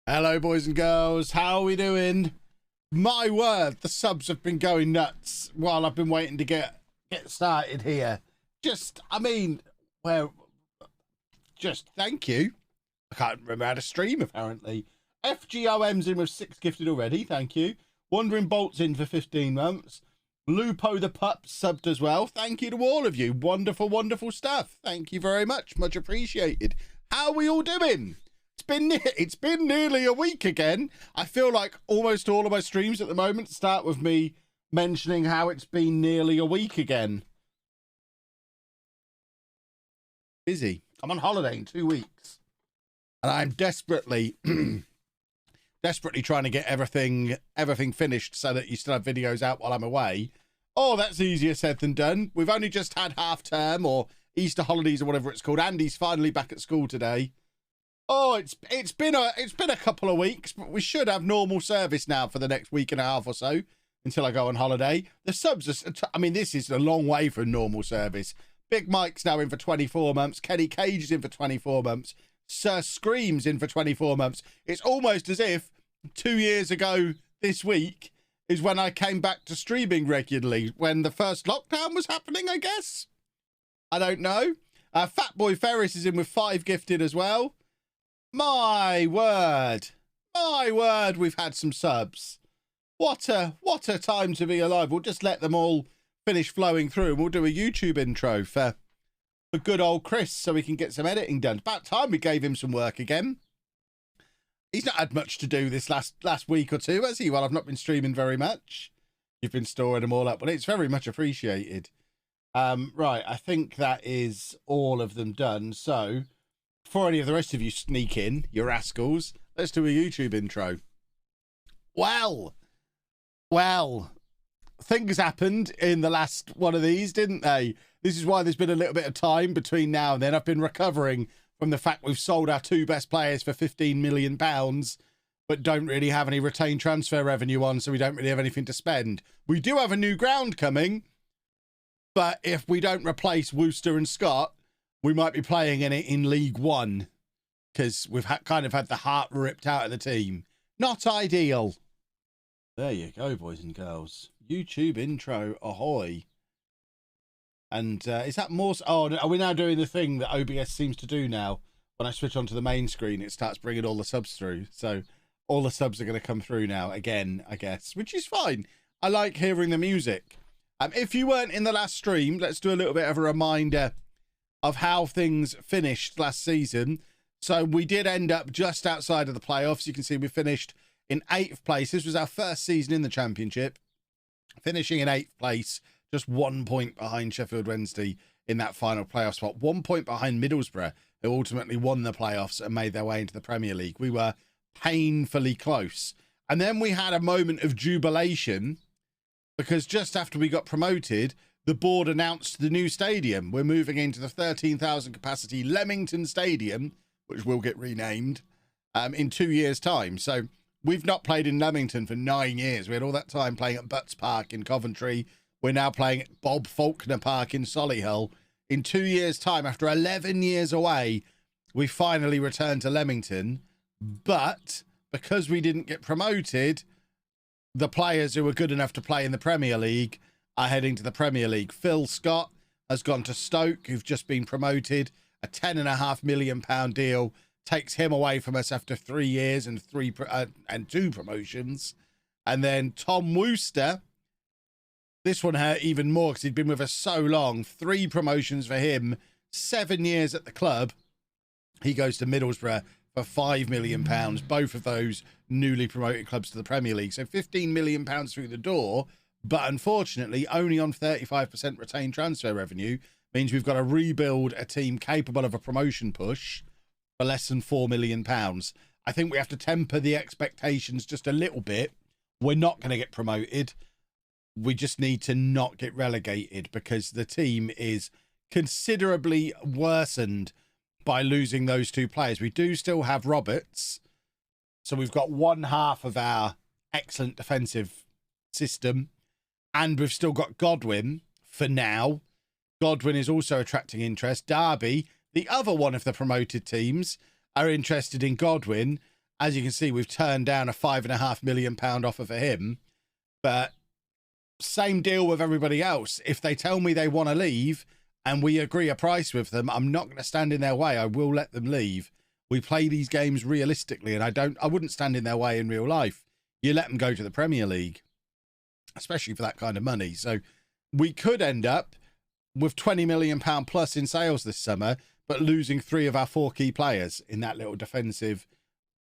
Hello, boys and girls. How are we doing? My word, the subs have been going nuts while I've been waiting to get started here. Just thank you. I can't remember how to stream, apparently. FGOM's in with 6 gifted already. Thank you. Wandering Bolt's in for 15 months. Lupo the Pup subbed as well. Thank you to all of you. Wonderful, wonderful stuff. Thank you very much. Much appreciated. How are we all doing? It's been nearly a week again. I feel like almost all of my streams at the moment start with me mentioning how it's been nearly a week again. Busy. I'm on holiday in 2 weeks. And I'm desperately trying to get everything finished so that you still have videos out while I'm away. Oh, that's easier said than done. We've only just had half term or Easter holidays or whatever it's called. Andy's finally back at school today. Oh, it's been a couple of weeks, but we should have normal service now for the next week and a half or so until I go on holiday. The subs are, this is a long way from normal service. Big Mike's now in for 24 months. Kenny Cage is in for 24 months. Sir Scream's in for 24 months. It's almost as if 2 years ago this week is when I came back to streaming regularly, when the first lockdown was happening, I guess. I don't know. Fatboy Ferris is in with 5 gifted as well. My word, we've had some subs. What a time to be alive. We'll just let them all finish flowing through and we'll do a YouTube intro for good old Chris so we can get some editing done. About time we gave him some work again. He's not had much to do this last week or two, has he? Well, I've not been streaming very much. You've been storing them all up, but it's very much appreciated. Right, I think that is all of them done. So before any of the rest of you sneak in, you rascals, let's do a YouTube intro. Well, things happened in the last one of these, didn't they? This is why there's been a little bit of time between now and then. I've been recovering from the fact we've sold our 2 best players for £15 million, but don't really have any retained transfer revenue on, so we don't really have anything to spend. We do have a new ground coming, but if we don't replace Worcester and Scott, we might be playing in it in League One because we've kind of had the heart ripped out of the team. Not ideal. There you go, boys and girls. YouTube intro, ahoy. And is that more? Oh, are we now doing the thing that OBS seems to do now? When I switch onto the main screen, it starts bringing all the subs through. So all the subs are going to come through now again, I guess, which is fine. I like hearing the music. If you weren't in the last stream, let's do a little bit of a reminder of how things finished last season. So we did end up just outside of the playoffs. You can see we finished in 8th place. This was our first season in the championship, finishing in 8th place, just 1 point behind Sheffield Wednesday in that final playoff spot, 1 point behind Middlesbrough, who ultimately won the playoffs and made their way into the Premier League. We were painfully close. And then we had a moment of jubilation because just after we got promoted, the board announced the new stadium. We're moving into the 13,000 capacity Leamington Stadium, which will get renamed in 2 years' time. So we've not played in Leamington for 9 years. We had all that time playing at Butts Park in Coventry. We're now playing at Bob Faulkner Park in Solihull. In 2 years' time, after 11 years away, we finally returned to Leamington. But because we didn't get promoted, the players who were good enough to play in the Premier League are heading to the Premier League. Phil Scott has gone to Stoke, who've just been promoted. A £10.5 million deal takes him away from us after 3 years and 2 promotions. And then Tom Worcester, this one hurt even more because he'd been with us so long. 3 promotions for him, 7 years at the club. He goes to Middlesbrough for £5 million, both of those newly promoted clubs to the Premier League. So £15 million through the door, but unfortunately only on 35% retained transfer revenue. Means we've got to rebuild a team capable of a promotion push for less than £4 million. I think we have to temper the expectations just a little bit. We're not going to get promoted. We just need to not get relegated because the team is considerably worsened by losing those 2 players. We do still have Roberts. So we've got one half of our excellent defensive system. And we've still got Godwin for now. Godwin is also attracting interest. Derby, the other one of the promoted teams, are interested in Godwin. As you can see, we've turned down a £5.5 million offer for him. But same deal with everybody else. If they tell me they want to leave and we agree a price with them, I'm not going to stand in their way. I will let them leave. We play these games realistically, and I wouldn't stand in their way in real life. You let them go to the Premier League, especially for that kind of money. So we could end up with £20 million plus in sales this summer, but losing 3 of our 4 key players in that little defensive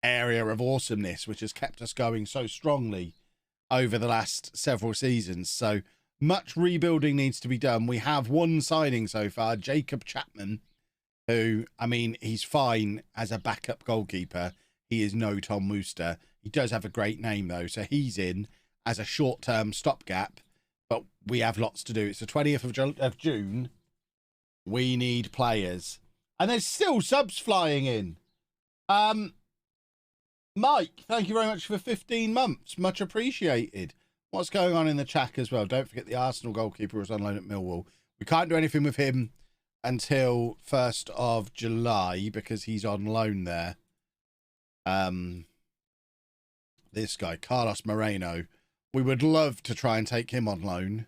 area of awesomeness, which has kept us going so strongly over the last several seasons. So much rebuilding needs to be done. We have one signing so far, Jacob Chapman, who, I mean, he's fine as a backup goalkeeper. He is no Tom Wooster. He does have a great name, though, so he's in as a short-term stopgap, but we have lots to do. It's the 20th of June. We need players. And there's still subs flying in. Mike, thank you very much for 15 months. Much appreciated. What's going on in the chat as well? Don't forget the Arsenal goalkeeper was on loan at Millwall. We can't do anything with him until 1st of July because he's on loan there. This guy, Carlos Moreno. We would love to try and take him on loan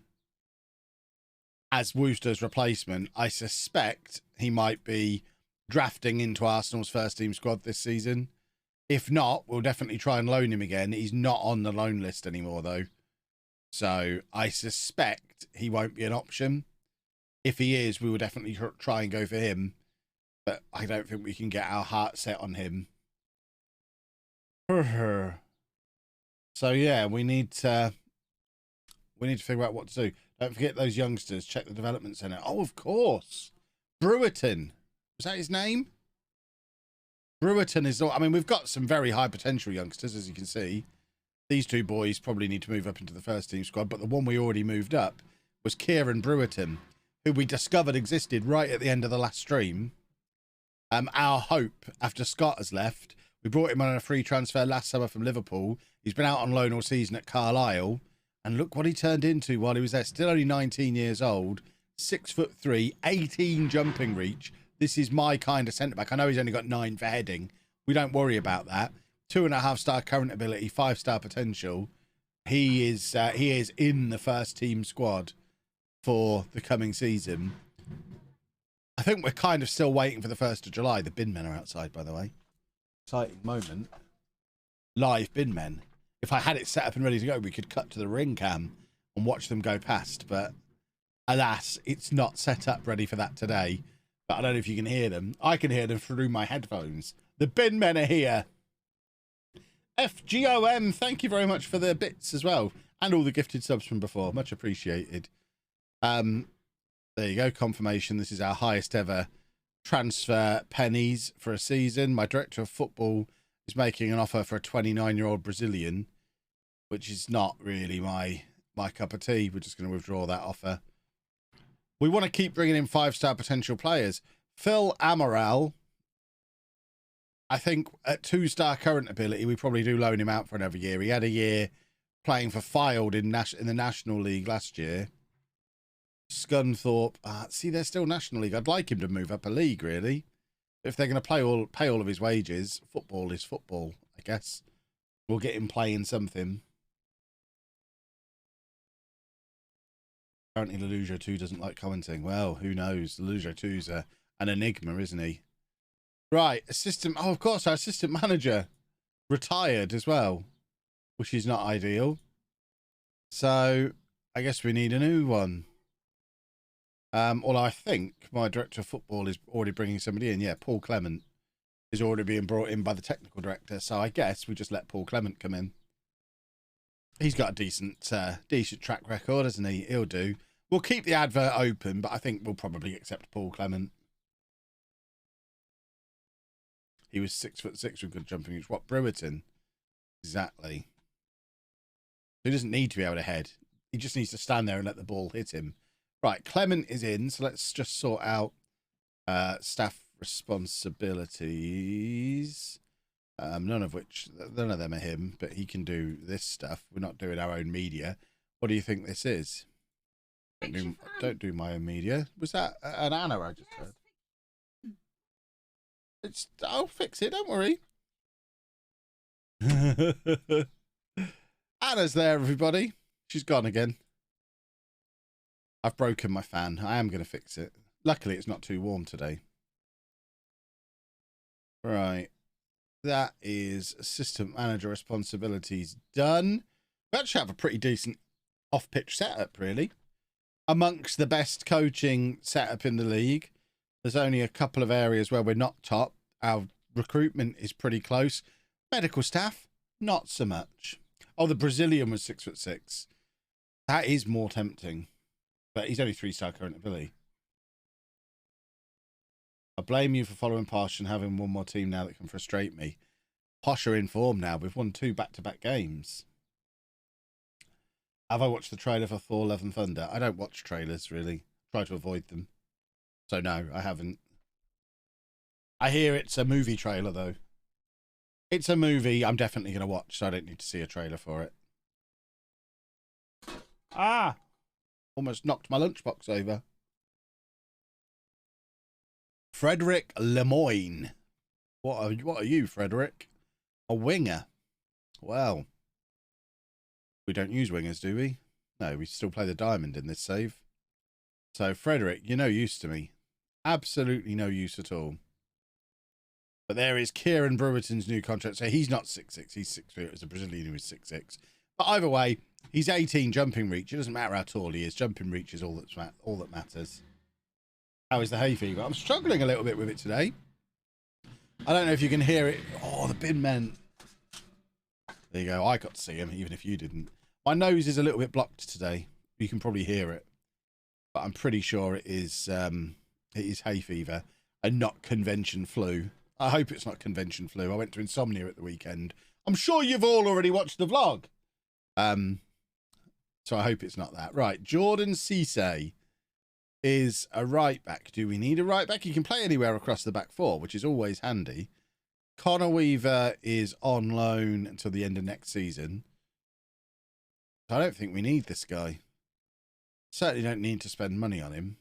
as Wooster's replacement. I suspect he might be drafting into Arsenal's first team squad this season. If not, we'll definitely try and loan him again. He's not on the loan list anymore, though. So I suspect he won't be an option. If he is, we will definitely try and go for him. But I don't think we can get our heart set on him. So, yeah, we need to figure out what to do. Don't forget those youngsters. Check the development centre. Oh, of course. Brewerton. Was that his name? Brewerton is... I mean, we've got some very high potential youngsters, as you can see. These 2 boys probably need to move up into the first team squad, but the one we already moved up was Kieran Brewerton, who we discovered existed right at the end of the last stream. Our hope, after Scott has left, we brought him on a free transfer last summer from Liverpool. He's been out on loan all season at Carlisle, and look what he turned into while he was there. Still only 19 years old, 6'3", 18 jumping reach. This is my kind of centre-back. I know he's only got 9 for heading. We don't worry about that. 2.5-star current ability, 5-star potential. He is in the first team squad for the coming season. I think we're kind of still waiting for the 1st of July. The bin men are outside, by the way. Exciting moment. Live bin men. If I had it set up and ready to go, we could cut to the ring cam and watch them go past. But alas, it's not set up ready for that today. But I don't know if you can hear them. I can hear them through my headphones. The bin men are here. FGOM, thank you very much for the bits as well. And all the gifted subs from before. Much appreciated. There you go. Confirmation. This is our highest ever transfer pennies for a season. My director of football is making an offer for a 29-year-old Brazilian, which is not really my cup of tea. We're just going to withdraw that offer. We want to keep bringing in 5-star potential players. Phil Amaral, I think at 2-star current ability, we probably do loan him out for another year. He had a year playing for Fylde in the National League last year. Scunthorpe, see, they're still National League. I'd like him to move up a league, really. If they're going to pay all of his wages, football is football, I guess. We'll get him playing something. Apparently, LOLLUJO 2 doesn't like commenting. Well, who knows? LOLLUJO 2's an enigma, isn't he? Right, assistant... Oh, of course, our assistant manager retired as well, which is not ideal. So, I guess we need a new one. Although I think my director of football is already bringing somebody in. Yeah, Paul Clement is already being brought in by the technical director. So I guess we just let Paul Clement come in. He's got a decent track record, hasn't he? He'll do. We'll keep the advert open, but I think we'll probably accept Paul Clement. He was 6'6" with good jumping reach. What, Brewerton? Exactly. He doesn't need to be able to head. He just needs to stand there and let the ball hit him. Right, Clement is in, so let's just sort out staff responsibilities. None of them are him, but he can do this stuff. We're not doing our own media. What do you think this is? Don't do my own media. Was that an Anna I just heard? I'll fix it, don't worry. Anna's there, everybody. She's gone again. I've broken my fan. I am going to fix it. Luckily, it's not too warm today. Right. That is assistant manager responsibilities done. We actually have a pretty decent off-pitch setup, really. Amongst the best coaching setup in the league. There's only a couple of areas where we're not top. Our recruitment is pretty close. Medical staff, not so much. Oh, the Brazilian was 6'6". That is more tempting. But he's only 3-star current ability. I blame you for following Posh and having one more team now that can frustrate me. Posh are in form now. We've won 2 back-to-back games. Have I watched the trailer for Thor: Love and Thunder? I don't watch trailers, really. Try to avoid them. So, no, I haven't. I hear it's a movie trailer, though. It's a movie I'm definitely going to watch, so I don't need to see a trailer for it. Ah! Almost knocked my lunchbox over. Frederick Lemoyne. What are you, Frederick? A winger. Well, we don't use wingers, do we? No, we still play the diamond in this save. So, Frederick, you're no use to me. Absolutely no use at all. But there is Kieran Brewerton's new contract. So he's not 6'6". He's 6'3". It was a Brazilian who was 6'6". But either way, he's 18 jumping reach. It doesn't matter how tall he is. Jumping reach is all that matters. How is the hay fever? I'm struggling a little bit with it today. I don't know if you can hear it. Oh, the bin men. There you go. I got to see him, even if you didn't. My nose is a little bit blocked today. You can probably hear it. But I'm pretty sure it is hay fever and not convention flu. I hope it's not convention flu. I went to Insomnia at the weekend. I'm sure you've all already watched the vlog. So I hope it's not that. Right, Jordan Cisse is a right back. Do we need a right back? He can play anywhere across the back four, which is always handy. Connor Weaver is on loan until the end of next season. I don't think we need this guy. Certainly don't need to spend money on him.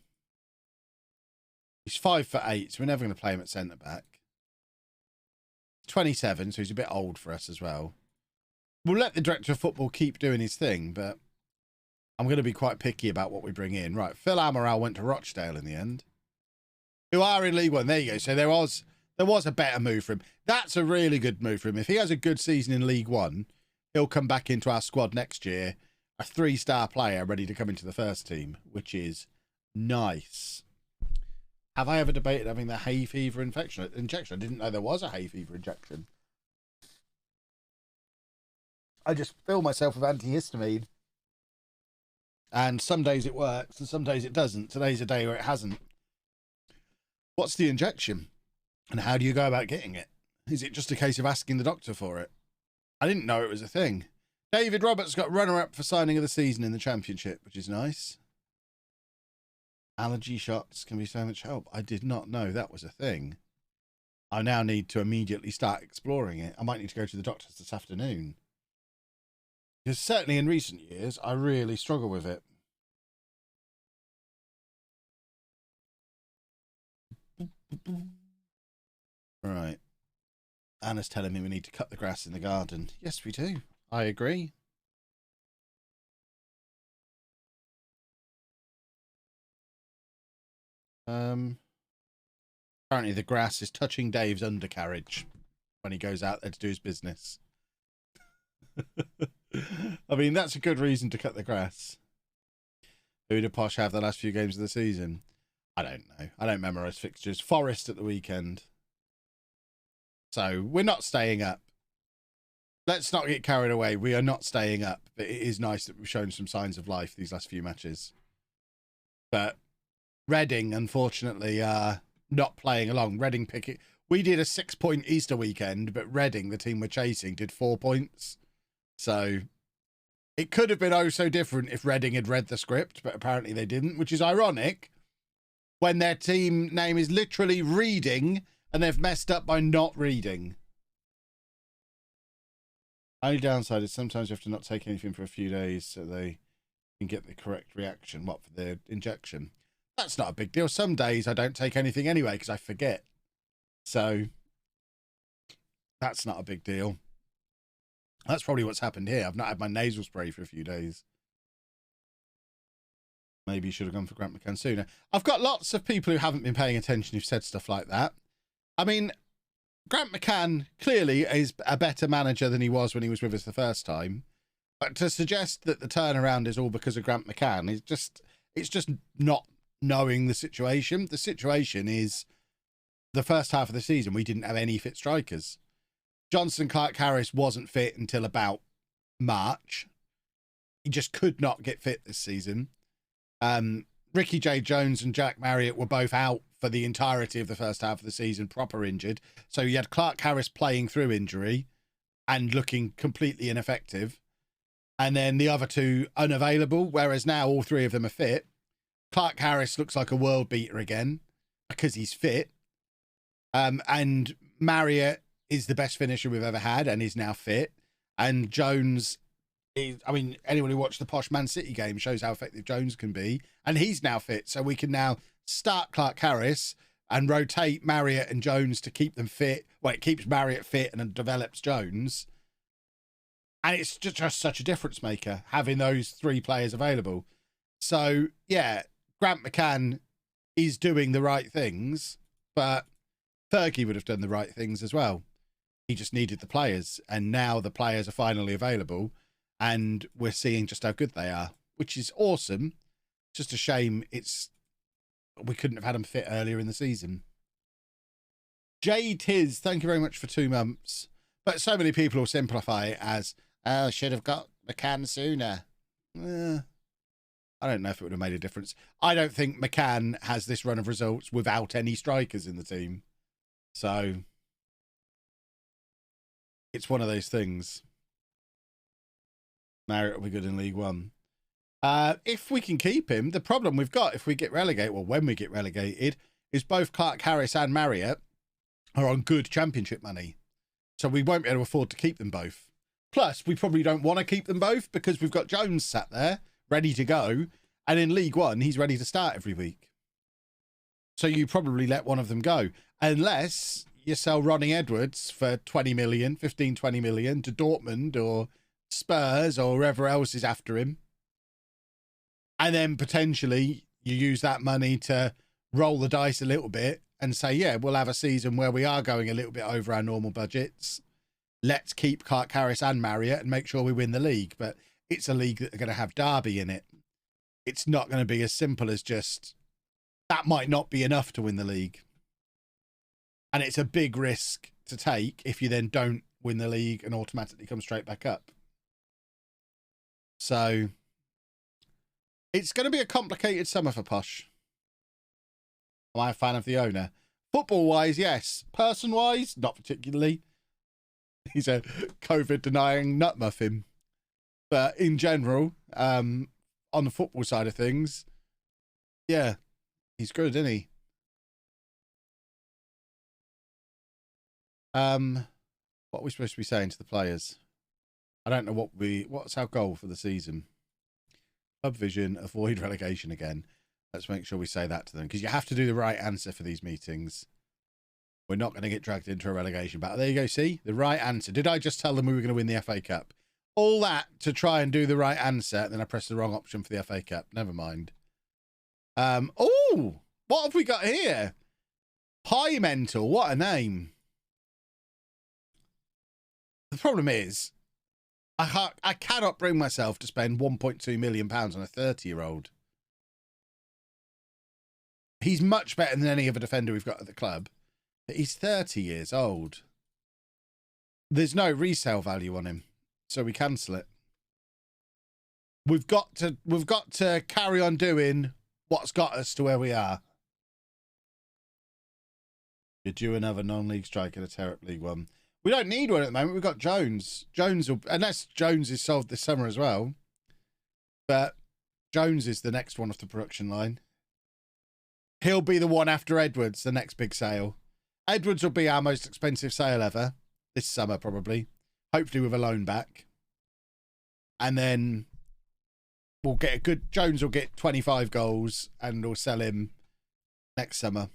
He's 5'8", so we're never going to play him at centre back. 27, so he's a bit old for us as well. We'll let the director of football keep doing his thing, but I'm going to be quite picky about what we bring in. Right, Phil Amaral went to Rochdale in the end, who are in League One. There you go. So there was a better move for him. That's a really good move for him. If he has a good season in League One, he'll come back into our squad next year, a 3-star player ready to come into the first team, which is nice. Have I ever debated having the hay fever injection? I didn't know there was a hay fever injection. I just fill myself with antihistamine. And some days it works and some days it doesn't. Today's a day where it hasn't. What's the injection? And how do you go about getting it? Is it just a case of asking the doctor for it? I didn't know it was a thing. David Roberts got runner-up for signing of the season in the championship, which is nice. Allergy shots can be so much help. I did not know that was a thing. I now need to immediately start exploring it. I might need to go to the doctor's this afternoon. Because certainly in recent years, I really struggle with it. Right. Anna's telling me we need to cut the grass in the garden. Yes, we do. I agree. Apparently the grass is touching Dave's undercarriage when he goes out there to do his business. I mean, that's a good reason to cut the grass. Who did Posh have the last few games of the season? I don't know. I don't memorise fixtures. Forest at the weekend. So we're not staying up. Let's not get carried away. We are not staying up. But it is nice that we've shown some signs of life these last few matches. But Reading, unfortunately, not playing along. Reading picking. We did a 6-point Easter weekend, but Reading, the team we're chasing, did 4 points. So it could have been oh so different if Reading had read the script, but apparently they didn't, which is ironic when their team name is literally Reading and they've messed up by not reading. Only downside is sometimes you have to not take anything for a few days so they can get the correct reaction. What, for the injection? That's not a big deal. Some days I don't take anything anyway because I forget. So that's not a big deal. That's probably what's happened here. I've not had my nasal spray for a few days. Maybe you should have gone for Grant McCann sooner. I've got lots of people who haven't been paying attention who've said stuff like that. I mean, Grant McCann clearly is a better manager than he was when he was with us the first time. But to suggest that the turnaround is all because of Grant McCann is it's just not knowing the situation. The situation is the first half of the season, we didn't have any fit strikers. Johnson Clark-Harris wasn't fit until about March. He just could not get fit this season. Ricky J. Jones and Jack Marriott were both out for the entirety of the first half of the season, proper injured. So you had Clark-Harris playing through injury and looking completely ineffective. And then the other two unavailable, whereas now all three of them are fit. Clark-Harris looks like a world beater again because he's fit. And Marriott is the best finisher we've ever had and is now fit. And Jones is, I mean, anyone who watched the posh Man City game shows how effective Jones can be. And he's now fit. So we can now start Clark-Harris and rotate Marriott and Jones to keep them fit. Well, it keeps Marriott fit and then develops Jones. And it's just such a difference maker having those three players available. So, yeah, Grant McCann is doing the right things, but Fergie would have done the right things as well. He just needed the players, and now the players are finally available, and we're seeing just how good they are, which is awesome. Just a shame we couldn't have had them fit earlier in the season. Jay Tiz, thank you very much for 2 months. But so many people will simplify it as, oh, should have got McCann sooner. I don't know if it would have made a difference. I don't think McCann has this run of results without any strikers in the team. So it's one of those things. Marriott will be good in League One. If we can keep him, the problem we've got if we get relegated, well, when we get relegated, is both Clark-Harris and Marriott are on good championship money. So we won't be able to afford to keep them both. Plus, we probably don't want to keep them both because we've got Jones sat there, ready to go. And in League One, he's ready to start every week. So you probably let one of them go. Unless you sell Ronnie Edwards for 20 million, 15, 20 million to Dortmund or Spurs or whoever else is after him. And then potentially you use that money to roll the dice a little bit and say, yeah, we'll have a season where we are going a little bit over our normal budgets. Let's keep Clark-Harris and Marriott and make sure we win the league. But it's a league that are going to have Derby in it. It's not going to be as simple as just, that might not be enough to win the league. And it's a big risk to take if you then don't win the league and automatically come straight back up. So it's going to be a complicated summer for Posh. Am I a fan of the owner? Football-wise, yes. Person-wise, not particularly. He's a COVID-denying nut muffin. But in general, on the football side of things, yeah, he's good, isn't he? What are we supposed to be saying to the players? I don't know what's our goal for the season. Club vision, avoid relegation again. Let's make sure we say that to them, because you have to do the right answer for these meetings. We're not going to get dragged into a relegation battle. There you go, see? The right answer. Did I just tell them we were going to win the FA Cup? All that to try and do the right answer, and then I pressed the wrong option for the FA Cup. Never mind. Oh, what have we got here? High Mental, what a name. The problem is, I cannot bring myself to spend £1.2 million on a 30-year-old. He's much better than any other defender we've got at the club. But he's 30 years old. There's no resale value on him, so we cancel it. We've got to carry on doing what's got us to where we are. You're due another non-league striker to tear up League One. We don't need one at the moment. We've got Jones. Unless Jones is sold this summer as well. But Jones is the next one off the production line. He'll be the one after Edwards, the next big sale. Edwards will be our most expensive sale ever. This summer, probably. Hopefully with a loan back. And then we'll get a good... Jones will get 25 goals and we'll sell him next summer.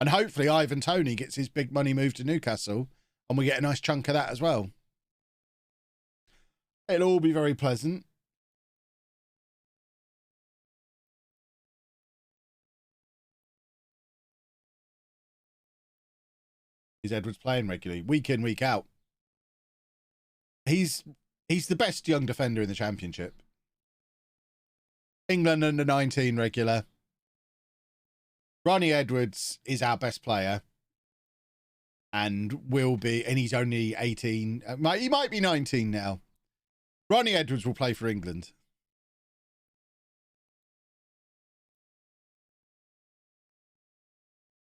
And hopefully Ivan Toney gets his big money move to Newcastle And we get a nice chunk of that as well. It'll all be very pleasant. Is Edwards playing regularly? Week in, week out. He's the best young defender in the Championship. England under 19 regular. Ronnie Edwards is our best player. And will be, and he's only 18. He might be 19 now. Ronnie Edwards will play for England.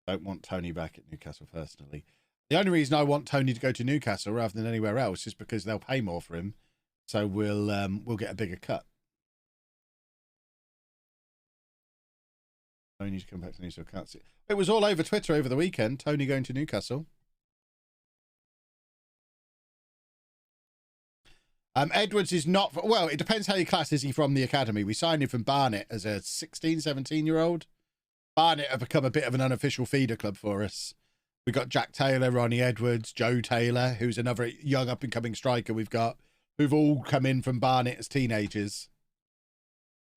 Don't want Toney back at Newcastle personally. The only reason I want Toney to go to Newcastle rather than anywhere else is because they'll pay more for him. So we'll get a bigger cut. Toney to come back to Newcastle. Can't see. It was all over Twitter over the weekend. Toney going to Newcastle. Edwards is not... Well, it depends how you class is he from the academy. We signed him from Barnet as a 16, 17-year-old. Barnet have become a bit of an unofficial feeder club for us. We've got Jack Taylor, Ronnie Edwards, Joe Taylor, who's another young up-and-coming striker we've got, who've all come in from Barnet as teenagers.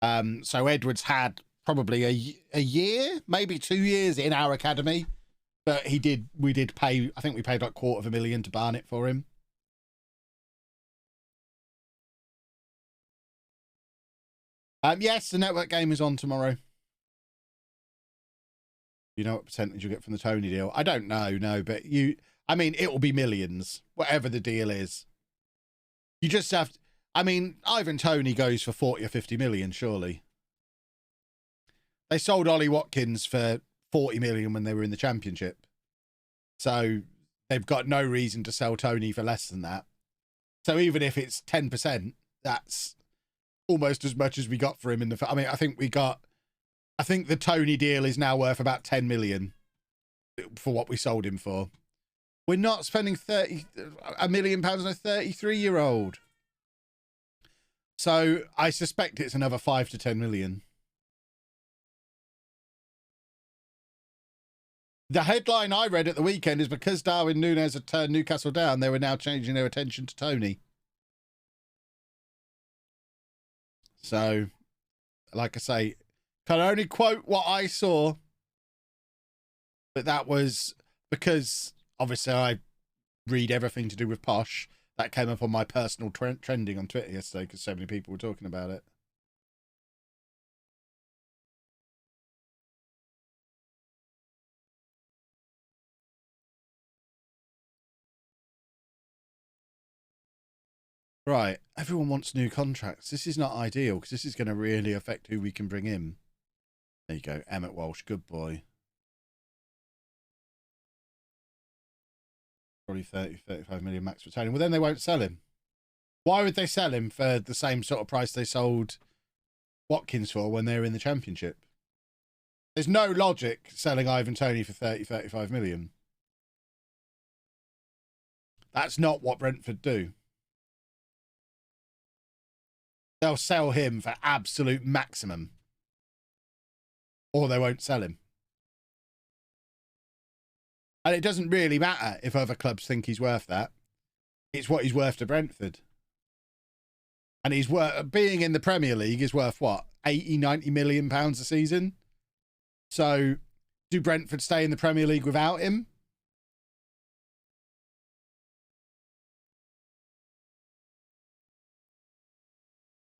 So Edwards had probably a year, maybe 2 years in our academy. But we did pay, I think we paid like $250,000 to Barnet for him. Yes, the network game is on tomorrow. You know what percentage you'll get from the Toney deal? I don't know, no, but I mean, it will be millions, whatever the deal is. You just have to, I mean, Ivan Toney goes for 40 or 50 million, surely. They sold Ollie Watkins for 40 million when they were in the Championship. So they've got no reason to sell Toney for less than that. So even if it's 10%, that's almost as much as we got for him in the... I mean, I think the Toney deal is now worth about 10 million for what we sold him for. We're not spending £1 million on a 33-year-old. So I suspect it's another 5 to 10 million. The headline I read at the weekend is because Darwin Núñez had turned Newcastle down, they were now changing their attention to Toney. So, like I say, can only quote what I saw. But that was because, obviously, I read everything to do with Posh. That came up on my personal trending on Twitter yesterday because so many people were talking about it. Right, everyone wants new contracts. This is not ideal because this is going to really affect who we can bring in. There you go, Emmett Walsh, good boy. Probably 30, 35 million max retaining. Well, then they won't sell him. Why would they sell him for the same sort of price they sold Watkins for when they were in the Championship? There's no logic selling Ivan Toney for 30, 35 million. That's not what Brentford do. They'll sell him for absolute maximum. Or they won't sell him. And it doesn't really matter if other clubs think he's worth that. It's what he's worth to Brentford. And he's worth, being in the Premier League is worth what? 80, 90 million pounds a season? So do Brentford stay in the Premier League without him?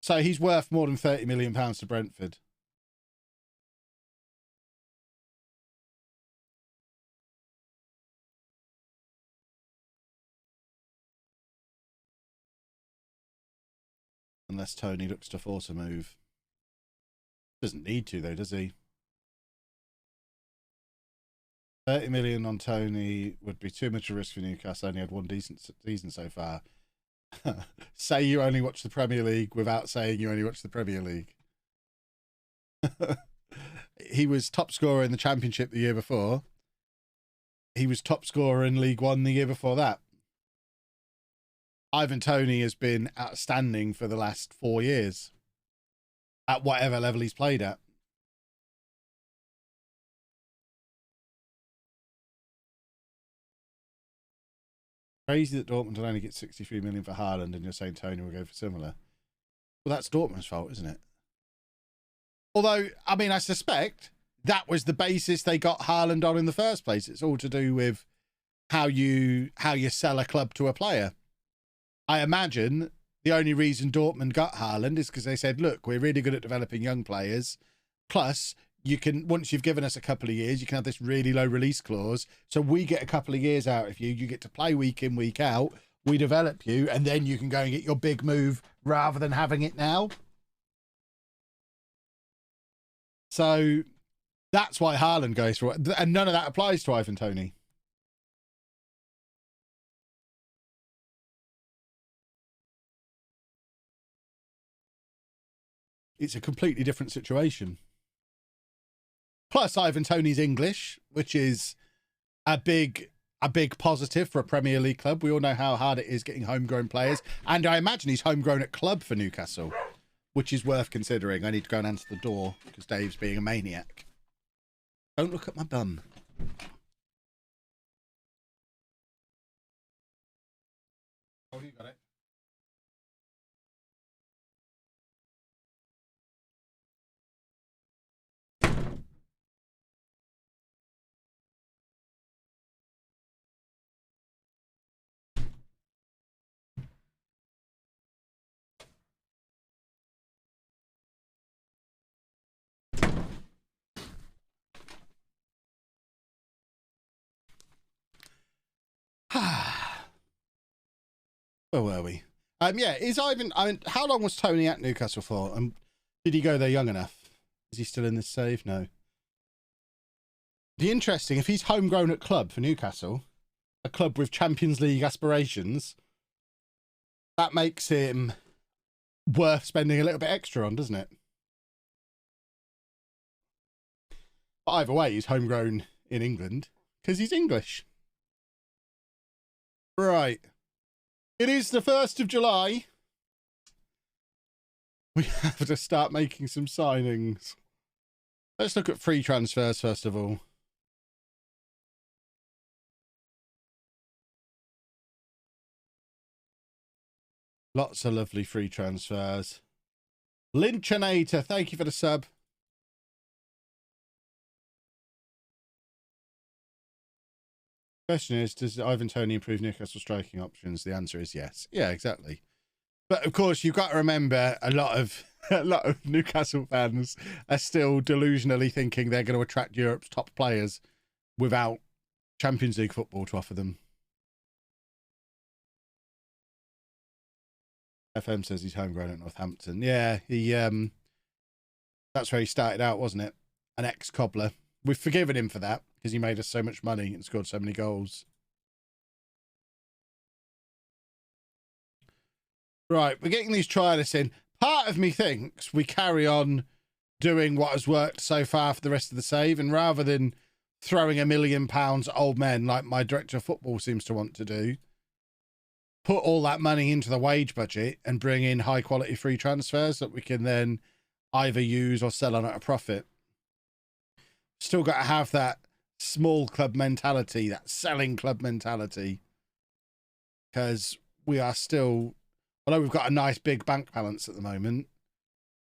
So he's worth more than 30 million pounds to Brentford. Unless Toney looks to force a move. Doesn't need to though, does he? 30 million on Toney would be too much a risk for Newcastle. Only had one decent season so far. Say you only watch the Premier League without saying you only watch the Premier League. He was top scorer in the Championship the year before. He was top scorer in League One the year before that. Ivan Toney has been outstanding for the last 4 years at whatever level he's played at. Crazy that Dortmund will only get 63 million for Haaland, and you're saying Toney will go for similar. Well, that's Dortmund's fault, isn't it? Although, I mean, I suspect that was the basis they got Haaland on in the first place. It's all to do with how you sell a club to a player. I imagine the only reason Dortmund got Haaland is because they said, look, we're really good at developing young players. Plus, you can, once you've given us a couple of years, you can have this really low release clause. So we get a couple of years out of you. You get to play week in, week out. We develop you, and then you can go and get your big move rather than having it now. So that's why Haaland goes for it. And none of that applies to Ivan Toney. It's a completely different situation. Plus, Ivan Toney's English, which is a big positive for a Premier League club. We all know how hard it is getting homegrown players. And I imagine he's homegrown at club for Newcastle, which is worth considering. I need to go and answer the door because Dave's being a maniac. Don't look at my bum. Oh, you got it. Where were we? Yeah, is Ivan... I mean, how long was Toney at Newcastle for? Did he go there young enough? Is he still in this save? No. The interesting, if he's homegrown at club for Newcastle, a club with Champions League aspirations, that makes him worth spending a little bit extra on, doesn't it? But either way, he's homegrown in England because he's English. Right. It is the 1st of July. We have to start making some signings. Let's look at free transfers first of all. Lots of lovely free transfers. Lynchinator, thank you for the sub. Question is, does Ivan Toney improve Newcastle striking options? The answer is yes. Yeah, exactly. But of course, you've got to remember a lot of Newcastle fans are still delusionally thinking they're going to attract Europe's top players without Champions League football to offer them. FM says he's homegrown at Northampton. Yeah, he that's where he started out, wasn't it? An ex-cobbler. We've forgiven him for that because he made us so much money and scored so many goals. Right, we're getting these trialists in. Part of me thinks we carry on doing what has worked so far for the rest of the save, and rather than throwing £1 million at old men like my director of football seems to want to do, put all that money into the wage budget and bring in high quality free transfers that we can then either use or sell on at a profit. Still got to have that small club mentality, that selling club mentality, because we are still, although we've got a nice big bank balance at the moment,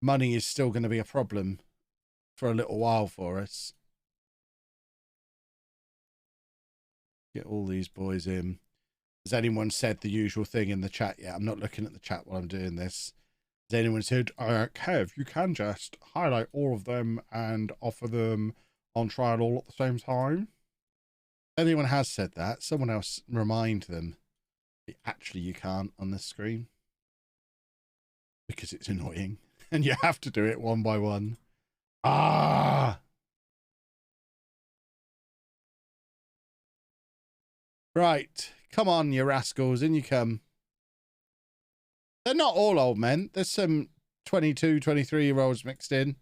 money is still going to be a problem for a little while for us. Get all these boys in. Has anyone said the usual thing in the chat yet? I'm not looking at the chat while I'm doing this. Has anyone said, Kev, you can just highlight all of them and offer them on trial all at the same time? Anyone has said that, someone else remind them. Actually, you can't on this screen because it's annoying and you have to do it one by one. Ah! Right. Come on, you rascals. In you come. They're not all old men. There's some 22, 23-year-olds mixed in.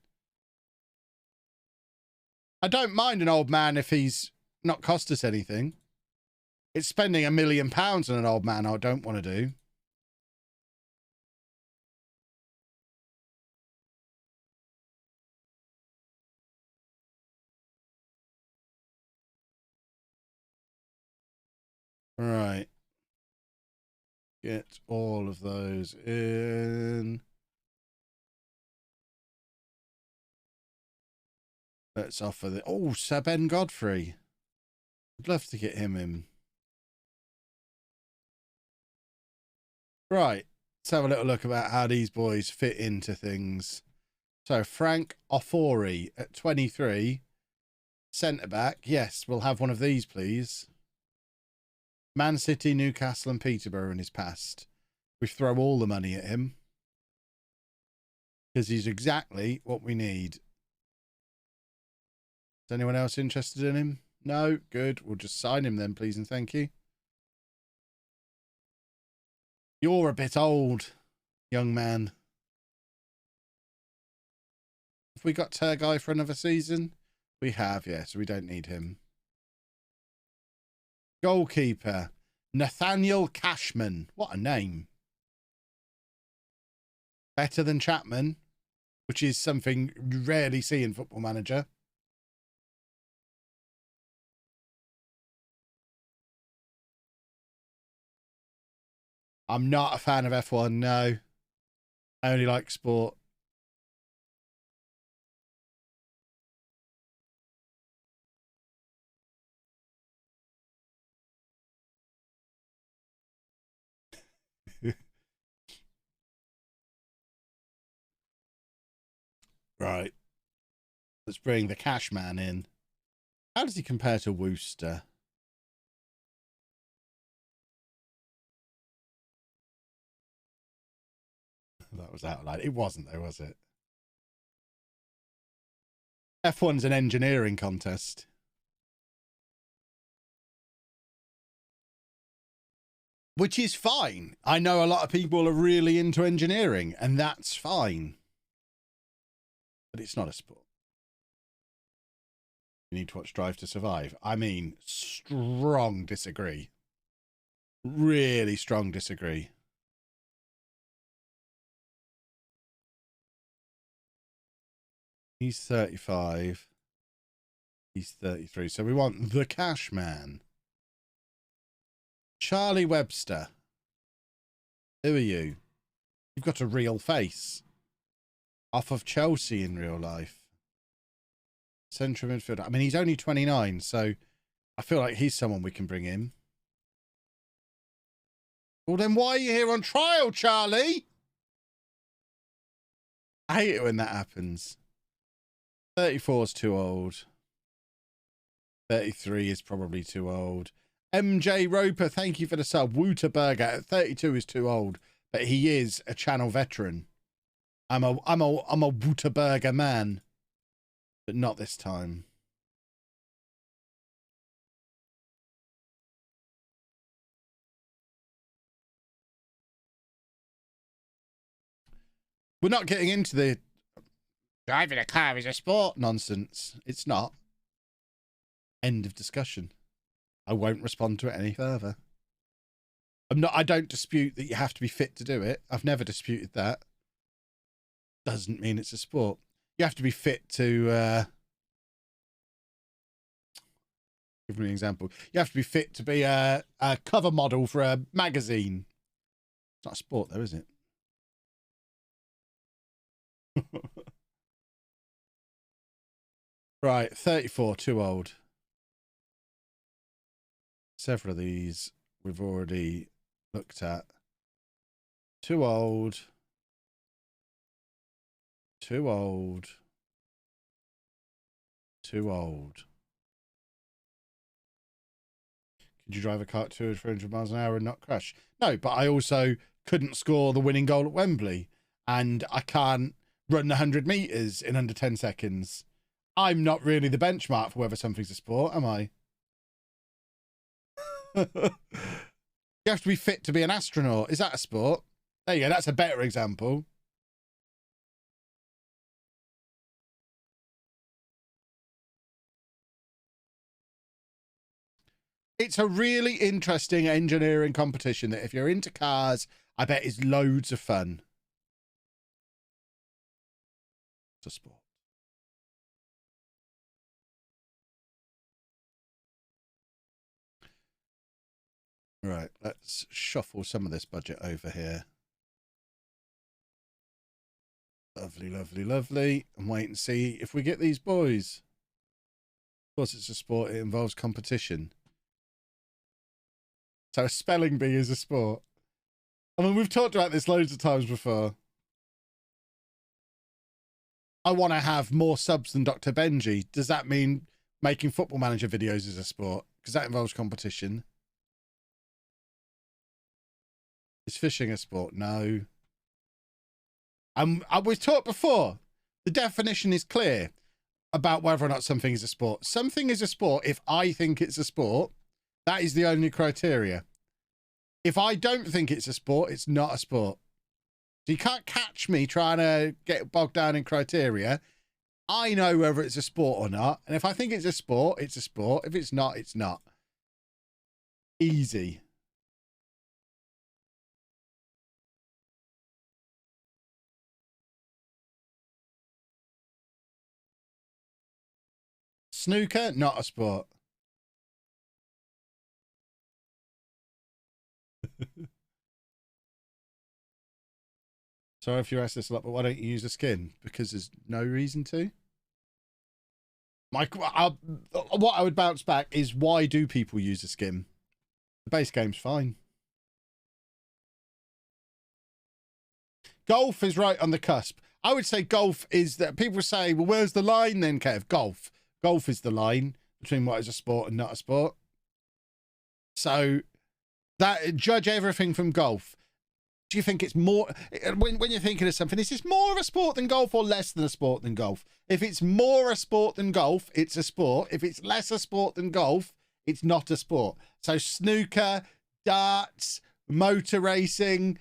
I don't mind an old man if he's not cost us anything. It's spending £1 million on an old man I don't want to do. Right. Get all of those in. Let's offer the... Oh, Sir Ben Godfrey. I'd love to get him in. Right. Let's have a little look about how these boys fit into things. So, Frank Ofori at 23. Centre-back. Yes, we'll have one of these, please. Man City, Newcastle and Peterborough in his past. We throw all the money at him. Because he's exactly what we need. Is anyone else interested in him? No? Good. We'll just sign him then, please and thank you. You're a bit old, young man. Have we got Turgay for another season? We have, yes. So we don't need him. Goalkeeper, Nathaniel Cashman. What a name. Better than Chapman, which is something you rarely see in Football Manager. I'm not a fan of F1, no. I only like sport. Right. Let's bring the cash man in. How does he compare to Wooster? That was out of line. It wasn't though, was it? F1's an engineering contest. Which is fine. I know a lot of people are really into engineering, and that's fine. But it's not a sport. You need to watch Drive to Survive. I mean, strong disagree. Really strong disagree. He's 35. He's 33. So we want the cash man. Charlie Webster. Who are you? You've got a real face. Off of Chelsea in real life. Central midfielder. I mean, he's only 29, so I feel like he's someone we can bring in. Well, then why are you here on trial, Charlie? I hate it when that happens. 34 is too old. 33 is probably too old. MJ Roper, thank you for the sub. Wouterberger at 32 is too old, but he is a channel veteran. I'm a Wouterberger man, but not this time. We're not getting into the driving a car is a sport nonsense. It's not. End of discussion. I won't respond to it any further. I don't dispute that you have to be fit to do it. I've never disputed that. Doesn't mean it's a sport. You have to be fit to give me an example. You have to be fit to be a cover model for a magazine. It's not a sport though, is it? Right, 34, too old. Several of these we've already looked at. Too old. Too old. Too old. Could you drive a car at 200, 300 miles an hour and not crash? No, but I also couldn't score the winning goal at Wembley. And I can't run 100 metres in under 10 seconds. I'm not really the benchmark for whether something's a sport, am I? You have to be fit to be an astronaut. Is that a sport? There you go. That's a better example. It's a really interesting engineering competition that if you're into cars, I bet is loads of fun. It's a sport. Right, let's shuffle some of this budget over here. Lovely, lovely, lovely. And wait and see if we get these boys. Of course, it's a sport. It involves competition. So a spelling bee is a sport. I mean, we've talked about this loads of times before. I want to have more subs than Dr. Benji. Does that mean making Football Manager videos is a sport? Because that involves competition. Is fishing a sport? No. We've talked before. The definition is clear about whether or not something is a sport. Something is a sport if I think it's a sport. That is the only criteria. If I don't think it's a sport, it's not a sport. So you can't catch me trying to get bogged down in criteria. I know whether it's a sport or not. And if I think it's a sport, it's a sport. If it's not, it's not. Easy. Snooker, not a sport. Sorry if you ask this a lot, but why don't you use a skin? Because there's no reason to. What I would bounce back is, why do people use a skin? The base game's fine. Golf is right on the cusp. I would say golf is that people say, well, where's the line then, Kev? Golf. Golf is the line between what is a sport and not a sport. So that judge everything from golf. Do you think it's more, when you're thinking of something, is this more of a sport than golf or less than a sport than golf? If it's more a sport than golf, it's a sport. If it's less a sport than golf, it's not a sport. So snooker, darts, motor racing,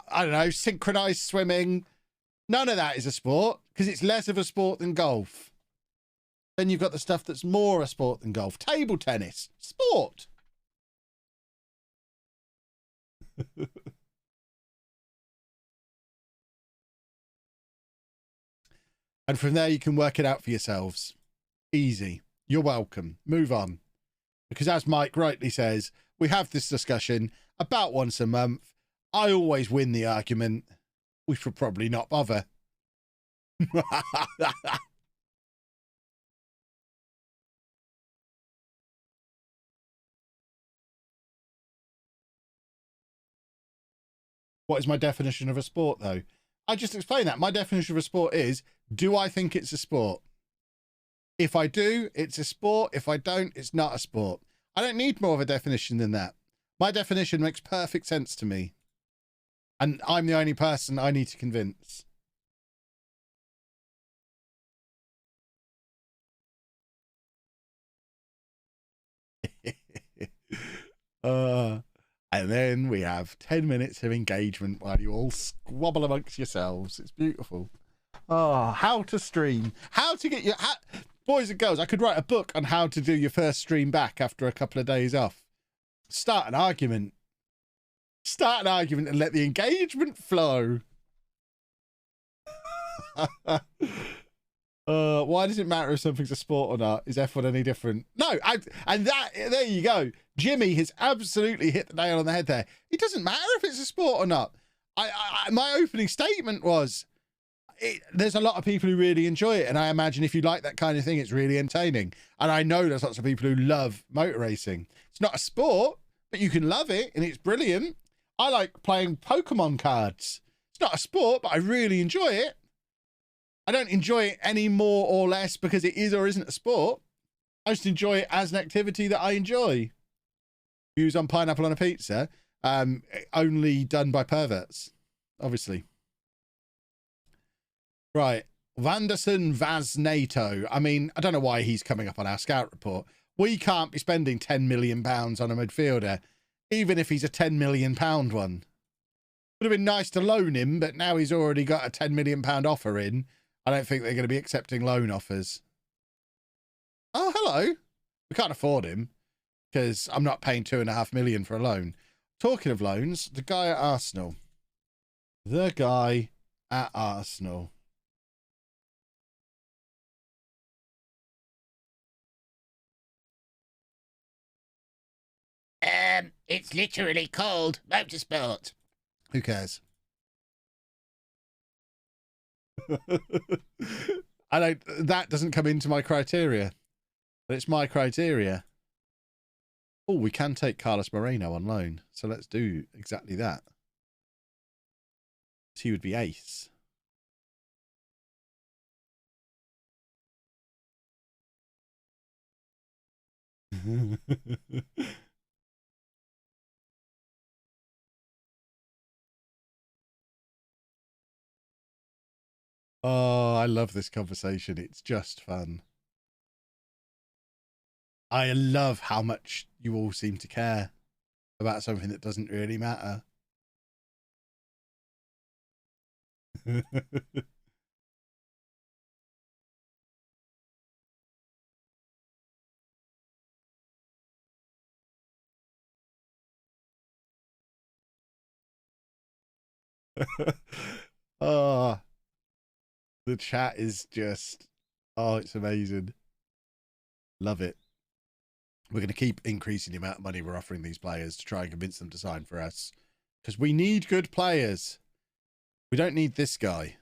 I don't know, synchronized swimming, none of that is a sport because it's less of a sport than golf. Then you've got the stuff that's more a sport than golf. Table tennis, sport. And from there, you can work it out for yourselves. Easy. You're welcome. Move on. Because as Mike rightly says, we have this discussion about once a month. I always win the argument. We should probably not bother. What is my definition of a sport, though? I just explained that. My definition of a sport is, do I think it's a sport? If I do, it's a sport. If I don't, it's not a sport. I don't need more of a definition than that. My definition makes perfect sense to me. And I'm the only person I need to convince. And then we have 10 minutes of engagement while you all squabble amongst yourselves. It's beautiful. Oh, how to stream. How to get your... Boys and girls, I could write a book on how to do your first stream back after a couple of days off. Start an argument. Start an argument and let the engagement flow. Why does it matter if something's a sport or not? Is F1 any different? No, there you go. Jimmy has absolutely hit the nail on the head there. It doesn't matter if it's a sport or not. My opening statement was, there's a lot of people who really enjoy it, and I imagine if you like that kind of thing, it's really entertaining. And I know there's lots of people who love motor racing. It's not a sport, but you can love it, and it's brilliant. I like playing Pokemon cards. It's not a sport, but I really enjoy it. I don't enjoy it any more or less because it is or isn't a sport. I just enjoy it as an activity that I enjoy. Views on pineapple on a pizza, only done by perverts, obviously. Right, Vanderson Vaznato. I mean, I don't know why he's coming up on our scout report. We can't be spending £10 million on a midfielder, even if he's a £10 million one. Would have been nice to loan him, but now he's already got a £10 million offer in. I don't think they're going to be accepting loan offers. Oh, hello. We can't afford him because I'm not paying £2.5 million for a loan. Talking of loans, the guy at Arsenal. The guy at Arsenal. It's literally called motorsport. Who cares? That doesn't come into my criteria. But it's my criteria. Oh, we can take Carlos Moreno on loan. So let's do exactly that. He would be ace. Oh, I love this conversation. It's just fun. I love how much you all seem to care about something that doesn't really matter. Oh, the chat is just, oh, it's amazing. Love it. We're going to keep increasing the amount of money we're offering these players to try and convince them to sign for us. Because we need good players. We don't need this guy.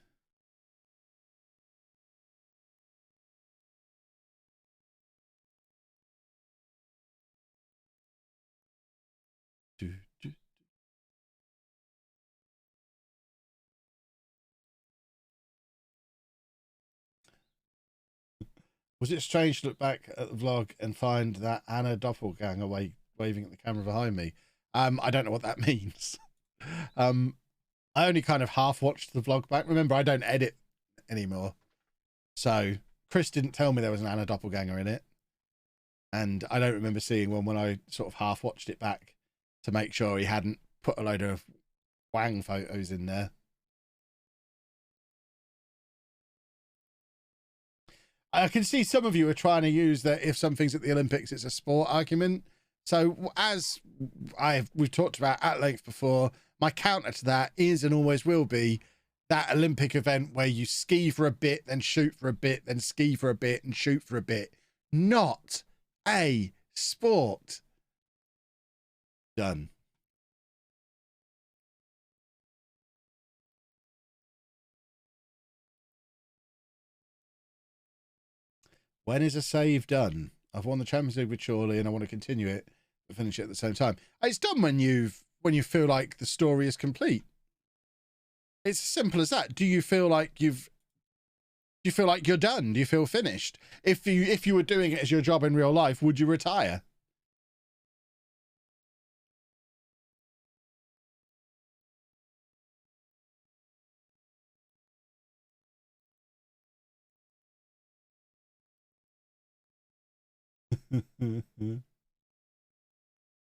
Was it strange to look back at the vlog and find that Anna doppelganger waving at the camera behind me? I don't know what that means. I only kind of half watched the vlog back. Remember, I don't edit anymore. So Chris didn't tell me there was an Anna doppelganger in it. And I don't remember seeing one when I sort of half watched it back to make sure he hadn't put a load of wang photos in there. I can see some of you are trying to use that if something's at the Olympics, it's a sport argument. So as we've talked about at length before, my counter to that is and always will be that Olympic event where you ski for a bit, then shoot for a bit, then ski for a bit and shoot for a bit. Not a sport. Done. When is a save done? I've won the Champions League with Chorley and I want to continue it, but finish it at the same time. It's done when you feel like the story is complete. It's as simple as that. Do you feel like do you feel like you're done? Do you feel finished? If you were doing it as your job in real life, would you retire?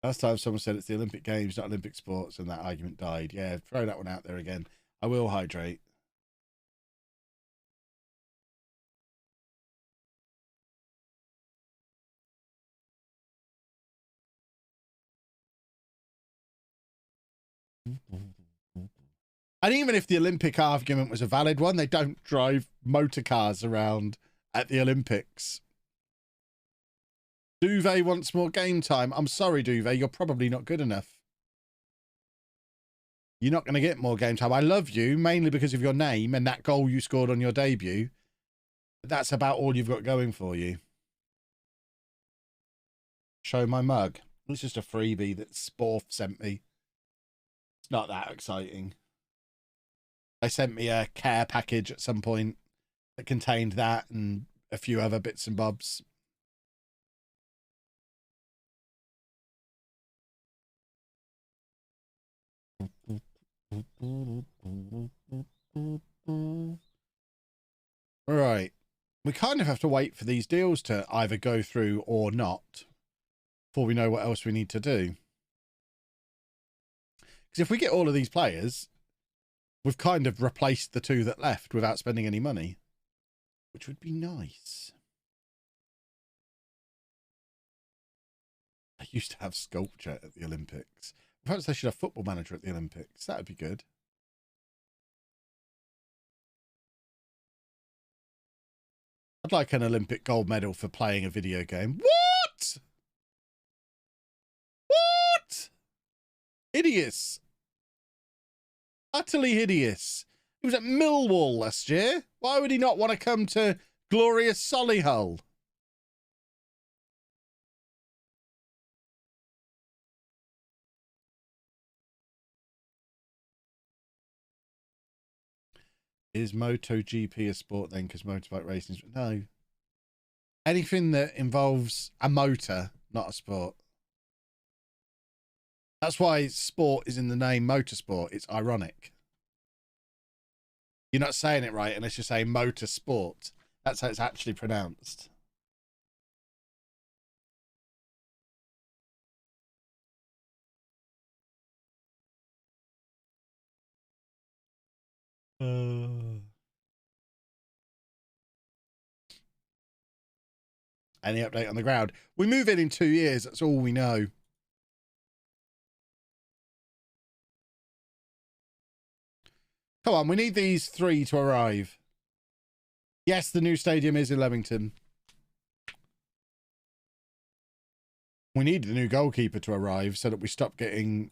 Last time someone said it's the Olympic Games, not Olympic sports, and that argument died. Yeah, throw that one out there again. I will hydrate. And even if the Olympic argument was a valid one, they don't drive motor cars around at the Olympics. Duvet wants more game time. I'm sorry, Duvet, you're probably not good enough. You're not going to get more game time. I love you, mainly because of your name and that goal you scored on your debut. But that's about all you've got going for you. Show my mug. It's just a freebie that Sporf sent me. It's not that exciting. They sent me a care package at some point that contained that and a few other bits and bobs. All right. We kind of have to wait for these deals to either go through or not before we know what else we need to do. Because if we get all of these players, we've kind of replaced the two that left without spending any money, which would be nice. They used to have sculpture at the Olympics. Perhaps they should have Football Manager at the Olympics. That would be good. I'd like an Olympic gold medal for playing a video game. What? Hideous. Utterly hideous. He was at Millwall last year. Why would he not want to come to glorious Solihull? Is MotoGP a sport then? Because motorbike racing is... No. Anything that involves a motor, not a sport. That's why sport is in the name motorsport. It's ironic. You're not saying it right unless you're saying motorsport. That's how it's actually pronounced. Any update on the ground? We move in 2 years. That's all we know. Come on, we need these 3 to arrive. Yes, the new stadium is in Leamington. We need the new goalkeeper to arrive so that we stop getting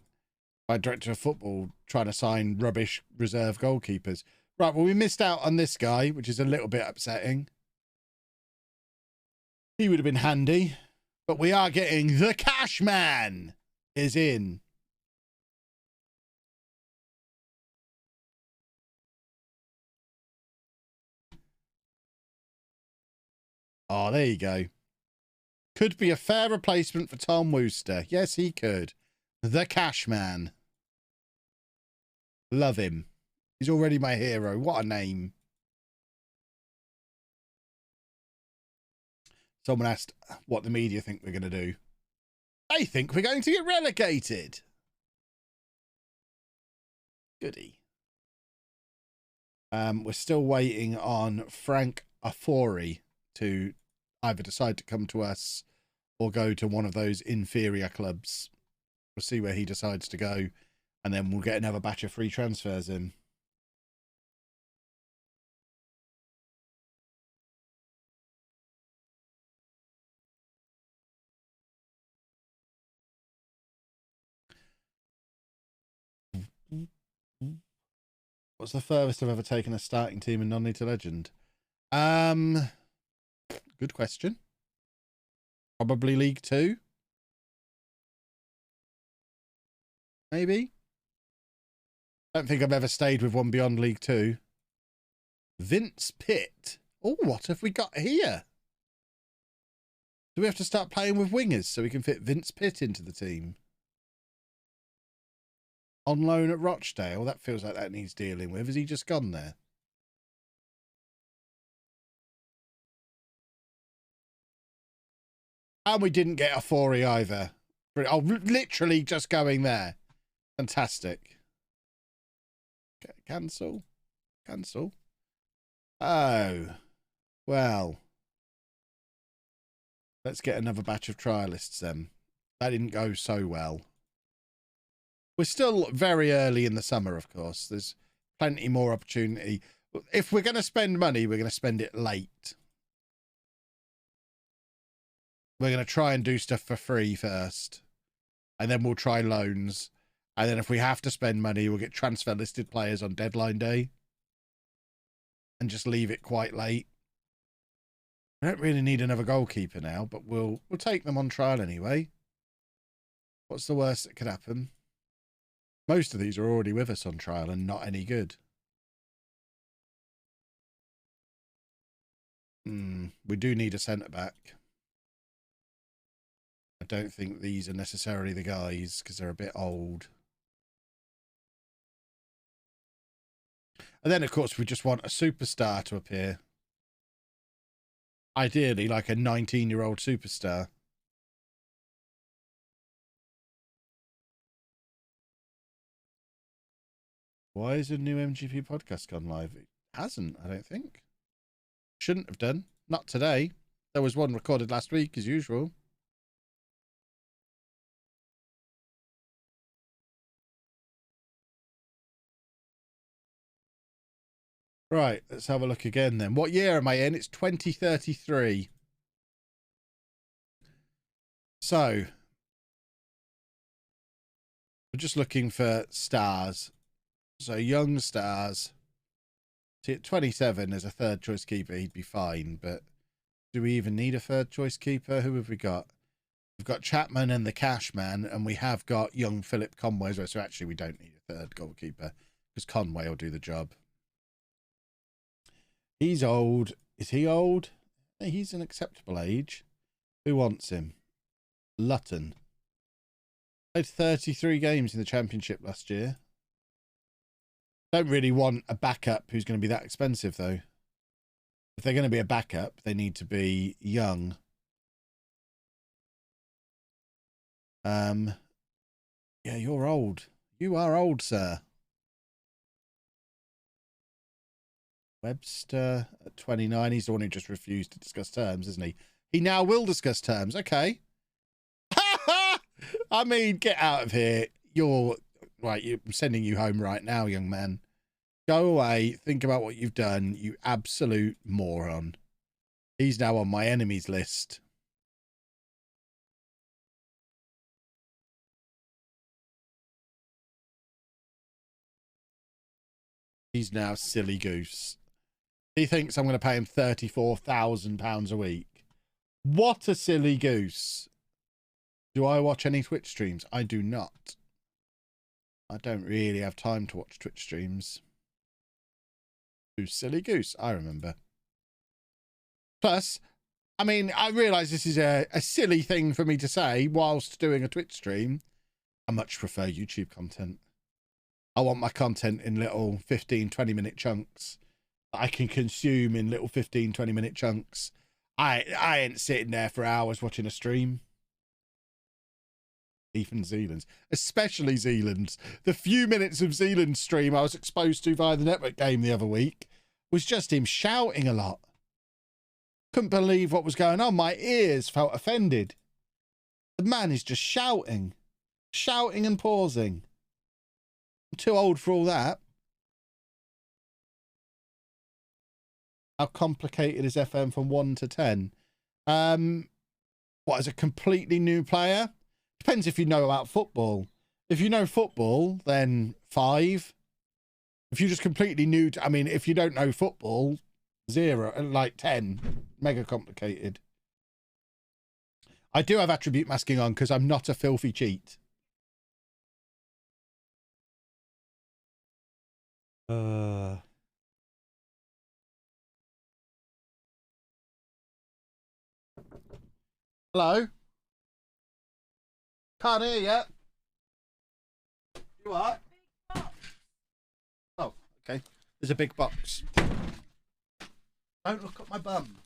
my director of football trying to sign rubbish reserve goalkeepers. Right, well, we missed out on this guy, which is a little bit upsetting. He would have been handy. But we are getting the cash man is in. Oh, there you go. Could be a fair replacement for Tom Wooster. Yes, he could. The cash man. Love him. He's already my hero. What a name. Someone asked what the media think we're going to do. They think we're going to get relegated. Goody. We're still waiting on Frank Afori to either decide to come to us or go to one of those inferior clubs. We'll see where he decides to go, and then we'll get another batch of free transfers in. What's the furthest I've ever taken a starting team in non-league to legend? Good question. Probably League 2. Maybe. Don't think I've ever stayed with one beyond League 2. Vince Pitt. Oh, what have we got here? Do we have to start playing with wingers so we can fit Vince Pitt into the team? On loan at Rochdale. That feels like that needs dealing with. Has he just gone there? And we didn't get a Fori either. Oh, literally just going there. Fantastic. Okay, cancel. Cancel. Oh. Well. Let's get another batch of trialists then. That didn't go so well. We're still very early in the summer, of course. There's plenty more opportunity. If we're going to spend money, we're going to spend it late. We're going to try and do stuff for free first. And then we'll try loans. And then if we have to spend money, we'll get transfer listed players on deadline day. And just leave it quite late. We don't really need another goalkeeper now, but we'll take them on trial anyway. What's the worst that could happen? Most of these are already with us on trial and not any good. We do need a centre-back. I don't think these are necessarily the guys because they're a bit old. And then, of course, we just want a superstar to appear. Ideally, like a 19-year-old superstar. Why is a new MGP podcast gone live? It hasn't, I don't think. Shouldn't have done. Not today. There was one recorded last week, as usual. Right, let's have a look again then. What year am I in? It's 2033. So, We're just looking for stars. So young stars. See, at 27 as a third choice keeper, he'd be fine. But do we even need a third choice keeper? Who have we got? We've got Chapman and the Cash Man, and we have got young Philip Conway as well. So actually, we don't need a third goalkeeper because Conway will do the job. He's old. Is he old? He's an acceptable age. Who wants him? Luton. Played 33 games in the Championship last year. Don't really want a backup who's going to be that expensive, though. If they're going to be a backup, they need to be young. Yeah, you're old. You are old, sir. Webster at 29. He's the one who just refused to discuss terms, isn't he? He now will discuss terms. Okay. I mean, get out of here. You're right. I'm sending you home right now, young man. Go away. Think about what you've done. You absolute moron. He's now on my enemies list. He's now silly goose. He thinks I'm going to pay him £34,000 a week. What a silly goose. Do I watch any Twitch streams? I do not. I don't really have time to watch Twitch streams. Too silly goose, I remember. Plus, I mean, I realise this is a silly thing for me to say whilst doing a Twitch stream. I much prefer YouTube content. I want my content in little 15, 20-minute chunks that I can consume in little 15, 20-minute chunks. I ain't sitting there for hours watching a stream. Even Zealand's, especially Zealand's. The few minutes of Zealand's stream I was exposed to via the network game the other week was just him shouting a lot. Couldn't believe what was going on. My ears felt offended. The man is just shouting and pausing. I'm too old for all that. How complicated is FM from 1 to 10? What, as a completely new player? Depends if you know about football. If you know football, then 5. If you're just completely new to, I mean, if you don't know football, 0, like 10. Mega complicated. I do have attribute masking on because I'm not a filthy cheat. Hello? Can't hear you. You are? Oh, okay. There's a big box. Don't look at my bum.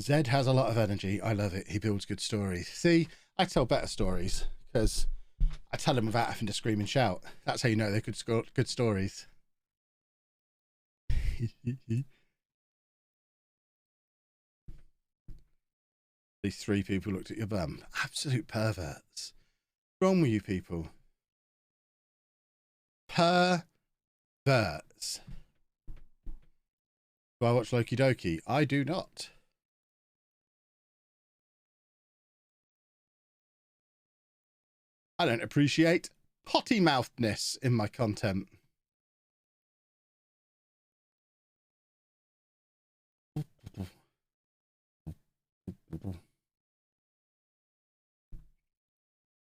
Zed has a lot of energy. I love it. He builds good stories. See, I tell better stories because I tell them without having to scream and shout. That's how you know they're good stories. These 3 people looked at your bum. Absolute perverts. What's wrong with you people? Perverts. Do I watch Loki Doki? I do not. I don't appreciate potty-mouthedness in my content.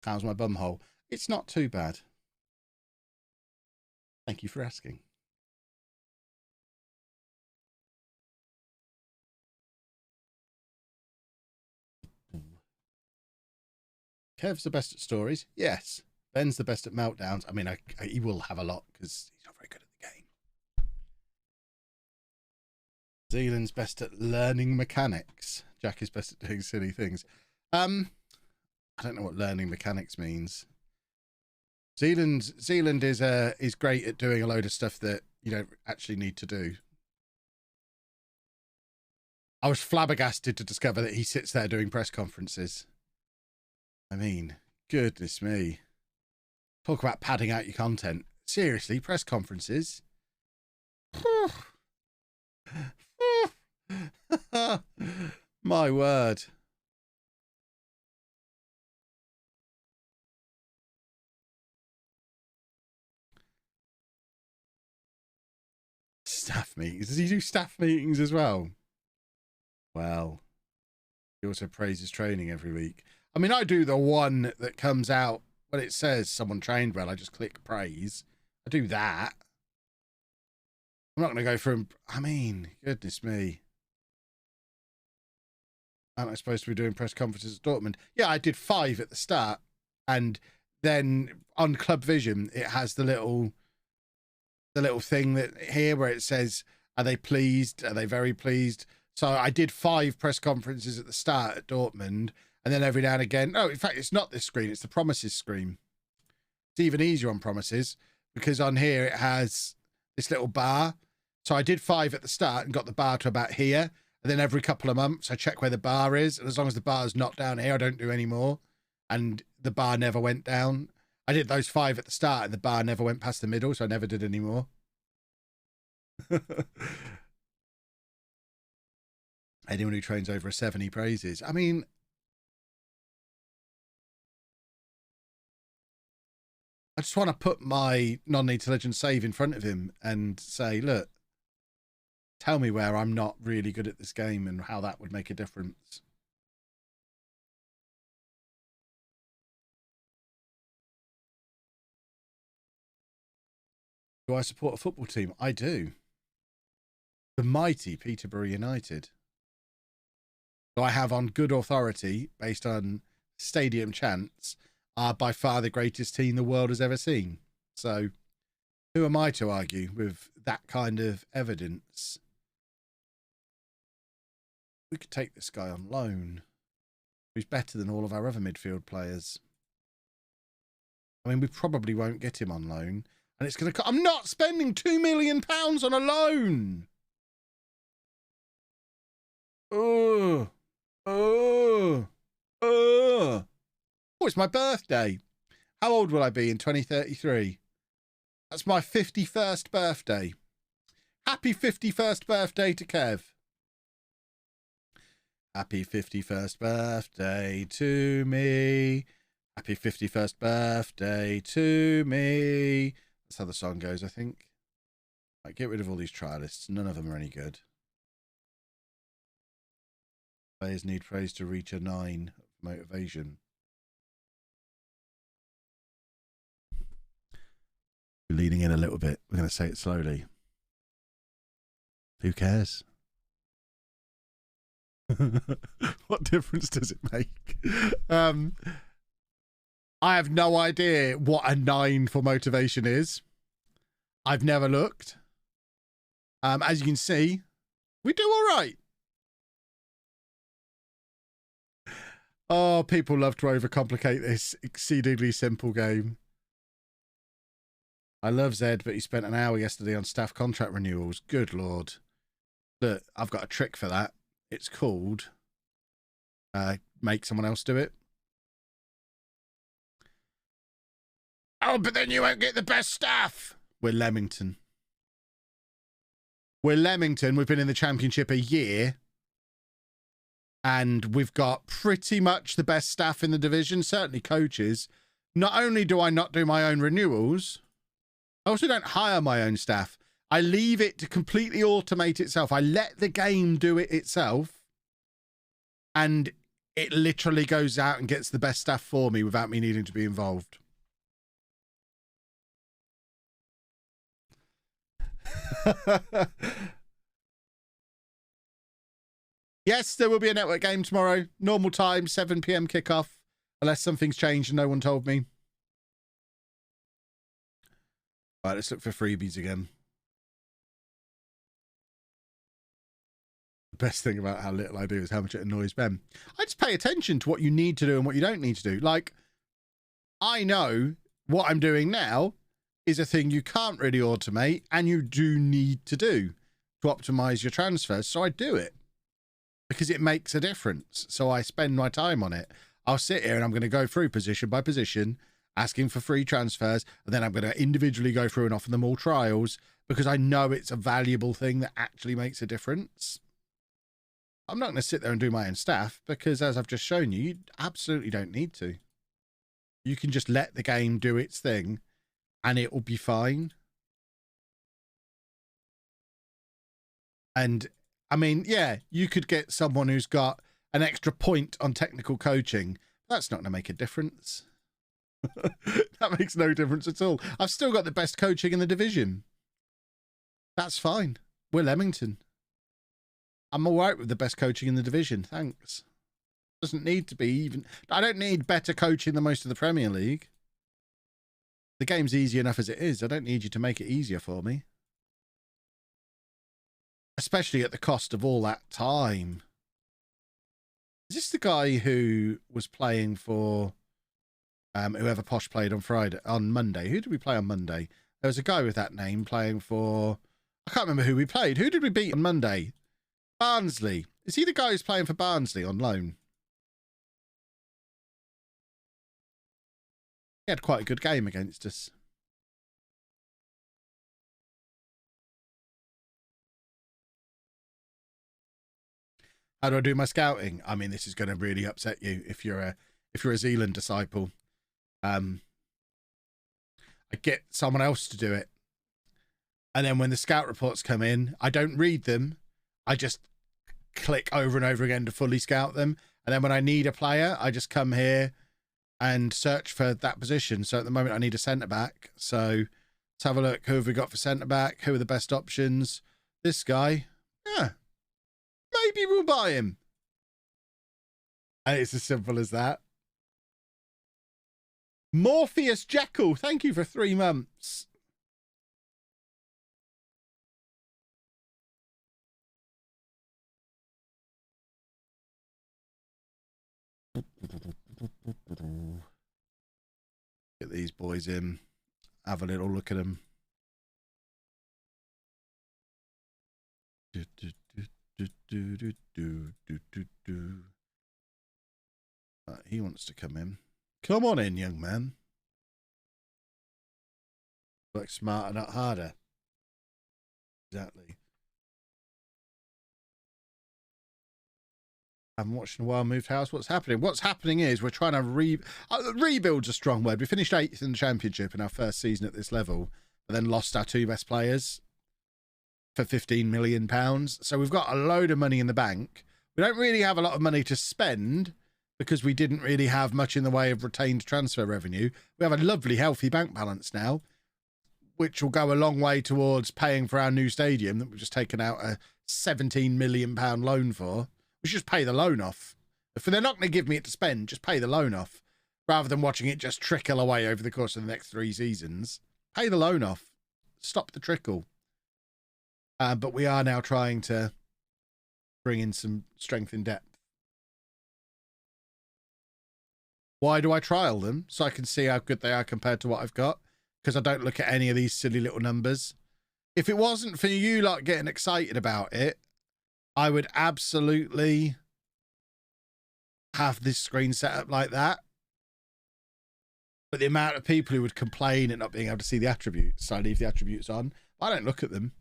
How's my bum hole? It's not too bad. Thank you for asking. Kev's the best at stories. Yes, Ben's the best at meltdowns. I mean, he will have a lot because he's not very good at the game. Zealand's best at learning mechanics. Jack is best at doing silly things. I don't know what learning mechanics means. Zealand is great at doing a load of stuff that you don't actually need to do. I was flabbergasted to discover that he sits there doing press conferences. I mean, goodness me. Talk about padding out your content. Seriously, press conferences. My word. Staff meetings. Does he do staff meetings as well? Well, he also praises training every week. I mean, I do the one that comes out when it says someone trained well. I just click praise. I do that. I'm not going to go through. I mean, goodness me. Aren't I supposed to be doing press conferences at Dortmund? Yeah, I did 5 at the start. And then on Club Vision, it has the little thing that here where it says, are they pleased? Are they very pleased? So I did 5 press conferences at the start at Dortmund. And then every now and again, no, in fact, it's not this screen. It's the promises screen. It's even easier on promises because on here it has this little bar. So I did 5 at the start and got the bar to about here. And then every couple of months, I check where the bar is. And as long as the bar's not down here, I don't do any more. And the bar never went down. I did those 5 at the start and the bar never went past the middle. So I never did any more. Anyone who trains over a 7, he praises. I mean, I just want to put my non-need legend save in front of him and say, look, tell me where I'm not really good at this game and how that would make a difference. Do I support a football team? I do. The mighty Peterborough United. So I have on good authority, based on stadium chants, are by far the greatest team the world has ever seen. So who am I to argue with that kind of evidence? We could take this guy on loan. He's better than all of our other midfield players. I mean, we probably won't get him on loan. And it's going to... I'm not spending £2 million on a loan. Oh, it's my birthday. How old will I be in 2033? That's my 51st birthday. Happy 51st birthday to Kev. Happy 51st birthday to me. Happy 51st birthday to me. That's how the song goes, I think. Right, get rid of all these trialists. None of them are any good. Players need praise to reach a 9 of motivation. We're leaning in a little bit. We're going to say it slowly. Who cares? What difference does it make? I have no idea what a 9 for motivation is. I've never looked. As you can see, we do all right. Oh, people love to overcomplicate this exceedingly simple game. I love Zed, but he spent an hour yesterday on staff contract renewals. Good Lord. Look, I've got a trick for that. It's called make someone else do it. Oh, but then you won't get the best staff. We're Leamington. We're Leamington. We've been in the Championship a year. And we've got pretty much the best staff in the division, certainly coaches. Not only do I not do my own renewals, I also don't hire my own staff. I leave it to completely automate itself. I let the game do it itself. And it literally goes out and gets the best staff for me without me needing to be involved. Yes, there will be a network game tomorrow. Normal time, 7 PM kickoff. Unless something's changed and no one told me. Right, let's look for freebies again. The best thing about how little I do is how much it annoys Ben. I just pay attention to what you need to do and what you don't need to do. Like, I know what I'm doing now is a thing you can't really automate and you do need to do to optimize your transfers. So I do it because it makes a difference. So I spend my time on it. I'll sit here and I'm going to go through position by position, asking for free transfers. And then I'm going to individually go through and offer them all trials because I know it's a valuable thing that actually makes a difference. I'm not going to sit there and do my own stuff because, as I've just shown you, you absolutely don't need to. You can just let the game do its thing and it will be fine. And I mean, yeah, you could get someone who's got an extra point on technical coaching. That's not going to make a difference. That makes no difference at all. I've still got the best coaching in the division. That's fine. We're Leamington. I'm all right with the best coaching in the division. Thanks. Doesn't need to be even. I don't need better coaching than most of the Premier League. The game's easy enough as it is. I don't need you to make it easier for me. Especially at the cost of all that time. Is this the guy who was playing for whoever Posh played on Monday? Who did we play on Monday? There was a guy with that name playing for... I can't remember who we played. Who did we beat on Monday? Barnsley. Is he the guy who's playing for Barnsley on loan? He had quite a good game against us. How do I do my scouting? I mean, this is going to really upset you if you're a Zealand disciple. I get someone else to do it. And then when the scout reports come in, I don't read them. I just click over and over again to fully scout them. And then when I need a player, I just come here and search for that position. So at the moment, I need a centre-back. So let's have a look. Who have we got for centre-back? Who are the best options? This guy. Yeah. Maybe we'll buy him. And it's as simple as that. Morpheus Jekyll, thank you for 3 months. Get these boys in. Have a little look at them. He wants to come in. Come on in, young man. Work smarter, not harder. Exactly. I haven't watched in a while. Moved house. What's happening? What's happening is we're trying to rebuild's a strong word. We finished 8th in the championship in our first season at this level, but then lost our 2 best players for £15 million. So we've got a load of money in the bank. We don't really have a lot of money to spend because we didn't really have much in the way of retained transfer revenue. We have a lovely, healthy bank balance now, which will go a long way towards paying for our new stadium that we've just taken out a £17 million loan for. We should just pay the loan off. If they're not going to give me it to spend, just pay the loan off. Rather than watching it just trickle away over the course of the next 3 seasons. Pay the loan off. Stop the trickle. But we are now trying to bring in some strength in depth. Why do I trial them? So I can see how good they are compared to what I've got. Because I don't look at any of these silly little numbers. If it wasn't for you lot getting excited about it, I would absolutely have this screen set up like that. But the amount of people who would complain at not being able to see the attributes, so I leave the attributes on. I don't look at them.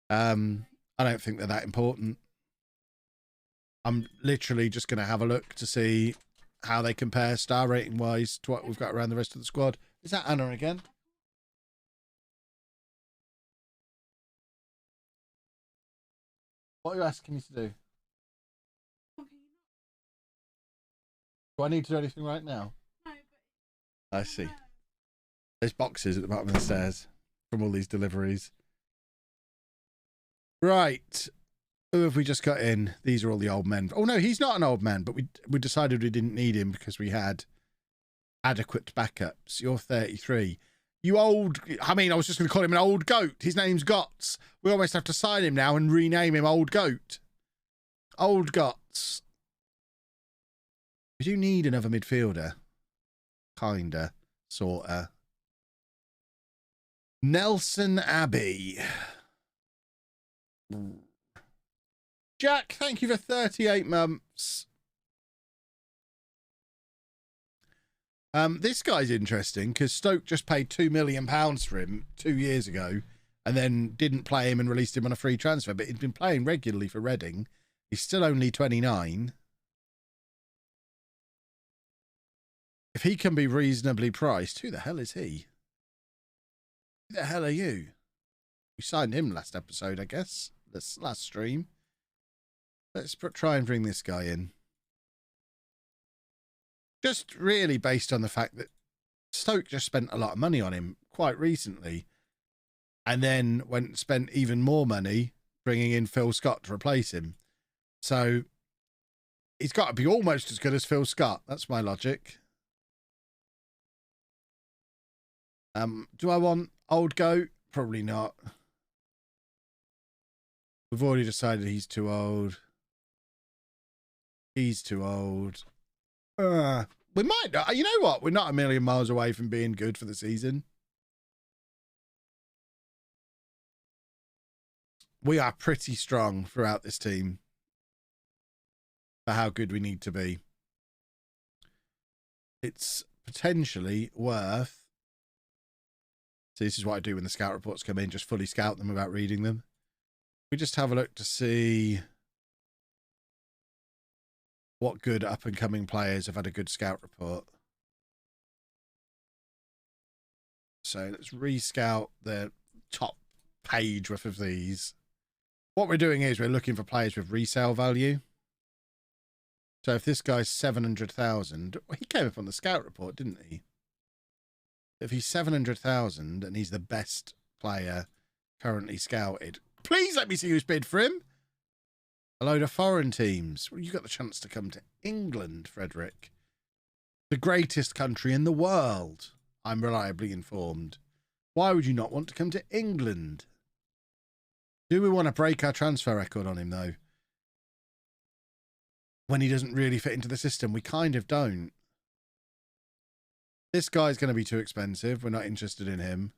I don't think they're that important. I'm literally just going to have a look to see how they compare star rating wise to what we've got around the rest of the squad. Is that Anna again? What are you asking me to do? Do I need to do anything right now? No, but... I see. There's boxes at the bottom of the stairs from all these deliveries. Right. Who have we just got in? These are all the old men. Oh, no, he's not an old man, but we decided we didn't need him because we had adequate backups. You're 33. You old... I mean, I was just going to call him an old goat. His name's Gots. We almost have to sign him now and rename him Old Goat. Old Gots. We do need another midfielder. Kinda. Sorta. Nelson Abbey. Jack, thank you for 38 months. This guy's interesting because Stoke just paid £2 million for him 2 years ago and then didn't play him and released him on a free transfer, but he'd been playing regularly for Reading. He's still only 29. If he can be reasonably priced, who the hell is he? Who the hell are you? We signed him last episode, I guess. This last stream. Let's try and bring this guy in. Just really based on the fact that Stoke just spent a lot of money on him quite recently. And then went and spent even more money bringing in Phil Scott to replace him. So he's got to be almost as good as Phil Scott. That's my logic. Do I want Old Goat? Probably not. We've already decided he's too old. He's too old. We might not. You know what? We're not a million miles away from being good for the season. We are pretty strong throughout this team for how good we need to be. It's potentially worth... So this is what I do when the scout reports come in, just fully scout them without reading them. We just have a look to see what good up-and-coming players have had a good scout report. So let's re-scout the top page worth of these. What we're doing is we're looking for players with resale value. So if this guy's 700,000, well, he came up on the scout report, didn't he? If he's 700,000 and he's the best player currently scouted, please let me see who's bid for him. A load of foreign teams. Well, you got the chance to come to England, Frederick. The greatest country in the world. I'm reliably informed. Why would you not want to come to England? Do we want to break our transfer record on him, though? When he doesn't really fit into the system, we kind of don't. This guy's going to be too expensive. We're not interested in him.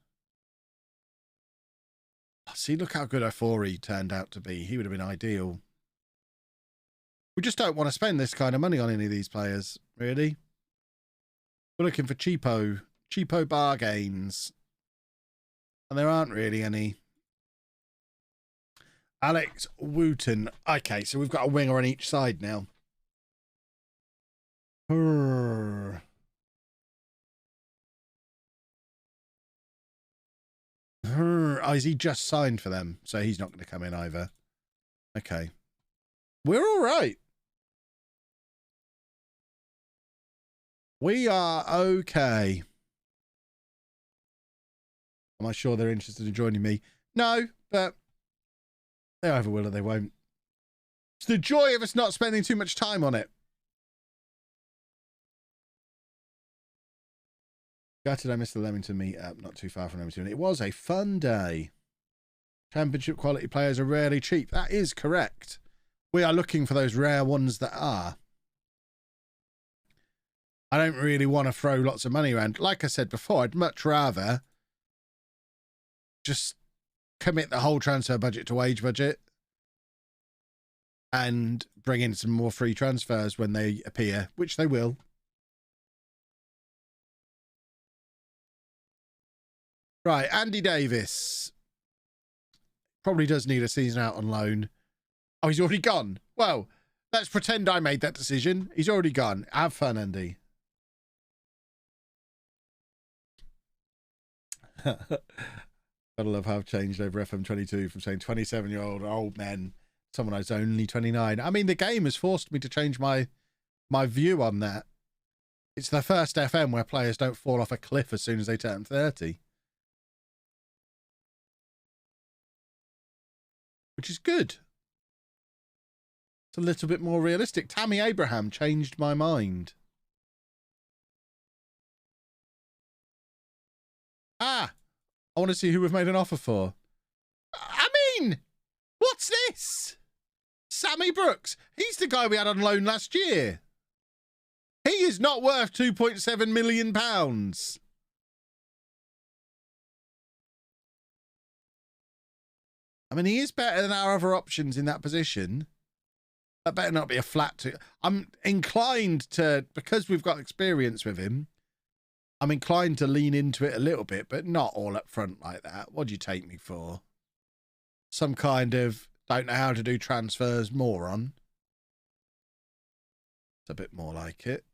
See, look how good Ofori turned out to be. He would have been ideal. We just don't want to spend this kind of money on any of these players, really. We're looking for cheapo bargains. And there aren't really any. Alex Wooten. Okay, so we've got a winger on each side now. Oh, is he just signed for them? So he's not going to come in either. Okay. We're all right. We are okay. Am I sure they're interested in joining me? No, but they either will or they won't. It's the joy of us not spending too much time on it. Gutted I missed the Leamington meet-up, not too far from Leamington. It was a fun day. Championship quality players are rarely cheap. That is correct. We are looking for those rare ones that are. I don't really want to throw lots of money around. Like I said before, I'd much rather just commit the whole transfer budget to wage budget and bring in some more free transfers when they appear, which they will. Right, Andy Davis. Probably does need a season out on loan. Oh, he's already gone. Well, let's pretend I made that decision. He's already gone. Have fun, Andy. Gotta love how I've changed over FM22 from saying 27-year-old old men, someone who's only 29. I mean, the game has forced me to change my view on that. It's the first FM where players don't fall off a cliff as soon as they turn 30. Which is good. It's a little bit more realistic. Tammy Abraham changed my mind. Ah, I want to see who we've made an offer for. I mean, what's this? Sammy Brooks. He's the guy we had on loan last year. He is not worth £2.7 million. I mean, he is better than our other options in that position. That better not be a flat two. I'm inclined to, because we've got experience with him, I'm inclined to lean into it a little bit, but not all up front like that. What do you take me for? Some kind of don't know how to do transfers moron. It's a bit more like it.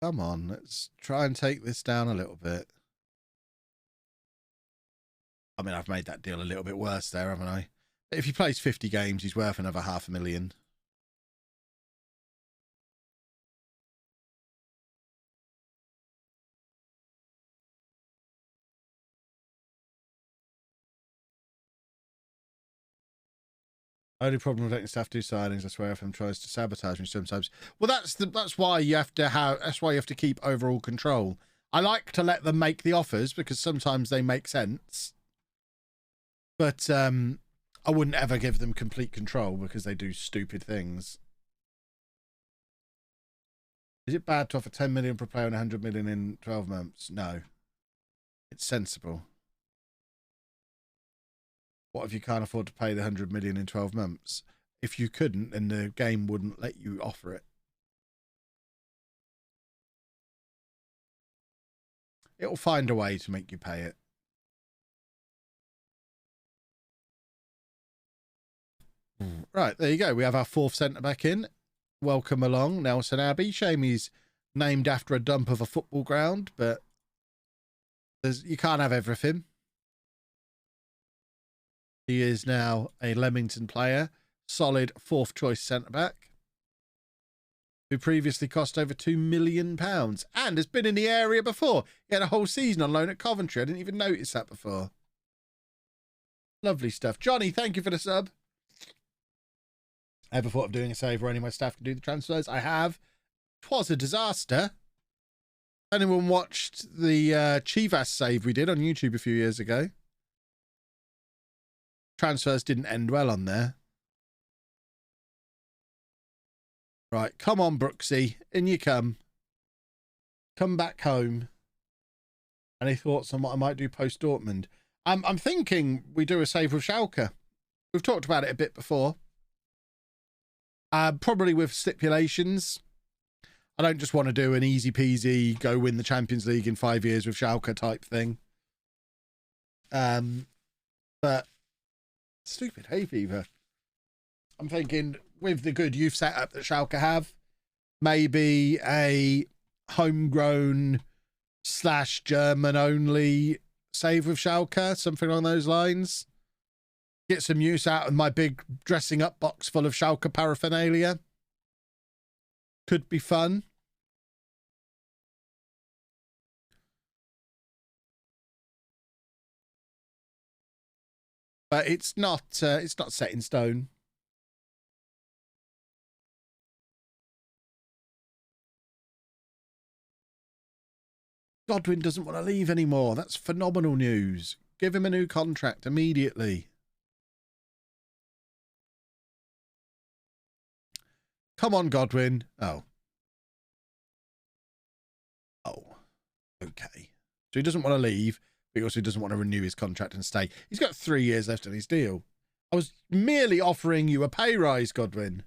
Come on, let's try and take this down a little bit. I mean, I've made that deal a little bit worse there, haven't I? If he plays 50 games, he's worth another $500,000. Only problem with letting staff do signings, that's where FM tries to sabotage me sometimes. Well, that's why you have to keep overall control. I like to let them make the offers because sometimes they make sense. But I wouldn't ever give them complete control because they do stupid things. Is it bad to offer 10 million per player and 100 million in 12 months? No. It's sensible. What if you can't afford to pay the 100 million in 12 months? If you couldn't, then the game wouldn't let you offer it. It'll find a way to make you pay it. Right, there you go. We have our fourth centre back in. Welcome along, Nelson Abbey. Shame he's named after a dump of a football ground, but you can't have everything. He is now a Leamington player, solid fourth choice centre back, who previously cost over £2 million and has been in the area before. He had a whole season on loan at Coventry. I didn't even notice that before. Lovely stuff. Johnny, thank you for the sub. Ever thought of doing a save where any of my staff can do the transfers? I have. 'Twas a disaster. Anyone watched the Chivas save we did on YouTube a few years ago? Transfers didn't end well on there. Right, come on, Brooksy. In you come. Come back home. Any thoughts on what I might do post Dortmund? I'm thinking we do a save with Schalke. We've talked about it a bit before. Probably with stipulations. I don't just want to do an easy peasy, go win the Champions League in 5 years with Schalke type thing. But stupid hay fever. I'm thinking with the good youth setup that Schalke have, maybe a homegrown / German only save with Schalke, something along those lines. Get some use out of my big dressing up box full of Schalke paraphernalia. Could be fun. But it's not set in stone. Godwin doesn't want to leave anymore. That's phenomenal news. Give him a new contract immediately. Come on, Godwin. Oh. Okay. So he doesn't want to leave, but he also doesn't want to renew his contract and stay. He's got 3 years left on his deal. I was merely offering you a pay rise, Godwin.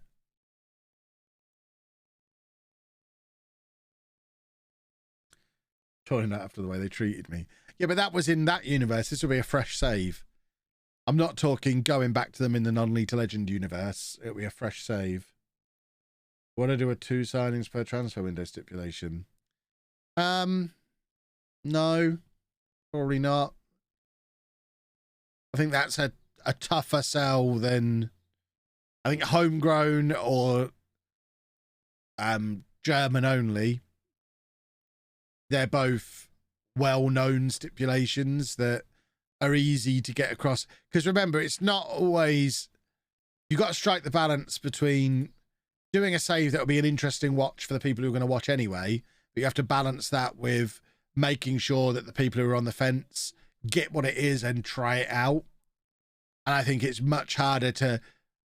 Totally not after the way they treated me. Yeah, but that was in that universe. This will be a fresh save. I'm not talking going back to them in the non-League to Legend universe. It'll be a fresh save. Want to do a 2 signings per transfer window stipulation? No, probably not. I think that's a tougher sell than, I think, homegrown or German only. They're both well-known stipulations that are easy to get across. Because remember, it's not always, you got to strike the balance between doing a save that will be an interesting watch for the people who are going to watch anyway. But you have to balance that with making sure that the people who are on the fence get what it is and try it out. And I think it's much harder to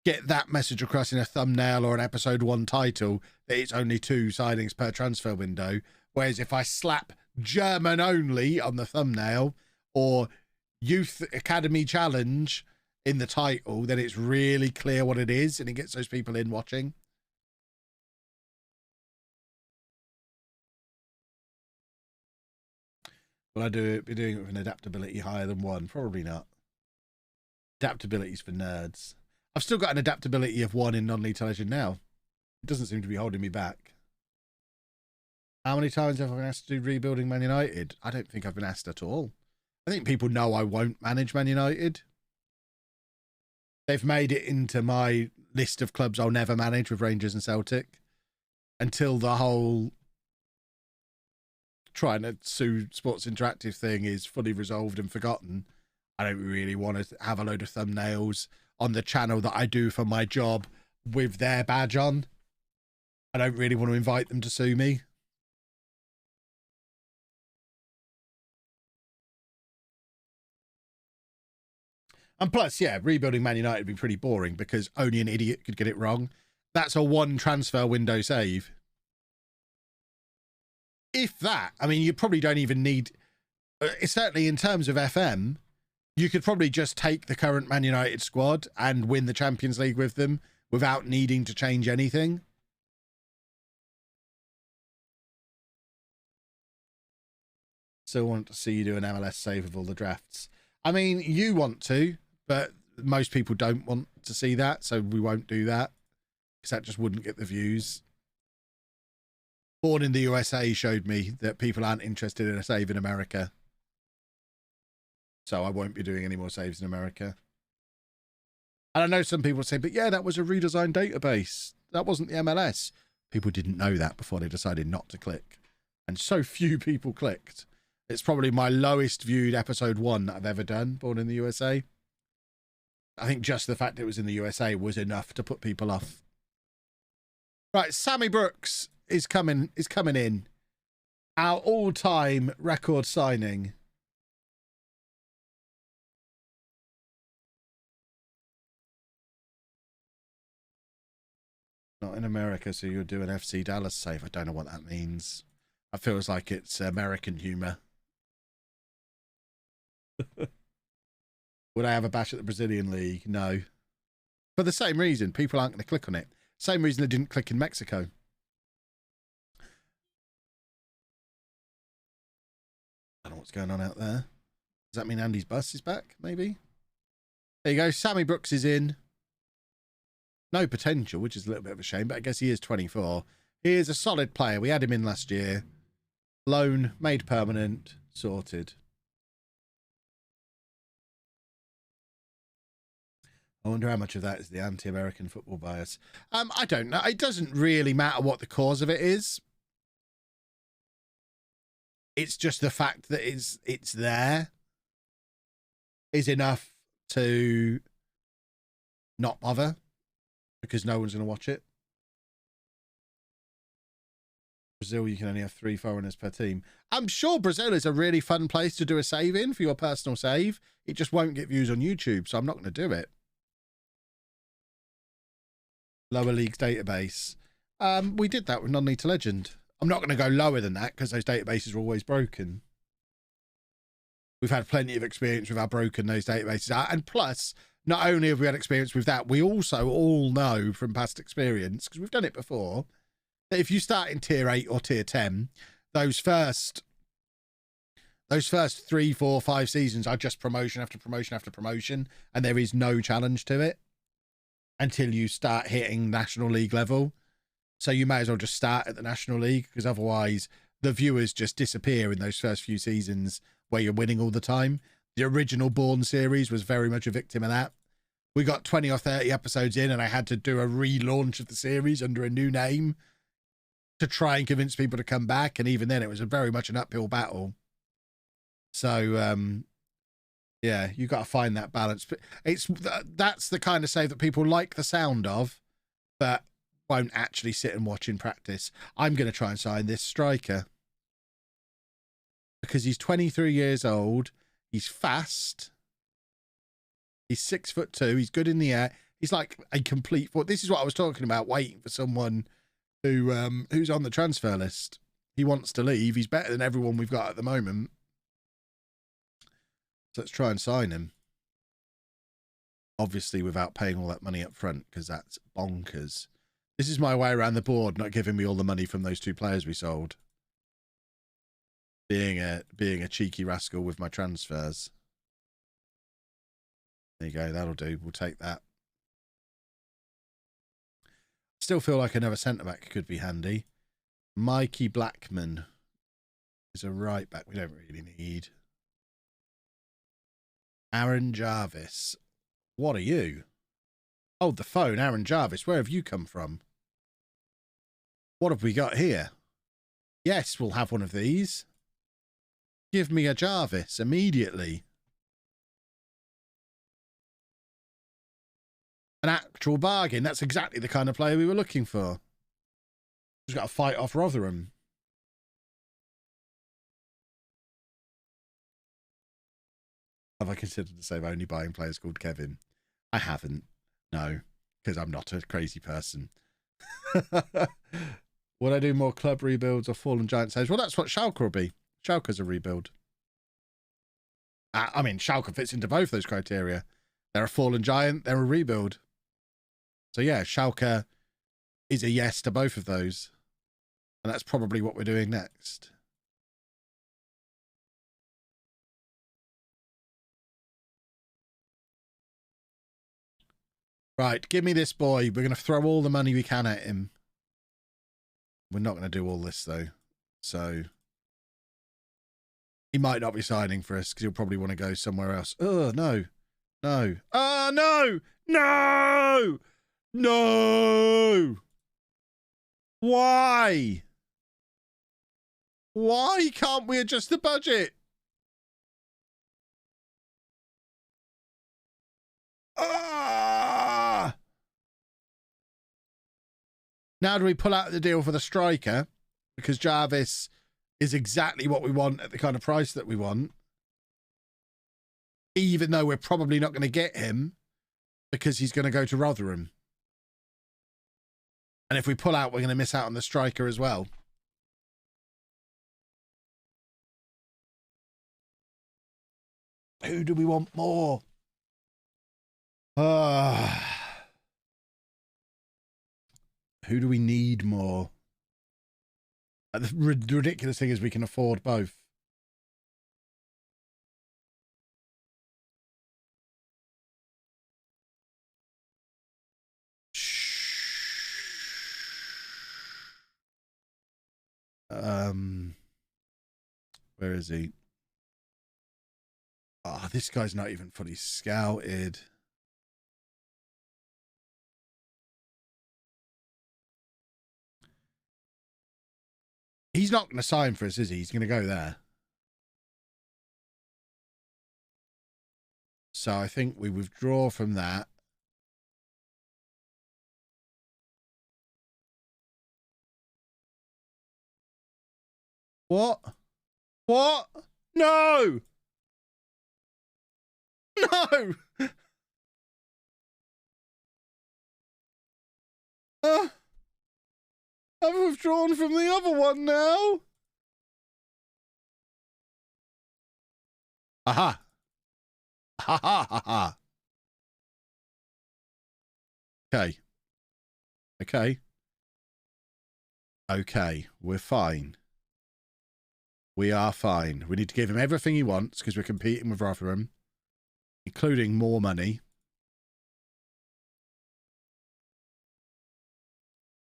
get that message across in a thumbnail or an episode 1 title that it's only 2 signings per transfer window. Whereas if I slap German only on the thumbnail or Youth Academy Challenge in the title, then it's really clear what it is and it gets those people in watching. Will I be doing it with an adaptability higher than 1? Probably not. Adaptability is for nerds. I've still got an adaptability of 1 in non-lethal legend now. It doesn't seem to be holding me back. How many times have I been asked to do rebuilding Man United? I don't think I've been asked at all. I think people know I won't manage Man United. They've made it into my list of clubs I'll never manage with Rangers and Celtic until the whole trying to sue Sports Interactive thing is fully resolved and forgotten. I don't really want to have a load of thumbnails on the channel that I do for my job with their badge on. I don't really want to invite them to sue me. And plus, yeah, rebuilding Man United would be pretty boring because only an idiot could get it wrong. That's a 1 transfer window save. If that, I mean, you probably don't even need, certainly in terms of FM, you could probably just take the current Man United squad and win the Champions League with them without needing to change anything. Still want to see you do an MLS save of all the drafts. I mean, you want to, but most people don't want to see that, so we won't do that because that just wouldn't get the views. Born in the USA showed me that people aren't interested in a save in America. So I won't be doing any more saves in America. And I know some people say, but yeah, that was a redesigned database. That wasn't the MLS. People didn't know that before they decided not to click. And so few people clicked. It's probably my lowest viewed episode 1 that I've ever done, Born in the USA. I think just the fact it was in the USA was enough to put people off. Right, Sammy Brooks is coming in. Our all-time record signing. Not in America, so you'll do an FC Dallas save. I don't know what that means. It feels like it's American humour. Would I have a bash at the Brazilian League? No. For the same reason, people aren't going to click on it. Same reason they didn't click in Mexico. I don't know what's going on out there. Does that mean Andy's bus is back, maybe? There you go. Sammy Brooks is in. No potential, which is a little bit of a shame, but I guess he is 24. He is a solid player. We had him in last year. Loan, made permanent, sorted. I wonder how much of that is the anti-American football bias. I don't know. It doesn't really matter what the cause of it is. It's just the fact that it's there is enough to not bother because no one's going to watch it. Brazil, you can only have 3 foreigners per team. I'm sure Brazil is a really fun place to do a save in for your personal save. It just won't get views on YouTube, so I'm not going to do it. Lower leagues database. We did that with non-lethal legend. I'm not going to go lower than that because those databases are always broken. We've had plenty of experience with how broken those databases are. And plus, not only have we had experience with that, we also all know from past experience, because we've done it before, that if you start in tier 8 or tier 10, those first 3, 4, 5 seasons are just promotion after promotion after promotion, and there is no challenge to it until you start hitting National League level. So you may as well just start at the National League, because otherwise the viewers just disappear in those first few seasons where you're winning all the time. The original Born series was very much a victim of that. We got 20 or 30 episodes in and I had to do a relaunch of the series under a new name to try and convince people to come back. And even then it was very much an uphill battle. So, yeah, you got to find that balance. But that's the kind of save that people like the sound of, but won't actually sit and watch in practice. I'm going to try and sign this striker because he's 23 years old. He's fast. He's 6'2". He's good in the air. He's like a complete. This is what I was talking about. Waiting for someone who's on the transfer list. He wants to leave. He's better than everyone we've got at the moment. So let's try and sign him. Obviously, without paying all that money up front, because that's bonkers. This is my way around the board, not giving me all the money from those 2 players we sold. Being a cheeky rascal with my transfers. There you go. That'll do. We'll take that. Still feel like another centre-back could be handy. Mikey Blackman is a right-back we don't really need. Aaron Jarvis. What are you? Hold the phone, Aaron Jarvis. Where have you come from? What have we got here? Yes, we'll have one of these. Give me a Jarvis immediately. An actual bargain. That's exactly the kind of player we were looking for. Just got to fight off Rotherham. Have I considered the same only buying players called Kevin? I haven't. No, because I'm not a crazy person. Would I do more club rebuilds or fallen giant saves? Well, that's what Schalke will be. Schalke's a rebuild. I mean, Schalke fits into both those criteria. They're a fallen giant. They're a rebuild. So yeah, Schalke is a yes to both of those. And that's probably what we're doing next. Right, give me this boy. We're going to throw all the money we can at him. We're not going to do all this, though. So he might not be signing for us because he'll probably want to go somewhere else. Oh, no. No. Oh, no. No. No. Why? Why can't we adjust the budget? Ah! Now do we pull out the deal for the striker? Because Jarvis is exactly what we want at the kind of price that we want. Even though we're probably not going to get him because he's going to go to Rotherham. And if we pull out, we're going to miss out on the striker as well. Who do we want more? Who do we need more? The ridiculous thing is we can afford both. Where is he? Oh, this guy's not even fully scouted. He's not going to sign for us, is he? He's going to go there. So I think we withdraw from that. What? What? No! No! I've withdrawn from the other one now. Aha. Ha ha ha ha. Okay. Okay. Okay. We're fine. We are fine. We need to give him everything he wants because we're competing with Rotherham, including more money.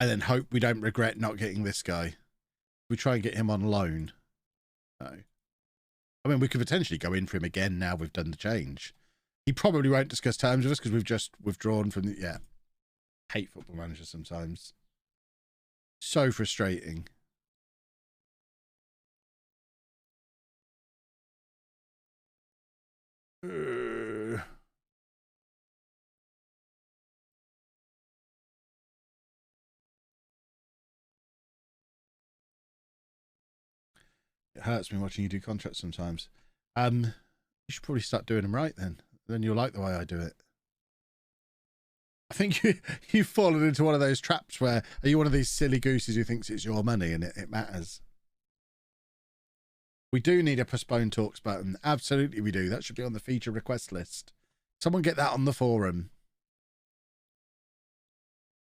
And then hope we don't regret not getting this guy. We try and get him on loan. No. I mean, we could potentially go in for him again now we've done the change. He probably won't discuss terms with us because we've just withdrawn from the... Yeah. Hate Football Manager sometimes. So frustrating. It hurts me watching you do contracts sometimes. You should probably start doing them right then. Then you'll like the way I do it. I think you've fallen into one of those traps where, are you one of these silly gooses who thinks it's your money and it matters? We do need a postpone talks button. Absolutely we do. That should be on the feature request list. Someone get that on the forum.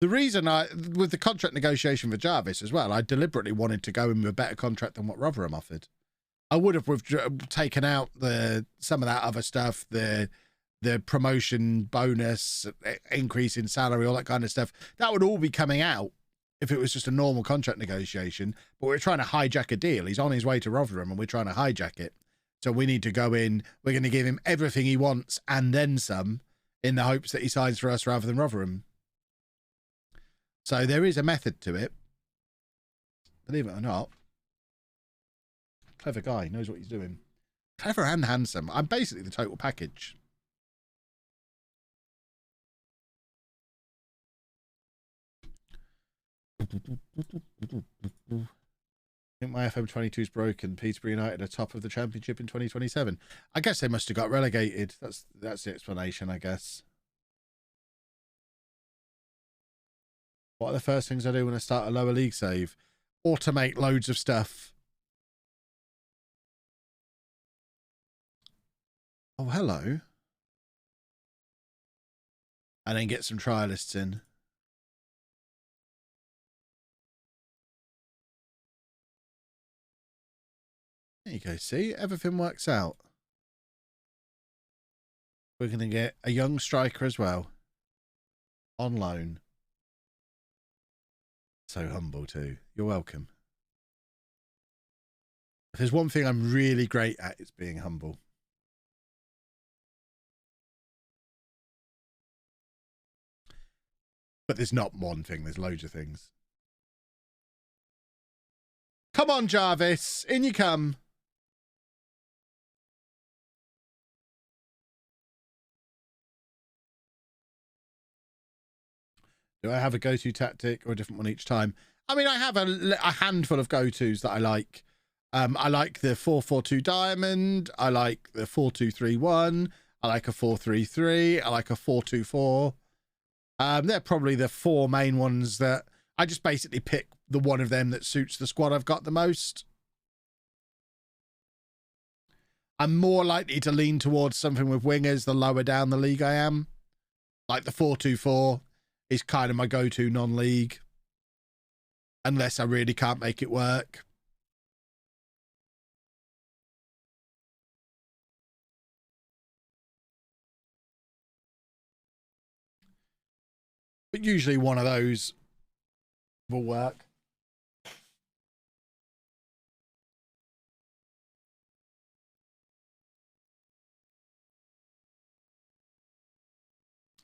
The reason with the contract negotiation for Jarvis as well, I deliberately wanted to go in with a better contract than what Rotherham offered. I would have taken out some of that other stuff, the promotion bonus, increase in salary, all that kind of stuff. That would all be coming out if it was just a normal contract negotiation. But we're trying to hijack a deal. He's on his way to Rotherham and we're trying to hijack it. So we need to go in. We're going to give him everything he wants and then some in the hopes that he signs for us rather than Rotherham. So there is a method to it. Believe it or not. Clever guy, knows what he's doing. Clever and handsome. I'm basically the total package. I think my FM22 is broken. Peterborough United are top of the championship in 2027. I guess they must have got relegated. That's the explanation, I guess. What are the first things I do when I start a lower league save? Automate loads of stuff. Oh, hello. And then get some trialists in. There you go. See, everything works out. We're going to get a young striker as well. On loan. So humble too. You're welcome. If there's one thing I'm really great at, it's being humble. But there's not one thing, there's loads of things. Come on, Jarvis. In you come. Do I have a go-to tactic or a different one each time? I mean, I have a handful of go-tos that I like. I like the 4-4-2 diamond. I like the 4-2-3-1. I like a 4-3-3. I like a 4-2-4. They're probably the four main ones that I just basically pick the one of them that suits the squad I've got the most. I'm more likely to lean towards something with wingers the lower down the league I am. Like the 4-2-4 is kind of my go-to non-league. Unless I really can't make it work. But usually one of those will work.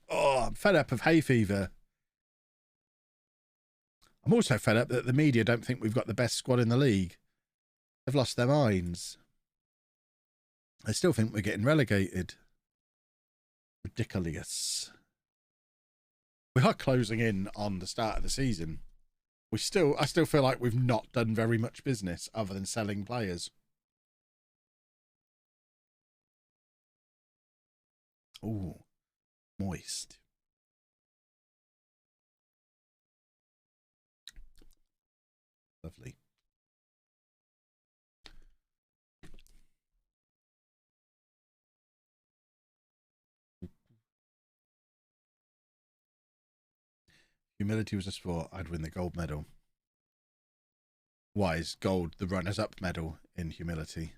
Oh, I'm fed up of hay fever. I'm also fed up that the media don't think we've got the best squad in the league. They've lost their minds. I still think we're getting relegated. Ridiculous. We are closing in on the start of the season. I still feel like we've not done very much business other than selling players. Ooh, moist. Lovely. Humility was a sport. I'd win the gold medal. Why is gold the runners-up medal in humility?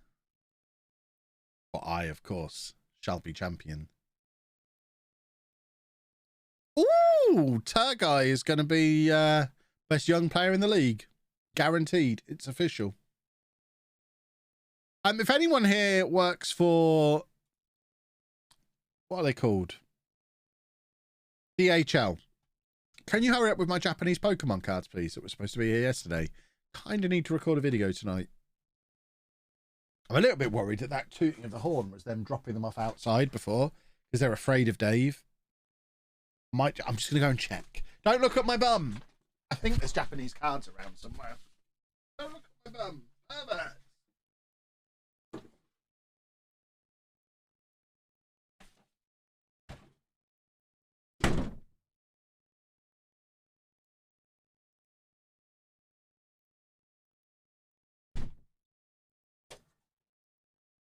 But I, of course, shall be champion. Ooh, Turguy is going to be best young player in the league. Guaranteed. It's official. If anyone here works for... What are they called? DHL. Can you hurry up with my Japanese Pokemon cards, please? That were supposed to be here yesterday. Kind of need to record a video tonight. I'm a little bit worried that that tooting of the horn was them dropping them off outside before, because they're afraid of Dave. I'm just going to go and check. Don't look at my bum. I think there's Japanese cards around somewhere. Don't look at my bum. Herbert.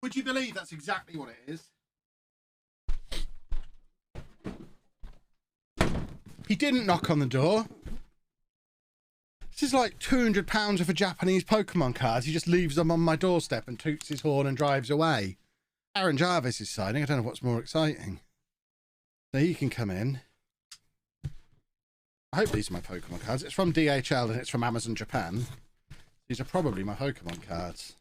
Would you believe that's exactly what it is? He didn't knock on the door. This is like £200 worth of Japanese Pokemon cards. He just leaves them on my doorstep and toots his horn and drives away. Aaron Jarvis is signing. I don't know what's more exciting. So he can come in. I hope these are my Pokemon cards. It's from DHL and it's from Amazon Japan. These are probably my Pokemon cards.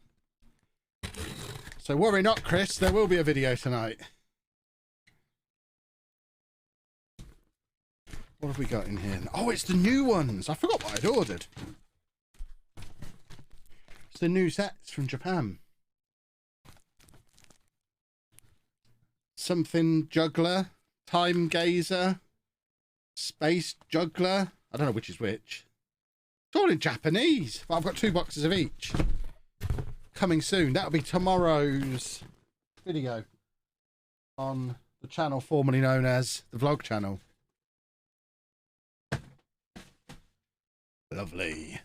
So worry not, Chris. There will be a video tonight. What have we got in here? Oh, it's the new ones. I forgot what I'd ordered. It's the new sets from Japan. Something juggler, time gazer, space juggler. I don't know which is which. It's all in Japanese, but I've got 2 boxes of each. Coming soon. That'll be tomorrow's video on the channel formerly known as the vlog channel. Lovely.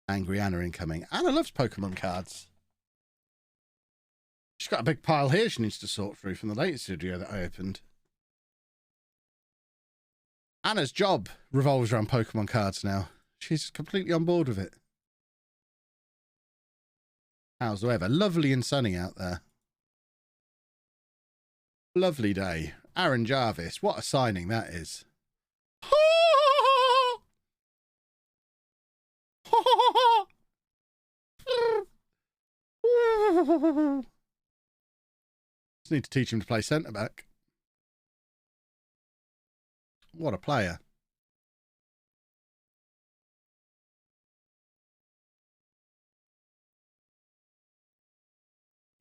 Angry Anna incoming. Anna loves Pokemon cards. She's got a big pile here she needs to sort through from the latest video that I opened. Anna's job revolves around Pokemon cards now. She's completely on board with it. How's the weather? Lovely and sunny out there. Lovely day. Aaron Jarvis. What a signing that is. Just need to teach him to play centre back. What a player.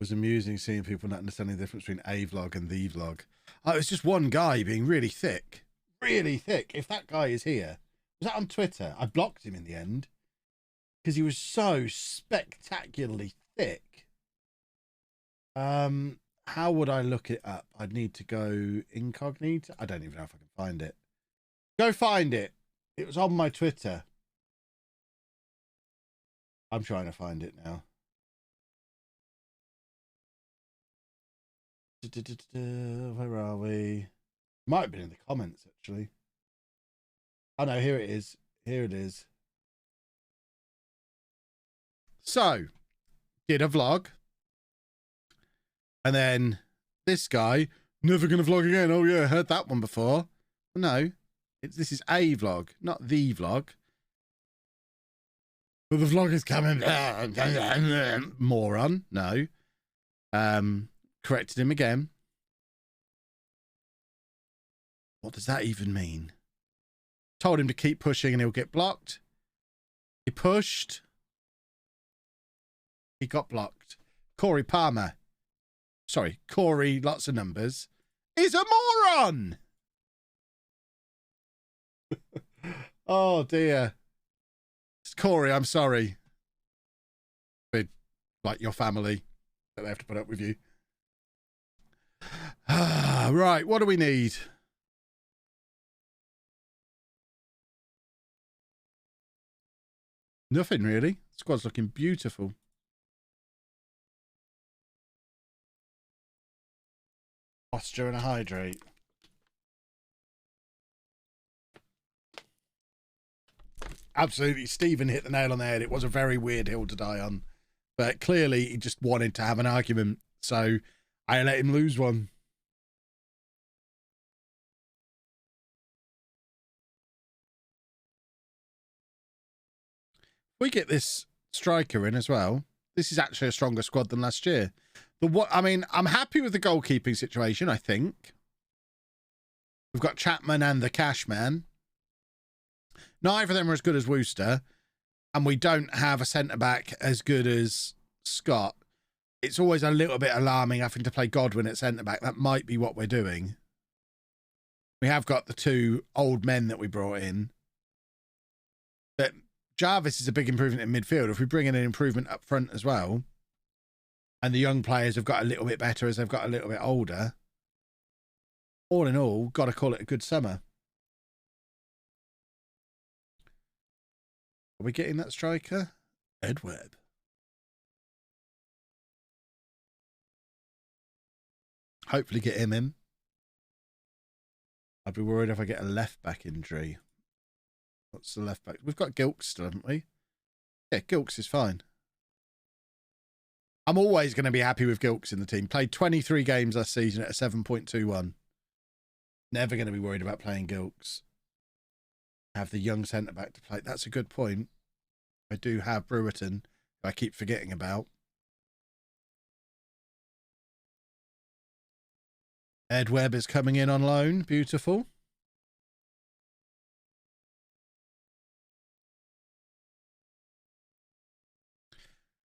It was amusing seeing people not understanding the difference between a vlog and the vlog. Oh, it's just one guy being really thick. Really thick. If that guy is here. Was that on Twitter? I blocked him in the end. Because he was so spectacularly thick. How would I look it up? I'd need to go incognito. I don't even know if I can find it. Go find it. It was on my Twitter. I'm trying to find it now. Where are we? Might have been in the comments, actually. Oh, no, here it is. Here it is. So, did a vlog. And then this guy, never going to vlog again. Oh, yeah, heard that one before. No, this is a vlog, not the vlog. But the vlog is coming. Moron. No. Corrected him again. What does that even mean? Told him to keep pushing and he'll get blocked. He pushed. He got blocked. Corey Palmer. Sorry, Corey, lots of numbers, is a moron. Oh, dear. It's Corey, I'm sorry. Like your family, that they have to put up with you. Right, what do we need? Nothing, really. Squad's looking beautiful. Posture and a hydrate. Absolutely, Stephen hit the nail on the head. It was a very weird hill to die on. But clearly, he just wanted to have an argument. So, I let him lose one. We get this striker in as well. This is actually a stronger squad than last year. I mean, I'm happy with the goalkeeping situation, I think. We've got Chapman and the Cashman. Neither of them are as good as Wooster. And we don't have a centre-back as good as Scott. It's always a little bit alarming having to play Godwin at centre-back. That might be what we're doing. We have got the 2 old men that we brought in. But Jarvis is a big improvement in midfield. If we bring in an improvement up front as well, and the young players have got a little bit better as they've got a little bit older, all in all, got to call it a good summer. Are we getting that striker? Ed Webb. Hopefully get him in. I'd be worried if I get a left back injury. What's the left back? We've got Gilks still, haven't we? Yeah, Gilks is fine. I'm always going to be happy with Gilks in the team. Played 23 games last season at a 7.21. Never going to be worried about playing Gilks. Have the young centre-back to play. That's a good point. I do have Brewerton, who I keep forgetting about. Ed Webb is coming in on loan. Beautiful.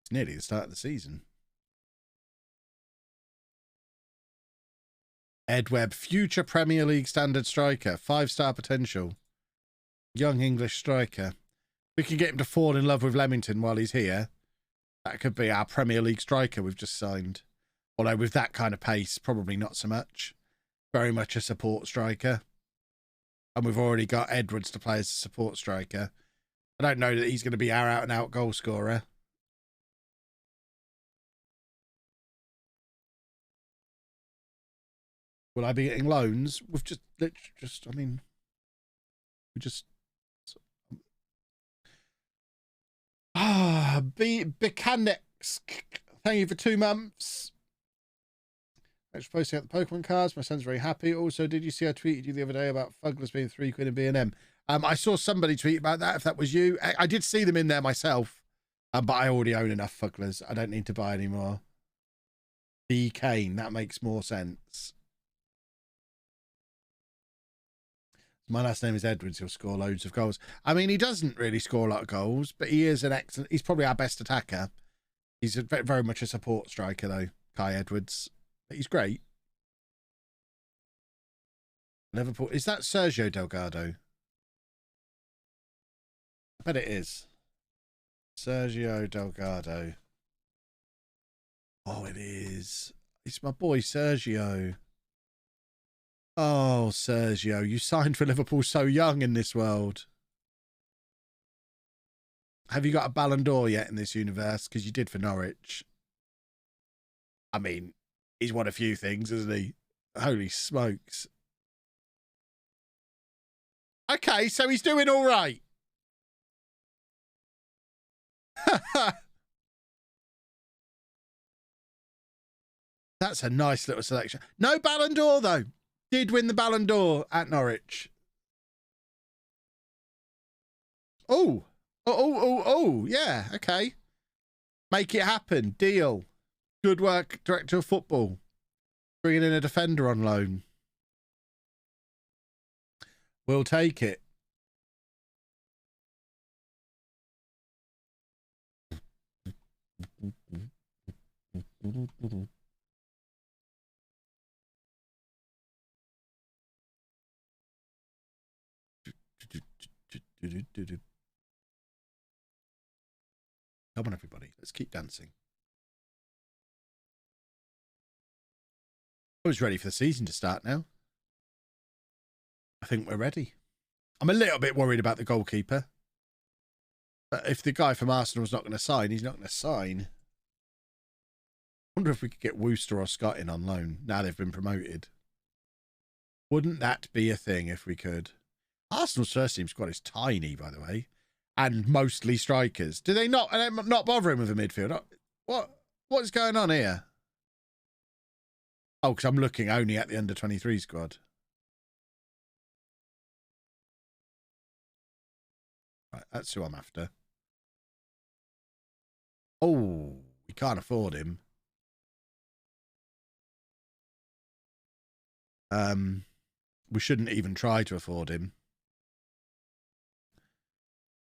It's nearly the start of the season. Ed Webb, future Premier League standard striker. 5-star potential. Young English striker. We can get him to fall in love with Leamington while he's here. That could be our Premier League striker we've just signed. Although with that kind of pace, probably not so much. Very much a support striker. And we've already got Edwards to play as a support striker. I don't know that he's going to be our out-and-out goal scorer. Will I be getting loans? We've just, I mean, we just... Bicanex, thank you for 2 months. Thanks for posting out the Pokemon cards. My son's very happy. Also, did you see I tweeted you the other day about Fugglers being 3 quid in B&M? I saw somebody tweet about that, if that was you. I did see them in there myself, but I already own enough Fugglers. I don't need to buy any more. B. Kane, that makes more sense. My last name is Edwards. He'll score loads of goals. I mean, he doesn't really score a lot of goals, but he is an excellent... He's probably our best attacker. He's very much a support striker, though, Kai Edwards. But he's great. Liverpool... Is that Sergio Delgado? I bet it is. Sergio Delgado. Oh, it is. It's my boy, Sergio. Oh, Sergio, you signed for Liverpool so young in this world. Have you got a Ballon d'Or yet in this universe? Because you did for Norwich. I mean, he's won a few things, hasn't he? Holy smokes. Okay, so he's doing all right. That's a nice little selection. No Ballon d'Or, though. Did win the Ballon d'Or at Norwich. Oh, yeah, okay. Make it happen. Deal. Good work, Director of Football. Bringing in a defender on loan. We'll take it. Come on, everybody. Let's keep dancing. I was ready for the season to start now. I think we're ready. I'm a little bit worried about the goalkeeper. But if the guy from Arsenal's not going to sign, he's not going to sign. I wonder if we could get Wooster or Scott in on loan now they've been promoted. Wouldn't that be a thing if we could? Arsenal's first team squad is tiny, by the way, and mostly strikers. Do they not bothering with a midfield? What is going on here? Oh, because I'm looking only at the under-23 squad. Right, that's who I'm after. Oh, we can't afford him. We shouldn't even try to afford him.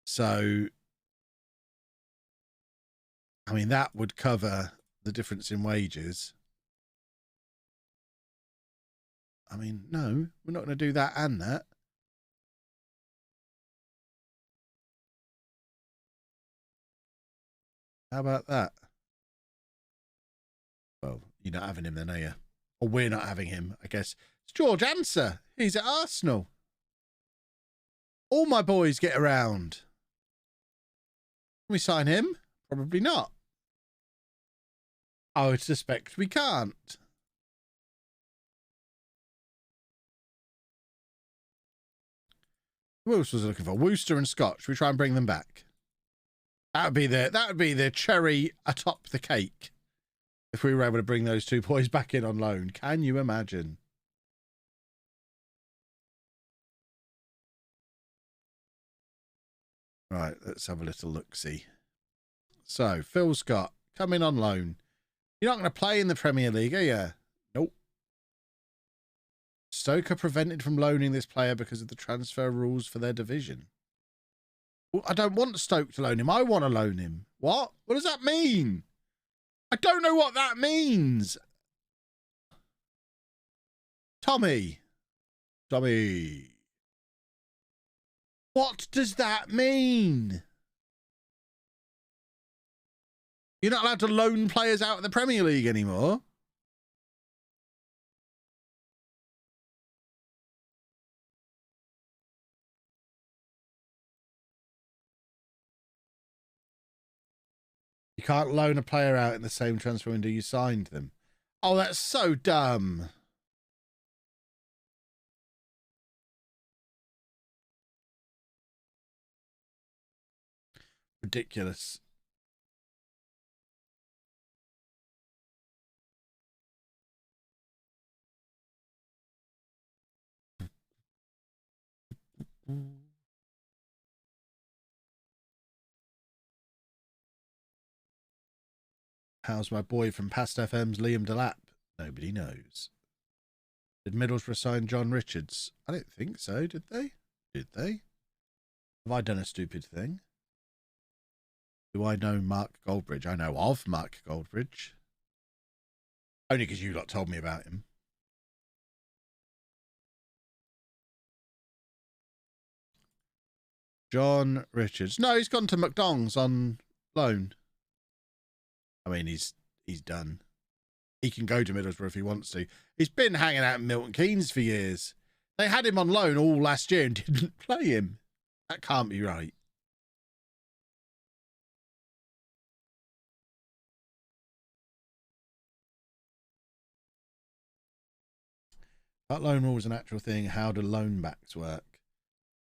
So, I mean, that would cover the difference in wages. I mean, no, we're not going to do that and that. How about that? Well, you're not having him then, are you? Or we're not having him, I guess. It's George Answer. He's at Arsenal. All my boys get around. we sign him? Probably not. I would suspect we can't. Who else was I looking for? Worcester and Scott. Should we try and bring them back? That would be the cherry atop the cake if we were able to bring those two boys back in on loan. Can you imagine? Right, let's have a little look-see. So, Phil Scott, come in on loan. You're not going to play in the Premier League, are you? Nope. Stoke are prevented from loaning this player because of the transfer rules for their division. Well, I don't want Stoke to loan him. I want to loan him. What? What does that mean? I don't know what that means. Tommy. What does that mean? You're not allowed to loan players out of the Premier League anymore. You can't loan a player out in the same transfer window you signed them. Oh, that's so dumb. Ridiculous. How's my boy from Past FM's Liam Delap? Nobody knows. Did Middlesbrough sign John Richards? I don't think so, did they? Did they? Have I done a stupid thing? Do I know Mark Goldbridge? I know of Mark Goldbridge. Only because you lot told me about him. John Richards. No, he's gone to McDonald's on loan. I mean, he's done. He can go to Middlesbrough if he wants to. He's been hanging out in Milton Keynes for years. They had him on loan all last year and didn't play him. That can't be right. That loan rule is an actual thing. How do loan backs work?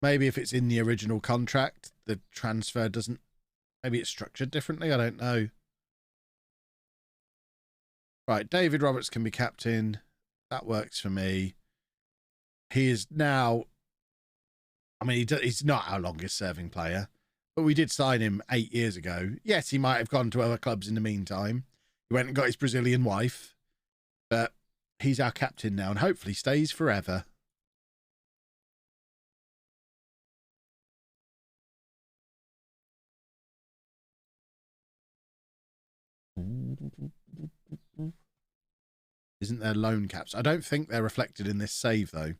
Maybe if it's in the original contract, the transfer doesn't... Maybe it's structured differently. I don't know. Right, David Roberts can be captain. That works for me. He is now... I mean, he's not our longest serving player, but we did sign him 8 years ago. Yes, he might have gone to other clubs in the meantime. He went and got his Brazilian wife, but he's our captain now and hopefully stays forever. Isn't there loan caps? I don't think they're reflected in this save, though.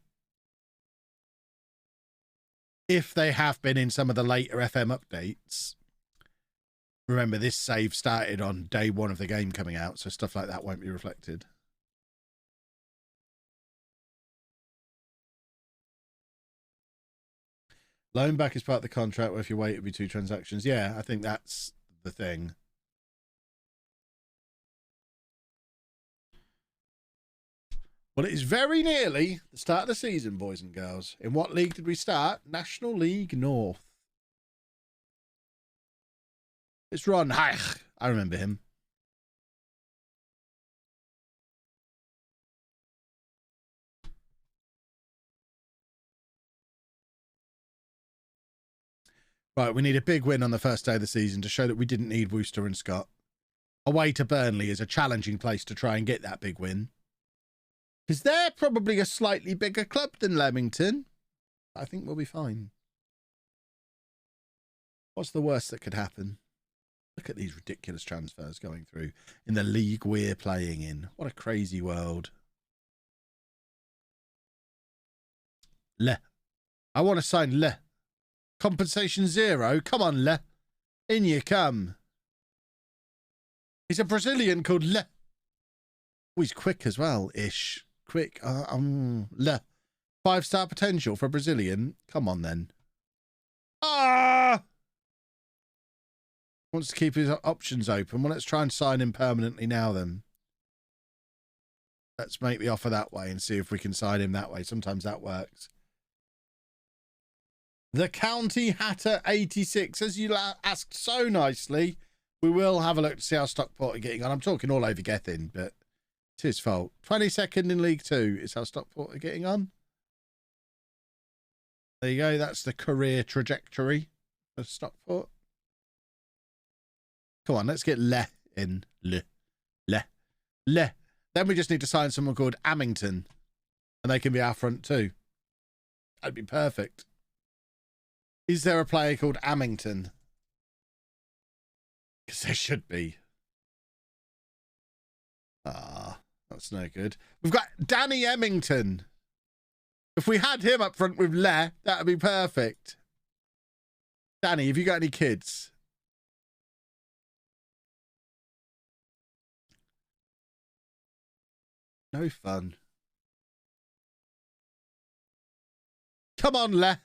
If they have been in some of the later FM updates, remember this save started on day one of the game coming out, so stuff like that won't be reflected. Loan back is part of the contract where if you wait, it'll be 2 transactions. Yeah, I think that's the thing. Well, it is very nearly the start of the season, boys and girls. In what league did we start? National League North. It's Ron Haich. I remember him. Right, we need a big win on the first day of the season to show that we didn't need Worcester and Scott. Away to Burnley is a challenging place to try and get that big win. Because they're probably a slightly bigger club than Leamington. I think we'll be fine. What's the worst that could happen? Look at these ridiculous transfers going through in the league we're playing in. What a crazy world. Le. I want to sign Le. Compensation 0. Come on, Le. In you come. He's a Brazilian called Le. Oh, he's quick as well, ish. Quick. Le. 5-star potential for a Brazilian. Come on, then. Ah! Wants to keep his options open. Well, let's try and sign him permanently now then. Let's make the offer that way and see if we can sign him that way. Sometimes that works. The County Hatter 86, as you asked so nicely, we will have a look to see how Stockport are getting on. I'm talking all over Gethin, but it's his fault. 22nd in League 2 is how Stockport are getting on. There you go. That's the career trajectory of Stockport. Come on, let's get Le in. Le. Then we just need to sign someone called Amington, and they can be our front two. That'd be perfect. Is there a player called Amington? Because there should be. Ah, that's no good. We've got Danny Emmington. If we had him up front with Le, that would be perfect. Danny, have you got any kids? No fun. Come on, Le.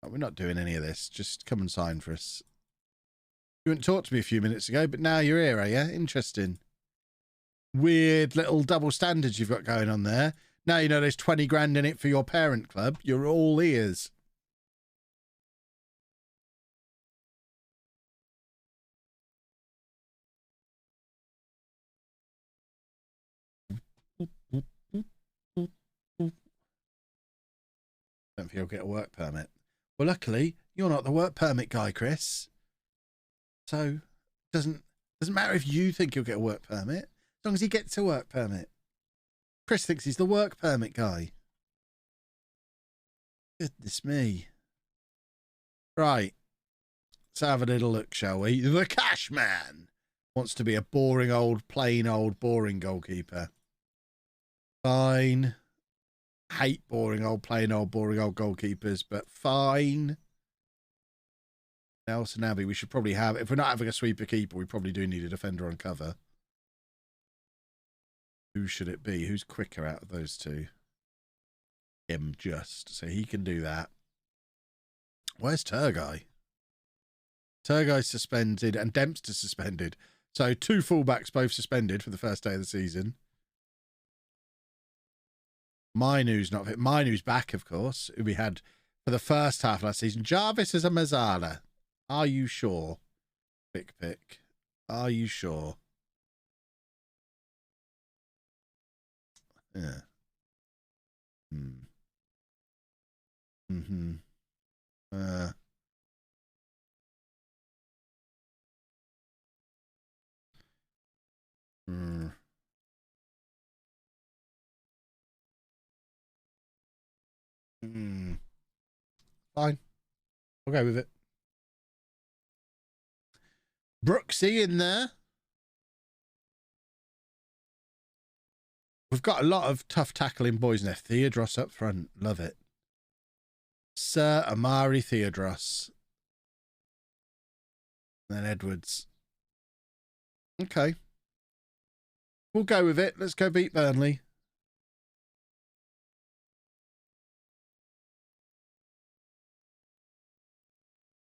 Oh, we're not doing any of this. Just come and sign for us. You wouldn't talk to me a few minutes ago, but now you're here, are you? Interesting. Weird little double standards you've got going on there. Now you know there's 20 grand in it for your parent club. You're all ears. Don't think you'll get a work permit. Well, luckily, you're not the work permit guy, Chris. So, doesn't matter if you think you'll get a work permit, as long as he gets a work permit. Chris thinks he's the work permit guy. Goodness me. Right. Let's have a little look, shall we? The Cash Man wants to be a boring old, plain old, boring goalkeeper. Fine. Hate boring old, plain old, boring old goalkeepers, but fine. Nelson Abbey, we should probably have, if we're not having a sweeper keeper, we probably do need a defender on cover. Who should it be? Who's quicker out of those two? Him, just. So he can do that. Where's Turgay? Turgay's suspended and Dempster's suspended. So 2 fullbacks both suspended for the first day of the season. Mainu's not fit. Mainu's back, of course, who we had for the first half of last season. Jarvis is a Mazzala. Are you sure? Pick. Are you sure? Yeah. Mm-hmm. Fine. I'll go with it. Brooksy in there. We've got a lot of tough tackling boys in there. Theodros up front. Love it. Sir Amari Theodros. And then Edwards. Okay. We'll go with it. Let's go beat Burnley.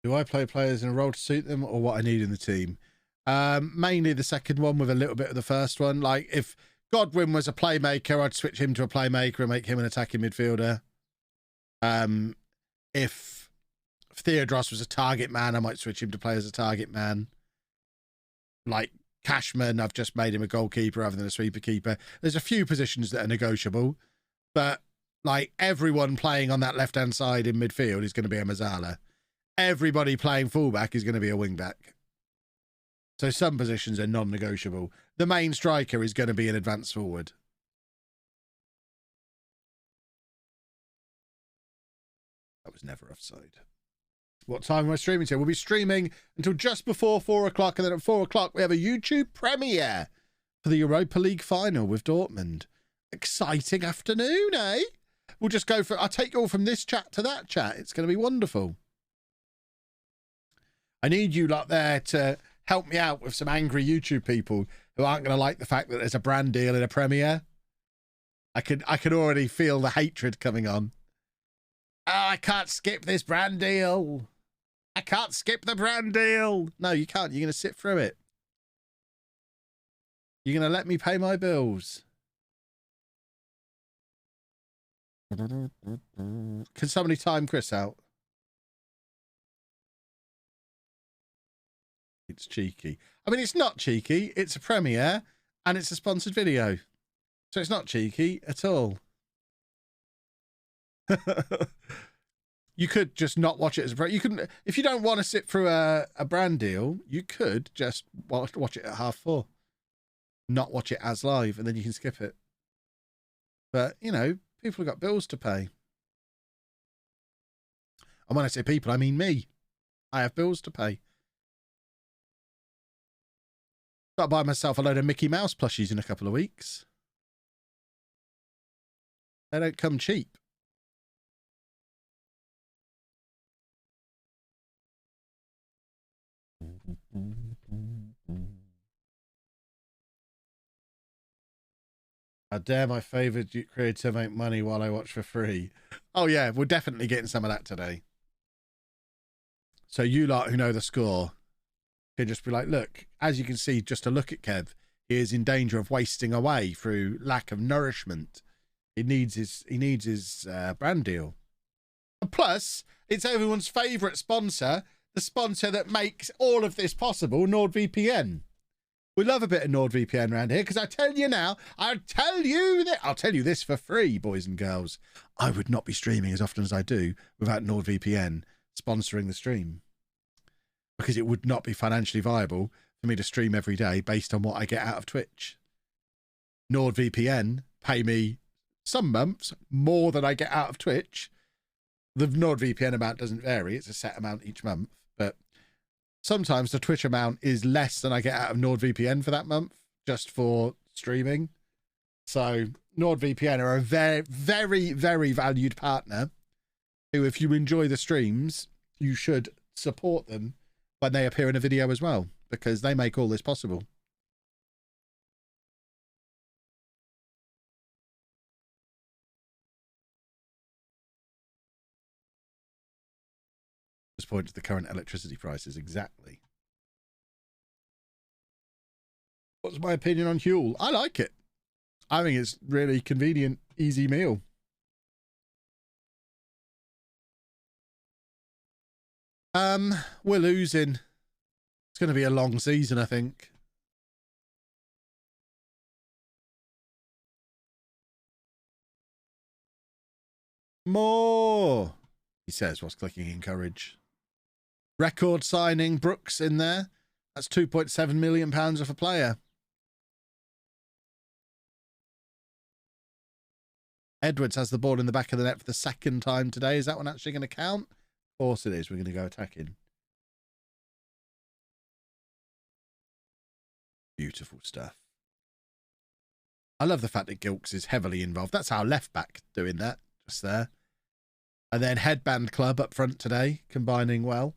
Do I play players in a role to suit them or what I need in the team? Mainly the second one with a little bit of the first one. Like if Godwin was a playmaker, I'd switch him to a playmaker and make him an attacking midfielder. If Theodros was a target man, I might switch him to play as a target man. Like Cashman, I've just made him a goalkeeper rather than a sweeper keeper. There's a few positions that are negotiable, but like everyone playing on that left-hand side in midfield is going to be a Mazzala. Everybody playing fullback is going to be a wing-back. So some positions are non-negotiable. The main striker is going to be an advanced forward. That was never offside. What time am I streaming to? We'll be streaming until just before 4 o'clock, and then at 4 o'clock we have a YouTube premiere for the Europa League final with Dortmund. Exciting afternoon, eh? We'll just go for... I'll take you all from this chat to that chat. It's going to be wonderful. I need you lot there to help me out with some angry YouTube people who aren't going to like the fact that there's a brand deal in a premiere. I could already feel the hatred coming on. Oh, I can't skip this brand deal. I can't skip the brand deal. No, you can't. You're going to sit through it. You're going to let me pay my bills. Can somebody time Chris out? It's cheeky. I mean, it's not cheeky. It's a premiere and it's a sponsored video. So it's not cheeky at all. You could just not watch it as a brand. You can, if you don't want to sit through a brand deal, you could just watch it at 4:30. Not watch it as live, and then you can skip it. But, you know, people have got bills to pay. And when I say people, I mean me. I have bills to pay. Got to buy myself a load of Mickey Mouse plushies in a couple of weeks. They don't come cheap. How dare my favourite creator make money while I watch for free? Oh yeah, we're definitely getting some of that today. So you lot who know the score can just be like, look, as you can see, just to look at Kev, he is in danger of wasting away through lack of nourishment. He needs his brand deal. And plus, it's everyone's favourite sponsor, the sponsor that makes all of this possible, NordVPN. We love a bit of NordVPN around here because I tell you now, I'll tell you this for free, boys and girls. I would not be streaming as often as I do without NordVPN sponsoring the stream, because it would not be financially viable for me to stream every day based on what I get out of Twitch. NordVPN pay me some months more than I get out of Twitch. The NordVPN amount doesn't vary. It's a set amount each month, but sometimes the Twitch amount is less than I get out of NordVPN for that month, just for streaming. So NordVPN are a very, very, very valued partner who, if you enjoy the streams, you should support them when they appear in a video as well, because they make all this possible. Just point to the current electricity prices. Exactly. What's my opinion on Huel? I like it. I think it's really convenient, easy meal. We're losing. It's going to be a long season, I think. More, he says, whilst clicking encourage. Record signing Brooks in there. That's £2.7 million off a player. Edwards has the ball in the back of the net for the second time today. Is that one actually going to count? Of course it is. We're going to go attacking. Beautiful stuff. I love the fact that Gilks is heavily involved. That's our left back doing that just there. And then Headband Club up front today, combining well.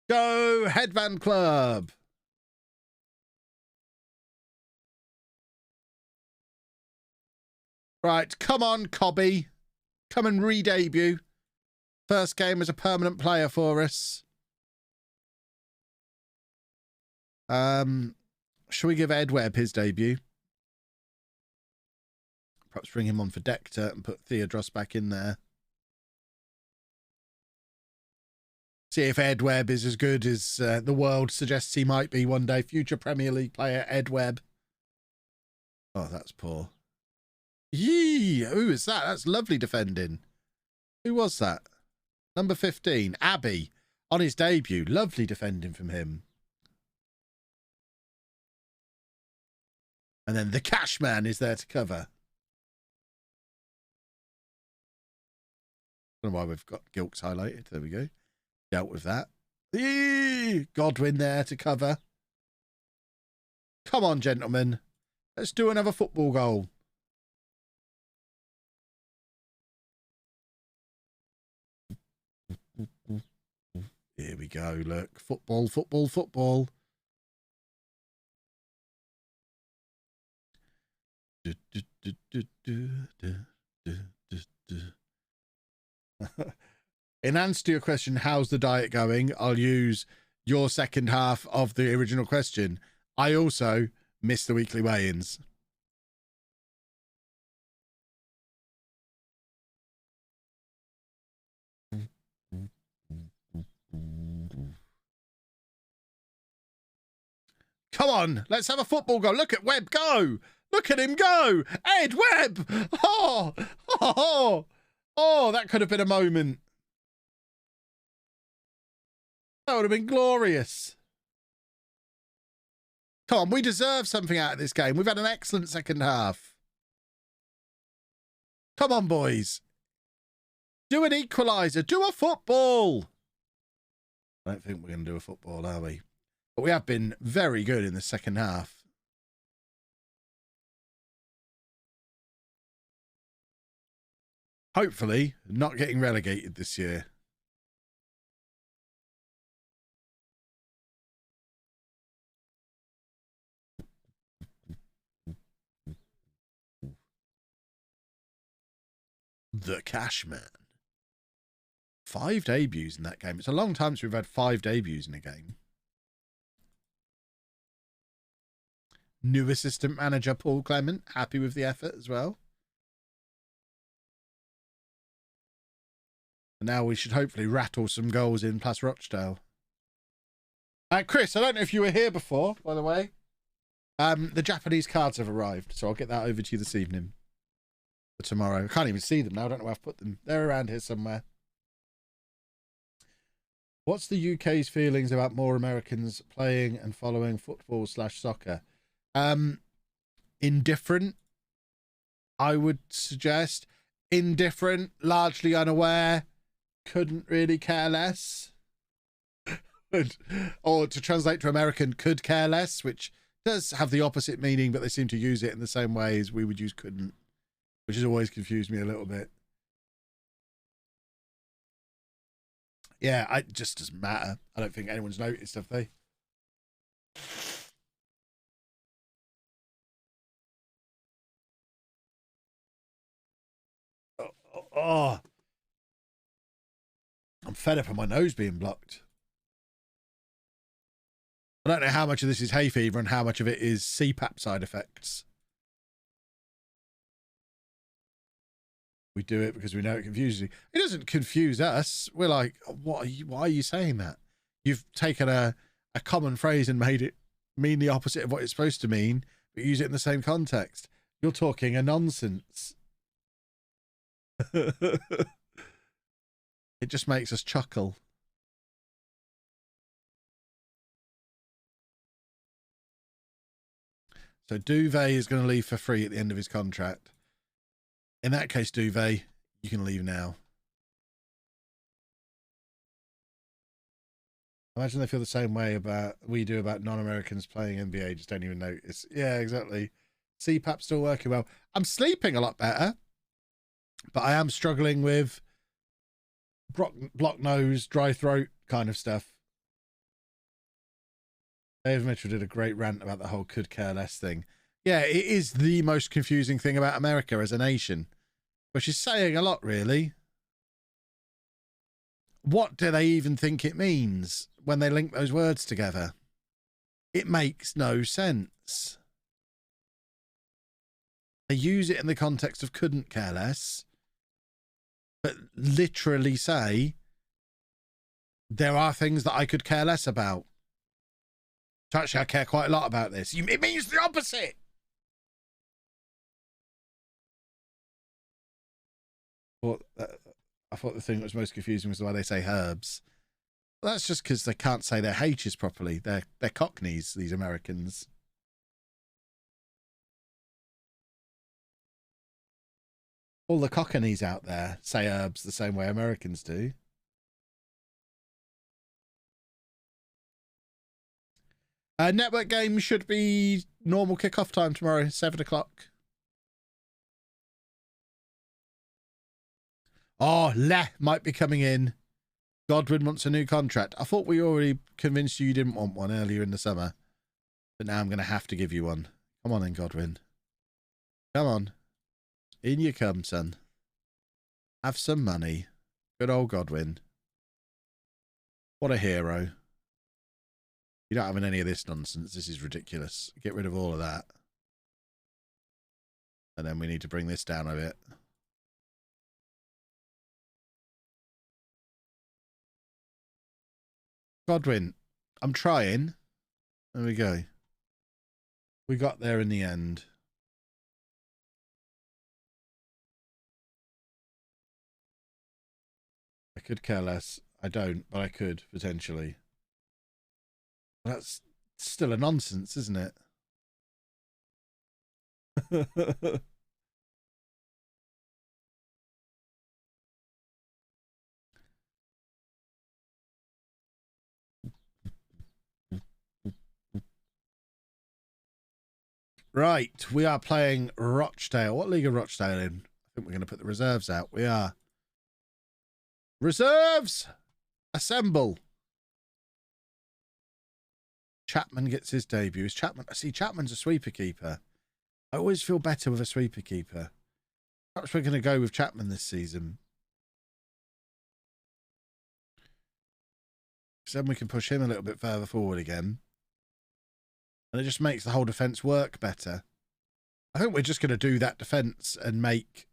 Go Headband Club! Right, come on, Cobby. Come and re-debut. First game as a permanent player for us. Shall we give Ed Webb his debut? Perhaps bring him on for Dector and put Theodros back in there. See if Ed Webb is as good as the world suggests he might be one day. Future Premier League player Ed Webb. Oh, that's poor. Yee! Who is that? That's lovely defending. Who was that? Number 15, Abbey, on his debut. Lovely defending from him. And then the Cashman is there to cover. I don't know why we've got Gilks highlighted. There we go. Dealt with that. Eee! Godwin there to cover. Come on, gentlemen. Let's do another football goal. Here we go. Look. Football, football, football. in answer to your question, how's the diet going? I'll use your second half of the original question. I also missed the weekly weigh-ins. Come on, let's have a football goal. Look at Webb go. Look at him go. Ed Webb. Oh, that could have been a moment. That would have been glorious. Come on, we deserve something out of this game. We've had an excellent second half. Come on, boys. Do an equaliser. Do a football. I don't think we're going to do a football, are we? But we have been very good in the second half. Hopefully, not getting relegated this year. The Cashman. 5 debuts in that game. It's a long time since we've had 5 debuts in a game. New assistant manager Paul Clement, happy with the effort as well. And now we should hopefully rattle some goals in plus Rochdale. Chris, I don't know if you were here before, by the way. The Japanese cards have arrived, so I'll get that over to you this evening. For tomorrow. I can't even see them now. I don't know where I've put them. They're around here somewhere. What's the UK's feelings about more Americans playing and following football/soccer? Indifferent, I would suggest. Indifferent, largely unaware, couldn't really care less. Or to translate to American, could care less, which does have the opposite meaning, but they seem to use it in the same way as we would use couldn't, which has always confused me a little bit. Yeah, it just doesn't matter. I don't think anyone's noticed, have they? Oh, I'm fed up of my nose being blocked. I don't know how much of this is hay fever and how much of it is CPAP side effects. We do it because we know it confuses you. It doesn't confuse us. We're like, why are you saying that? You've taken a common phrase and made it mean the opposite of what it's supposed to mean, but use it in the same context. You're talking a nonsense. It just makes us chuckle. So Duvet is going to leave for free at the end of his contract. In that case, Duvet, you can leave now. Imagine they feel the same way about we do about non-Americans playing NBA, just don't even notice. Yeah, exactly. CPAP still working well. I'm sleeping a lot better, but I am struggling with blocked nose, dry throat kind of stuff. Dave Mitchell did a great rant about the whole could care less thing. Yeah, it is the most confusing thing about America as a nation, which is saying a lot, really. What do they even think it means when they link those words together? It makes no sense. They use it in the context of couldn't care less, but literally say, there are things that I could care less about. So actually, I care quite a lot about this. It means the opposite. I thought the thing that was most confusing was the way they say herbs. Well, that's just because they can't say their H's properly. They're cockneys, these Americans. All the cockneys out there say herbs the same way Americans do. Network game should be normal kickoff time tomorrow, 7 o'clock. Oh, Le might be coming in. Godwin wants a new contract. I thought we already convinced you didn't want one earlier in the summer. But now I'm going to have to give you one. Come on in, Godwin. Come on. In you come, son. Have some money. Good old Godwin. What a hero. You're not having any of this nonsense. This is ridiculous. Get rid of all of that. And then we need to bring this down a bit. Godwin, I'm trying. There we go. We got there in the end. I could care less. I don't, but I could, potentially. That's still a nonsense, isn't it? Right, we are playing Rochdale. What league are Rochdale in? I think we're going to put the reserves out. We are. Reserves! Assemble. Chapman gets his debut. Is Chapman? See, Chapman's a sweeper keeper. I always feel better with a sweeper keeper. Perhaps we're going to go with Chapman this season. So then we can push him a little bit further forward again. And it just makes the whole defence work better. I think we're just going to do that defence and make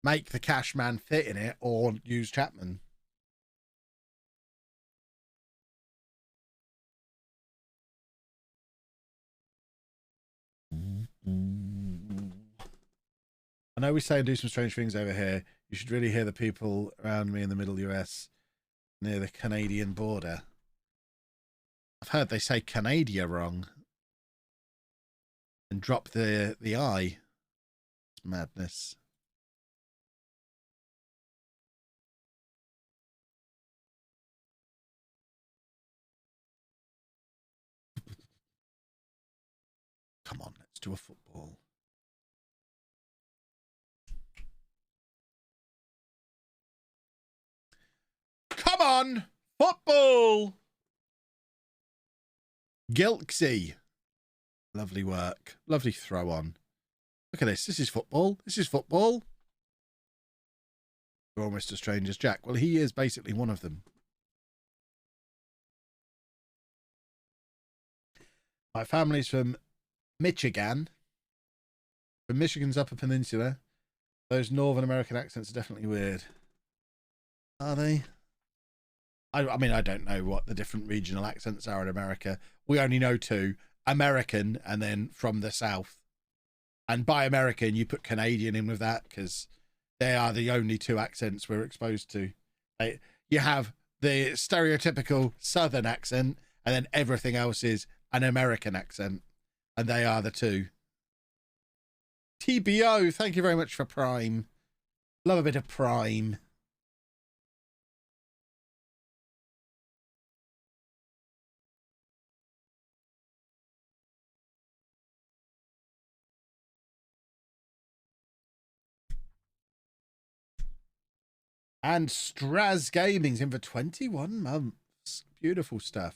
the cash man fit in it, or use Chapman. I know we say do some strange things over here. You should really hear the people around me in the middle US near the Canadian border. I've heard they say Canada wrong and drop the I. It's madness. Come on, let's do a football. Come on, football. Gilksy. Lovely work. Lovely throw on. Look at this. This is football. This is football. You're almost as strange as Jack. Well, he is basically one of them. My family's from Michigan. From Michigan's Upper Peninsula. Those Northern American accents are definitely weird. Are they? I mean, I don't know what the different regional accents are in America. We only know two. American and then from the South. And by American, you put Canadian in with that because they are the only two accents we're exposed to. You have the stereotypical Southern accent and then everything else is an American accent. And they are the two. TBO, thank you very much for Prime. Love a bit of Prime. And Straz Gaming's in for 21 months. Beautiful stuff.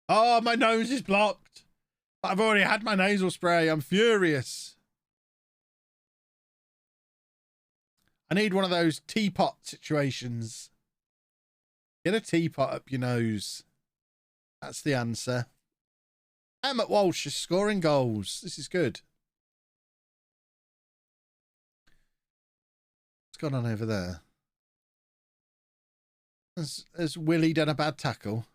Oh, my nose is blocked. I've already had my nasal spray. I'm furious. I need one of those teapot situations. Get a teapot up your nose. That's the answer. Emmett Walsh is scoring goals. This is good. What's going on over there? Has Willie done a bad tackle?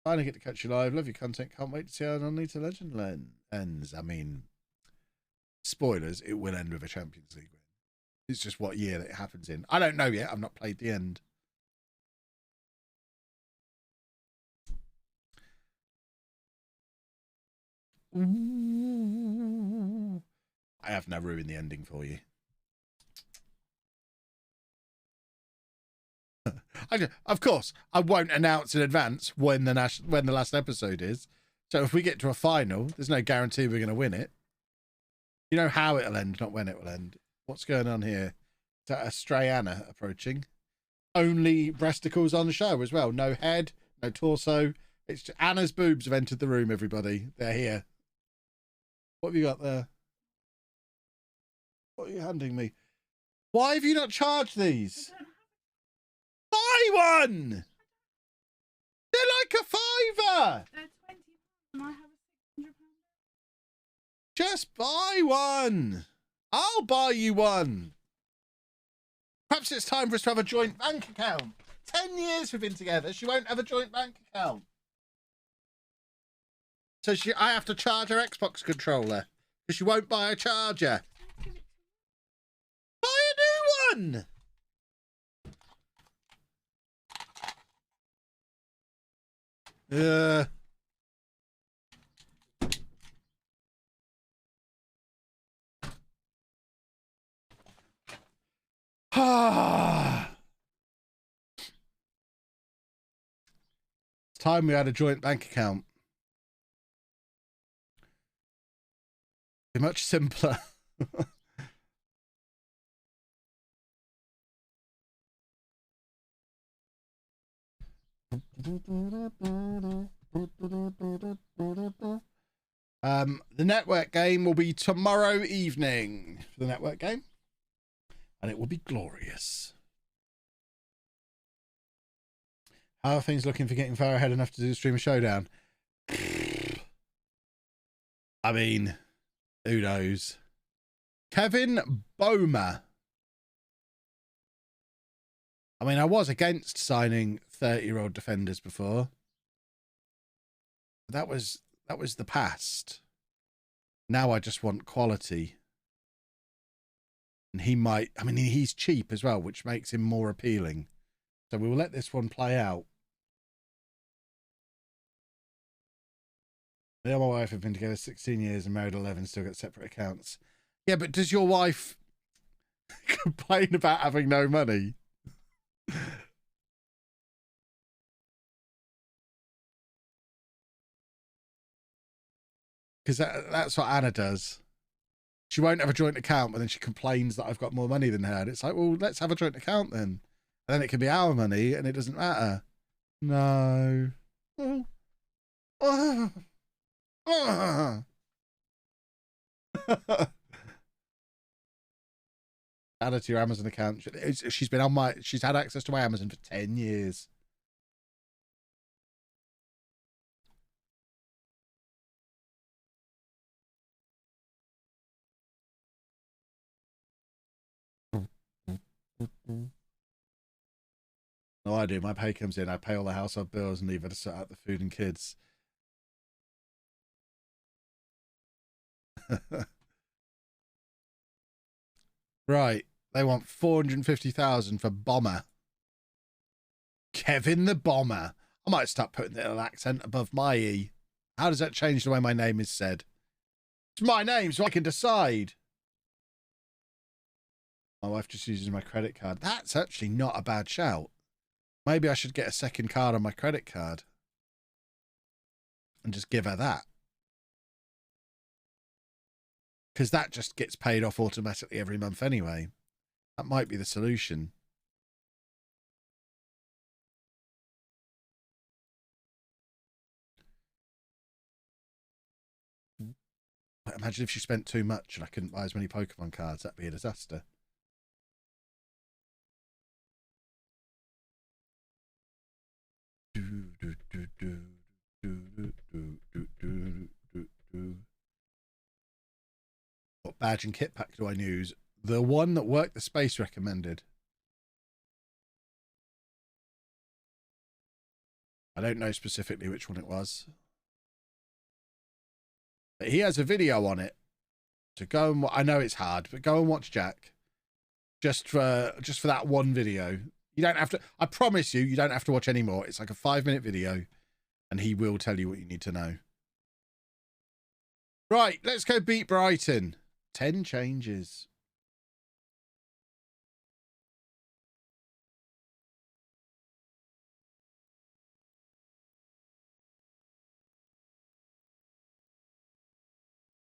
Finally get to catch you live. Love your content. Can't wait to see how unedited Legend ends. I mean, spoilers, it will end with a Champions League win. It's just what year that it happens in. I don't know yet. I've not played the end. Ooh. I have now ruined the ending for you. Of course, I won't announce in advance when the last episode is. So if we get to a final, there's no guarantee we're going to win it. You know how it'll end, not when it will end. What's going on here? Is that a stray Anna approaching? Only breasticles on the show as well. No head, no torso. It's just, Anna's boobs have entered the room, everybody. They're here. What have you got there? What are you handing me? Why have you not charged these? Buy one! They're like a £5. They're £20 and I have a £600. Just buy one. I'll buy you one. Perhaps it's time for us to have a joint bank account. 10 years we've been together. She won't have a joint bank account. So I have to charge her Xbox controller because she won't buy a charger. Buy a new one. It's time we had a joint bank account. Be much simpler. The network game will be tomorrow evening for the network game, and it will be glorious. How are things looking for getting far ahead enough to do the streamer showdown? I mean, who knows? Kevin Boma. I mean, I was against signing 30-year-old defenders before. That was the past. Now I just want quality. And he might, I mean, he's cheap as well, which makes him more appealing. So we will let this one play out. Me and my wife have been together 16 years and married 11, still got separate accounts. Yeah, but does your wife complain about having no money? Because that's what Anna does. She won't have a joint account, but then she complains that I've got more money than her. And it's like, well, let's have a joint account then. And then it can be our money and it doesn't matter. No. Add her to your Amazon account. She's had access to my Amazon for 10 years. No, I do. My pay comes in. I pay all the household bills and leave her to sort out the food and kids. Right. They want 450,000 for Bomber. Kevin the Bomber. I might start putting the little accent above my E. How does that change the way my name is said? It's my name, so I can decide. My wife just uses my credit card. That's actually not a bad shout. Maybe I should get a second card on my credit card and just give her that. Because that just gets paid off automatically every month anyway. That might be the solution. But imagine if she spent too much and I couldn't buy as many Pokemon cards. That'd be a disaster. What badge and kit pack do I use? The one that Work the Space recommended. I don't know specifically which one it was. But he has a video on it. So go and I know it's hard, but go and watch Jack. Just for that one video. You don't have to, I promise you, you don't have to watch any more. It's like a 5-minute video and he will tell you what you need to know. Right, let's go beat Brighton. 10 changes.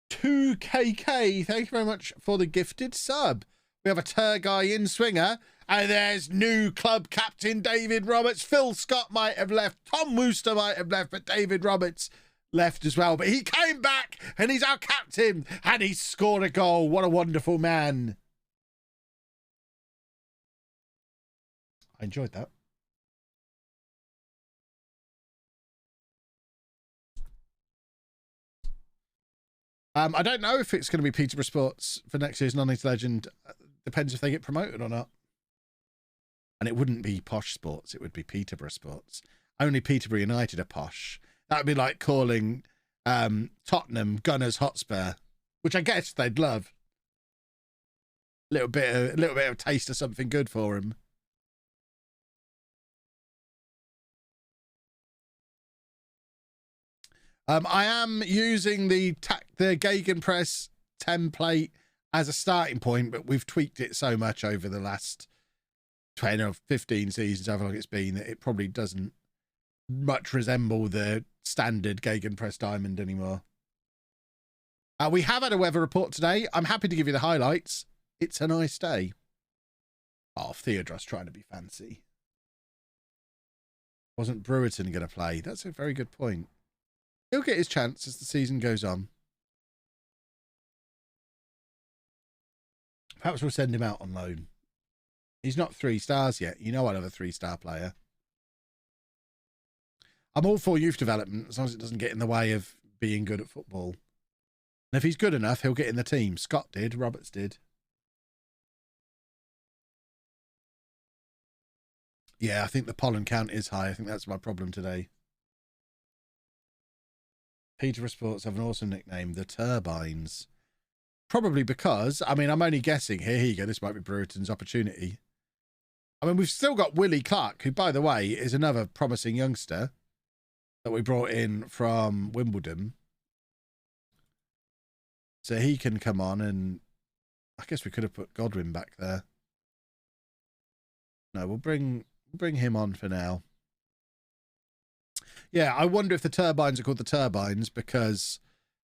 $2KK. Thank you very much for the gifted sub. We have a Turguy in swinger. And there's new club captain David Roberts. Phil Scott might have left. Tom Wooster might have left. But David Roberts left as well. But he came back and he's our captain and he scored a goal. What a wonderful man. I enjoyed that. I don't know if it's going to be Peterborough Sports for next year's Non-League Legend. Depends if they get promoted or not. And it wouldn't be Posh Sports. It would be Peterborough Sports. Only Peterborough United are posh. That would be like calling Tottenham Gunners Hotspur, which I guess they'd love. A little bit of taste of something good for them. I am using the Gegenpress template as a starting point, but we've tweaked it so much over the last 10 or 15 seasons, however long it's been, that it probably doesn't much resemble the standard Gegenpress diamond anymore. We have had a weather report today. I'm happy to give you the highlights. It's a nice day. Oh, Theodros trying to be fancy. Wasn't Brewerton going to play? That's a very good point. He'll get his chance as the season goes on. Perhaps we'll send him out on loan. He's not 3 stars yet. You know I love a 3-star player. I'm all for youth development as long as it doesn't get in the way of being good at football. And if he's good enough, he'll get in the team. Scott did. Roberts did. Yeah, I think the pollen count is high. I think that's my problem today. Peterborough Sports have an awesome nickname, the Turbines. Probably because, I mean, I'm only guessing. Here you go. This might be Brewerton's opportunity. I mean, we've still got Willie Clark, who, by the way, is another promising youngster that we brought in from Wimbledon. So he can come on, and I guess we could have put Godwin back there. No, we'll bring him on for now. Yeah, I wonder if the Turbines are called the Turbines because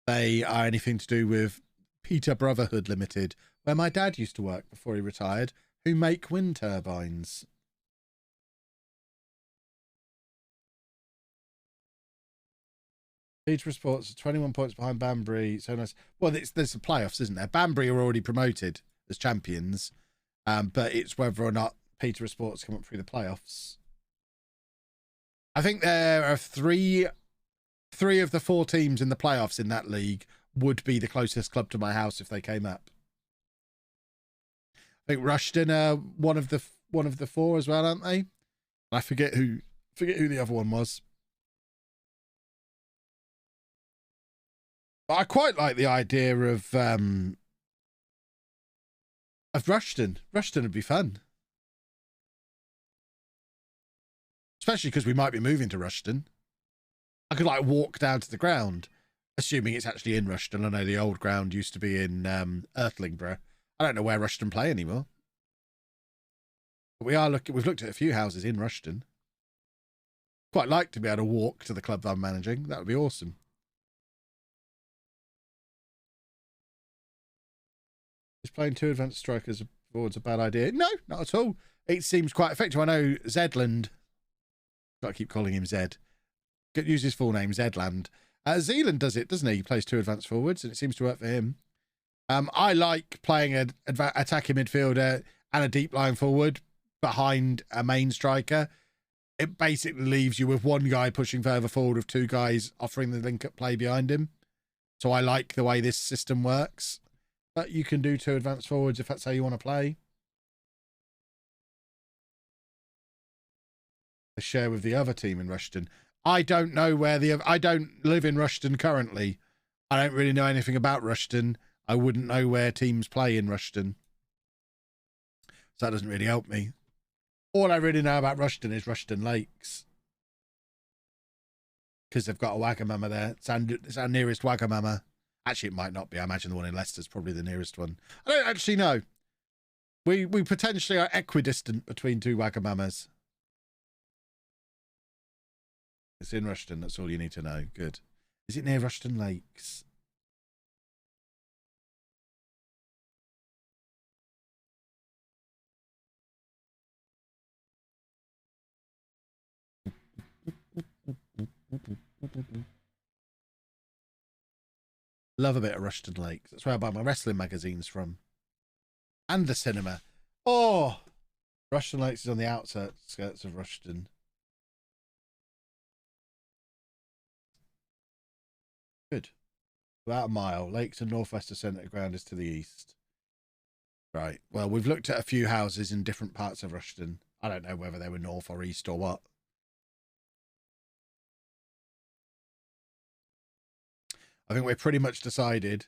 they are anything to do with Peter Brotherhood Limited, where my dad used to work before he retired, who make wind turbines. Peterborough Sports are 21 points behind Banbury. So nice. Well, there's the playoffs, isn't there? Banbury are already promoted as champions, but it's whether or not Peterborough Sports come up through the playoffs. I think there are three of the 4 teams in the playoffs in that league would be the closest club to my house if they came up. I think Rushden are one of the 4 as well, aren't they? I forget who the other one was. But I quite like the idea of Rushden. Rushden would be fun. Especially because we might be moving to Rushden. I could like walk down to the ground, assuming it's actually in Rushden. I know the old ground used to be in Erthlingborough. I don't know where Rushden play anymore. But we've looked at a few houses in Rushden. Quite like to be able to walk to the club I'm managing. That would be awesome. Is playing 2 advanced strikers forwards a bad idea? No, not at all. It seems quite effective. I know Zedland. Got to keep calling him Zed. Use his full name, Zedland. Zealand does it, doesn't he? He plays 2 advanced forwards, and it seems to work for him. I like playing an attacking midfielder and a deep line forward behind a main striker. It basically leaves you with 1 guy pushing further forward with 2 guys offering the link-up play behind him. So I like the way this system works. But you can do 2 advanced forwards if that's how you want to play. Share with the other team in Rushden. I don't know where I don't live in Rushden currently. I don't really know anything about Rushden. I wouldn't know where teams play in Rushden. So that doesn't really help me. All I really know about Rushden is Rushden Lakes. Because they've got a Wagamama there. It's our nearest Wagamama. Actually, it might not be. I imagine the one in Leicester's probably the nearest one. I don't actually know. We potentially are equidistant between 2 Wagamamas. It's in Rushden. That's all you need to know. Good. Is it near Rushden Lakes? Love a bit of Rushton Lakes. That's where I buy my wrestling magazines from. And the cinema. Oh, Rushton Lakes is on the outskirts of Rushton. Good. About a mile. Lakes and northwest of Centre Ground is to the east. Right. Well, we've looked at a few houses in different parts of Rushton. I don't know whether they were north or east or what. I think we're pretty much decided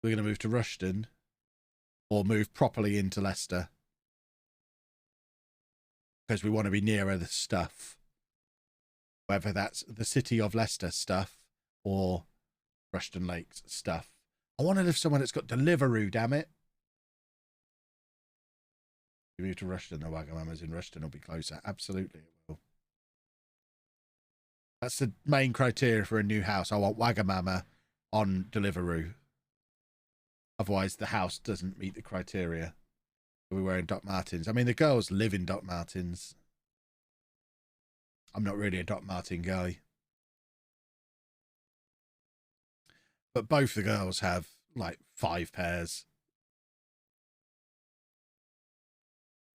we're going to move to Rushton or move properly into Leicester because we want to be nearer the stuff, whether that's the city of Leicester stuff or Rushton Lakes stuff. I want to live somewhere that's got Deliveroo, damn it. We move to Rushton, the Wagamama's in Rushton will be closer. Absolutely it will. That's the main criteria for a new house. I want Wagamama on Deliveroo. Otherwise, the house doesn't meet the criteria. We were in Doc Martens. I mean, the girls live in Doc Martens. I'm not really a Doc Marten guy. But both the girls have like 5 pairs.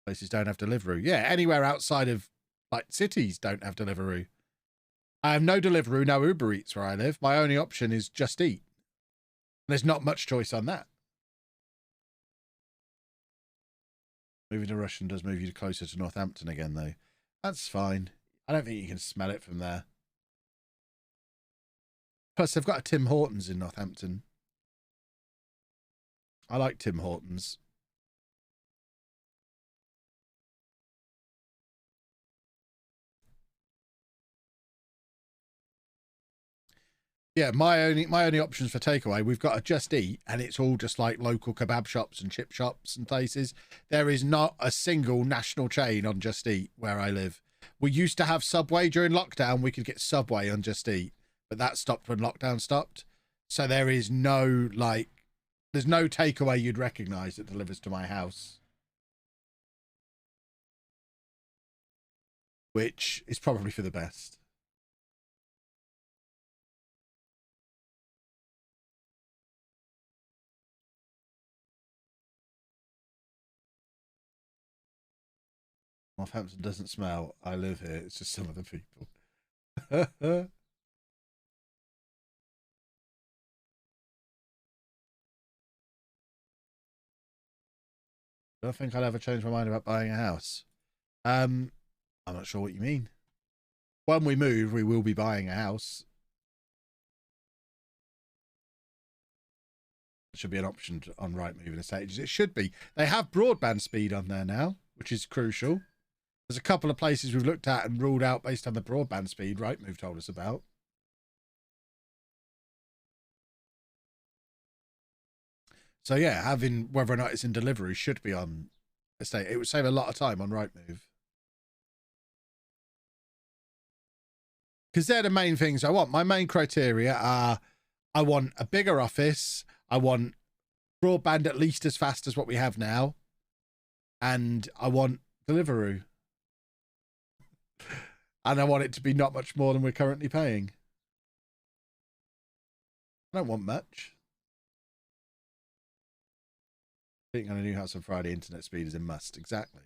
Places don't have Deliveroo. Yeah, anywhere outside of like cities don't have Deliveroo. I have no Deliveroo, no Uber Eats where I live. My only option is Just Eat. There's not much choice on that. Moving to Rushton does move you closer to Northampton again, though. That's fine. I don't think you can smell it from there. Plus, they've got a Tim Hortons in Northampton. I like Tim Hortons. Yeah, my only options for takeaway, we've got a Just Eat, and it's all just like local kebab shops and chip shops and places. There is not a single national chain on Just Eat where I live. We used to have Subway during lockdown. We could get Subway on Just Eat, but that stopped when lockdown stopped. So there is no, like, there's no takeaway you'd recognise that delivers to my house. Which is probably for the best. Northampton doesn't smell. I live here. It's just some of the people. I don't think I'll ever change my mind about buying a house. I'm not sure what you mean. When we move, we will be buying a house. It should be an option on Rightmove and estate agents. It should be. They have broadband speed on there now, which is crucial. There's a couple of places we've looked at and ruled out based on the broadband speed Rightmove told us about. So yeah, having whether or not it's in delivery should be on estate. It would save a lot of time on Rightmove. Because they're the main things I want. My main criteria are I want a bigger office. I want broadband at least as fast as what we have now. And I want Deliveroo. And I want it to be not much more than we're currently paying. I don't want much. Being on a new house on Friday, internet speed is a must. Exactly.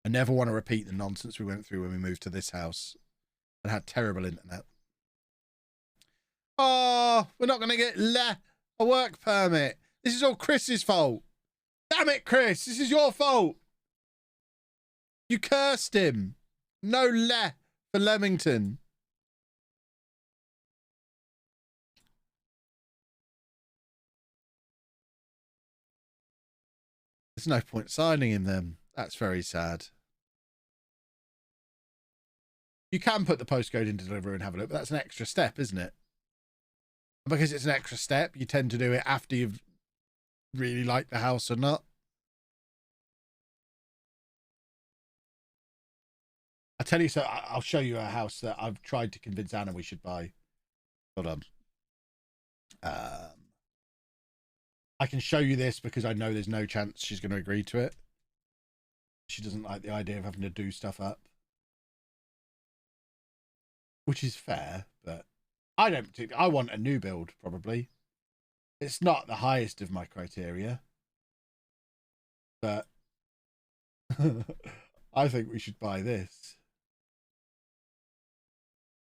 I never want to repeat the nonsense we went through when we moved to this house and had terrible internet. Oh, we're not going to get a work permit. This is all Chris's fault. Damn it, Chris. This is your fault. You cursed him. No for Leamington. There's no point signing him then. That's very sad. You can put the postcode into Deliveroo and have a look, but that's an extra step, isn't it? And because it's an extra step, you tend to do it after you've really liked the house or not. I tell you, so I'll show you a house that I've tried to convince Anna we should buy. Hold on. I can show you this because I know there's no chance she's going to agree to it. She doesn't like the idea of having to do stuff up. Which is fair, but I want a new build, probably. It's not the highest of my criteria, but I think we should buy this,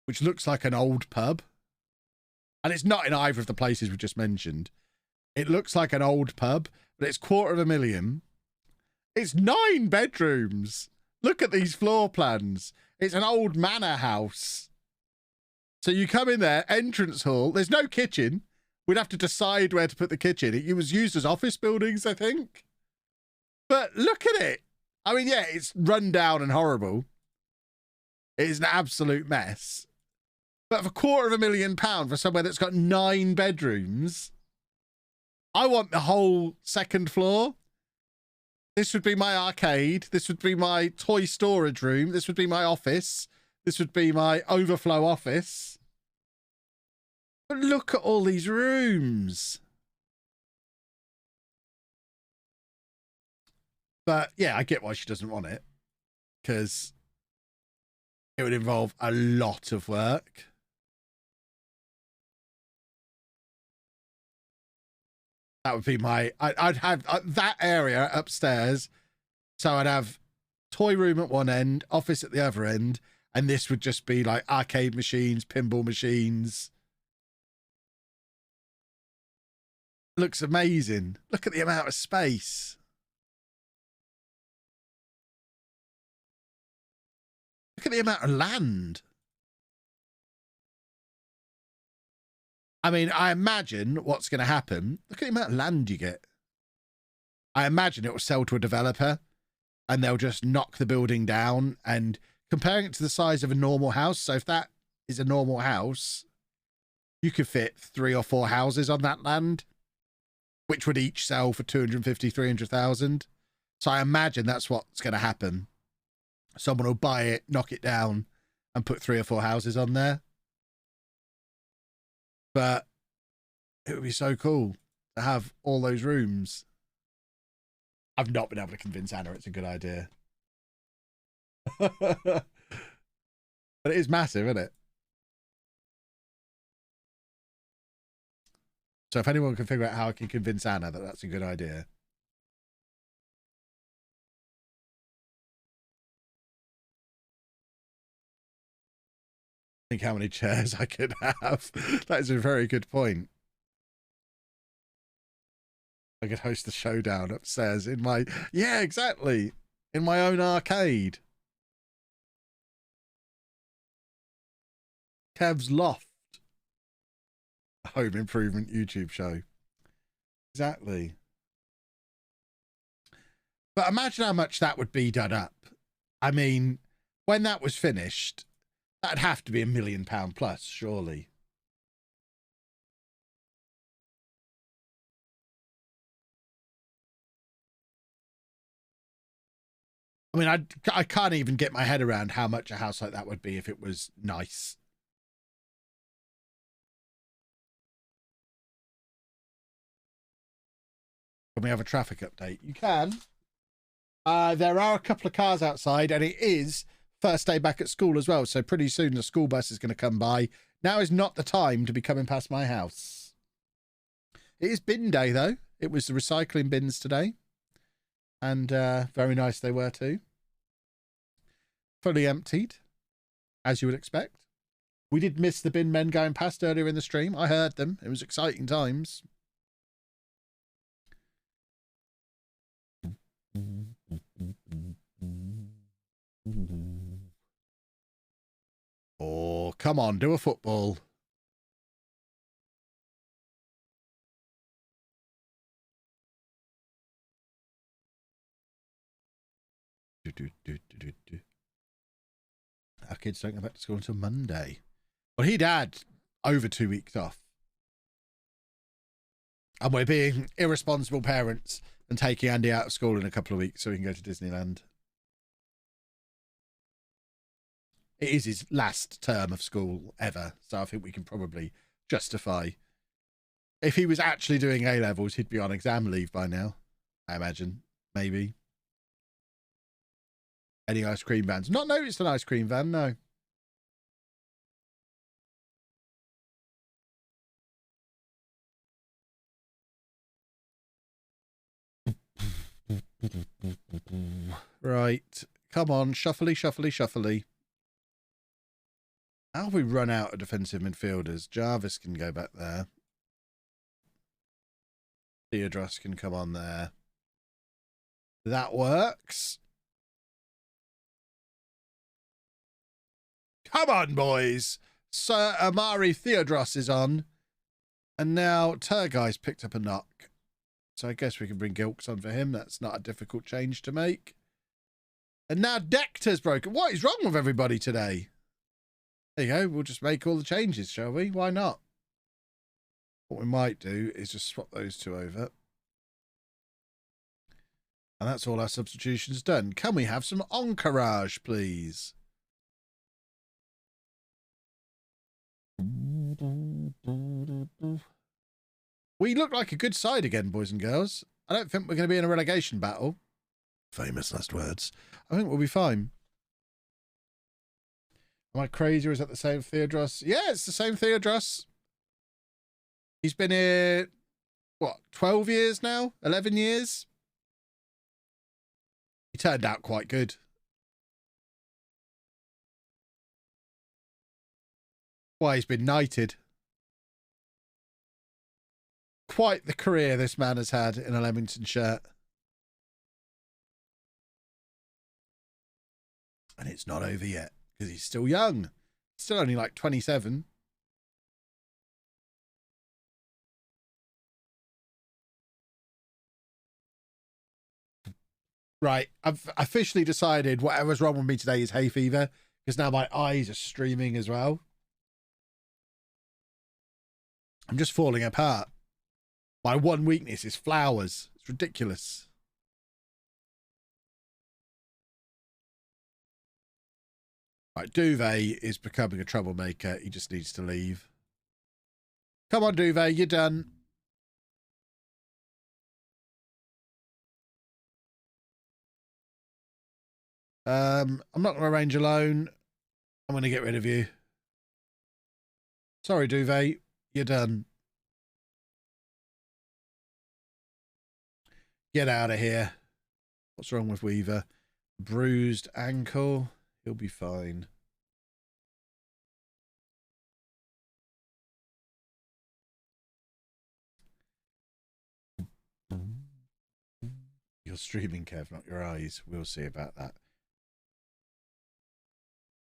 which looks like an old pub. And it's not in either of the places we just mentioned. It looks like an old pub, but it's $250,000. It's 9 bedrooms. Look at these floor plans. It's an old manor house. So you come in there, entrance hall. There's no kitchen. We'd have to decide where to put the kitchen. It was used as office buildings, I think. But look at it. I mean, yeah, it's run down and horrible. It is an absolute mess. But for £250,000 for somewhere that's got 9 bedrooms, I want the whole second floor. This would be my arcade. This would be my toy storage room. This would be my office. This would be my overflow office. But look at all these rooms. But yeah, I get why she doesn't want it, because it would involve a lot of work. That would be my... I'd have that area upstairs. So I'd have toy room at one end, office at the other end, and this would just be like arcade machines, pinball machines. Looks amazing. Look at the amount of space. Look at the amount of land. I mean, I imagine what's going to happen. Look at the amount of land you get. I imagine it will sell to a developer and they'll just knock the building down, and comparing it to the size of a normal house. So if that is a normal house, you could fit 3 or 4 houses on that land, which would each sell for 250, 300,000. So I imagine that's what's going to happen. Someone will buy it, knock it down, and put 3 or 4 houses on there. But it would be so cool to have all those rooms. I've not been able to convince Anna it's a good idea. But it is massive, isn't it? So if anyone can figure out how I can convince Anna that that's a good idea. Think how many chairs I could have. That is a very good point. I could host the showdown upstairs in my... Yeah, exactly. In my own arcade. Kev's Loft. A home improvement YouTube show. Exactly. But imagine how much that would be done up. I mean, when that was finished, that'd have to be £1 million plus, surely. I mean, I can't even get my head around how much a house like that would be if it was nice. Can we have a traffic update? You can. There are a couple of cars outside, and it is first day back at school as well. So pretty soon the school bus is going to come by. Now is not the time to be coming past my house. It is bin day, though. It was the recycling bins today. And very nice they were too. Fully emptied, as you would expect. We did miss the bin men going past earlier in the stream. I heard them. It was exciting times. Oh, come on, do a football. Our kids don't go back to school until Monday. Well, he'd had over 2 weeks off. And we're being irresponsible parents and taking Andy out of school in a couple of weeks so he can go to Disneyland. It is his last term of school ever, so I think we can probably justify. If he was actually doing A-levels, he'd be on exam leave by now, I imagine. Maybe. Any ice cream vans? Not noticed an ice cream van, no. Right. Come on. Shuffly, shuffly, shuffly. How have we run out of defensive midfielders? Jarvis can go back there. Theodros can come on there. That works. Come on, boys. Sir Amari Theodros is on. And now Turguy's picked up a knock. So I guess we can bring Gilks on for him. That's not a difficult change to make. And now Dector's broken. What is wrong with everybody today? There you go. We'll just make all the changes, shall we? Why not? What we might do is just swap those two over. And that's all our substitutions done. Can we have some encourage, please? We look like a good side again, boys and girls. I don't think we're going to be in a relegation battle. Famous last words. I think we'll be fine. Am I crazy or is that the same Theodros? Yeah, it's the same Theodros. He's been here, what, 12 years now? 11 years? He turned out quite good. Why, he's been knighted. Quite the career this man has had in a Leamington shirt. And it's not over yet, because he's still young. Still only like 27. Right, I've officially decided whatever's wrong with me today is hay fever, because now my eyes are streaming as well. I'm just falling apart. My one weakness is flowers. It's ridiculous. Right, Duvet is becoming a troublemaker. He just needs to leave. Come on, Duvet, you're done. I'm not going to arrange alone. I'm going to get rid of you. Sorry, Duvet, you're done. Get out of here. What's wrong with Weaver? Bruised ankle. He'll be fine. You're streaming, Kev, not your eyes. We'll see about that.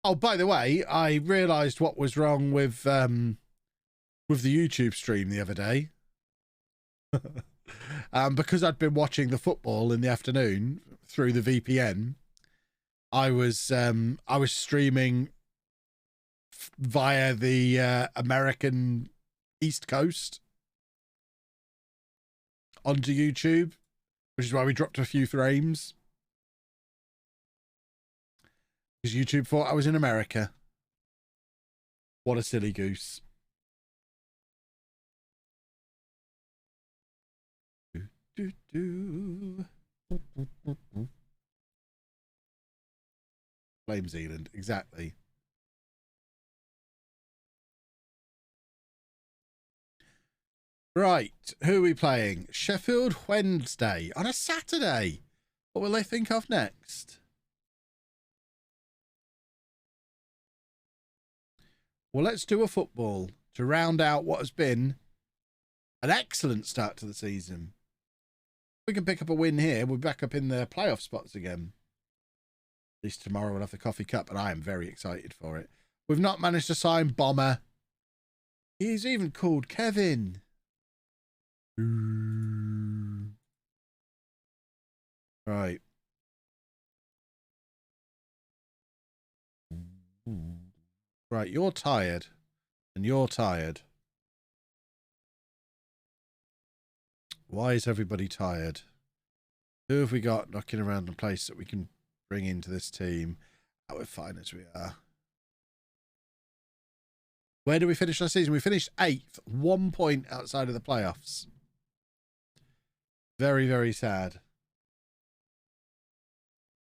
Oh, by the way, I realised what was wrong with the YouTube stream the other day. Because I'd been watching the football in the afternoon through the VPN, I was streaming via the American East Coast onto YouTube, which is why we dropped a few frames. Because YouTube thought I was in America. What a silly goose. Blame Zealand, exactly. Right, who are we playing? Sheffield Wednesday on a Saturday. What will they think of next? Well, let's do a football to round out what has been an excellent start to the season. We can pick up a win here. We're back up in the playoff spots again. At least tomorrow we'll have the coffee cup, and I am very excited for it. We've not managed to sign Bomber. He's even called Kevin. Right. Right, you're tired. And you're tired. Why is everybody tired? Who have we got knocking around the place that we can bring into this team? Oh, we're fine as we are. Where do we finish last season? We finished 8th, 1 point outside of the playoffs. Very, very sad.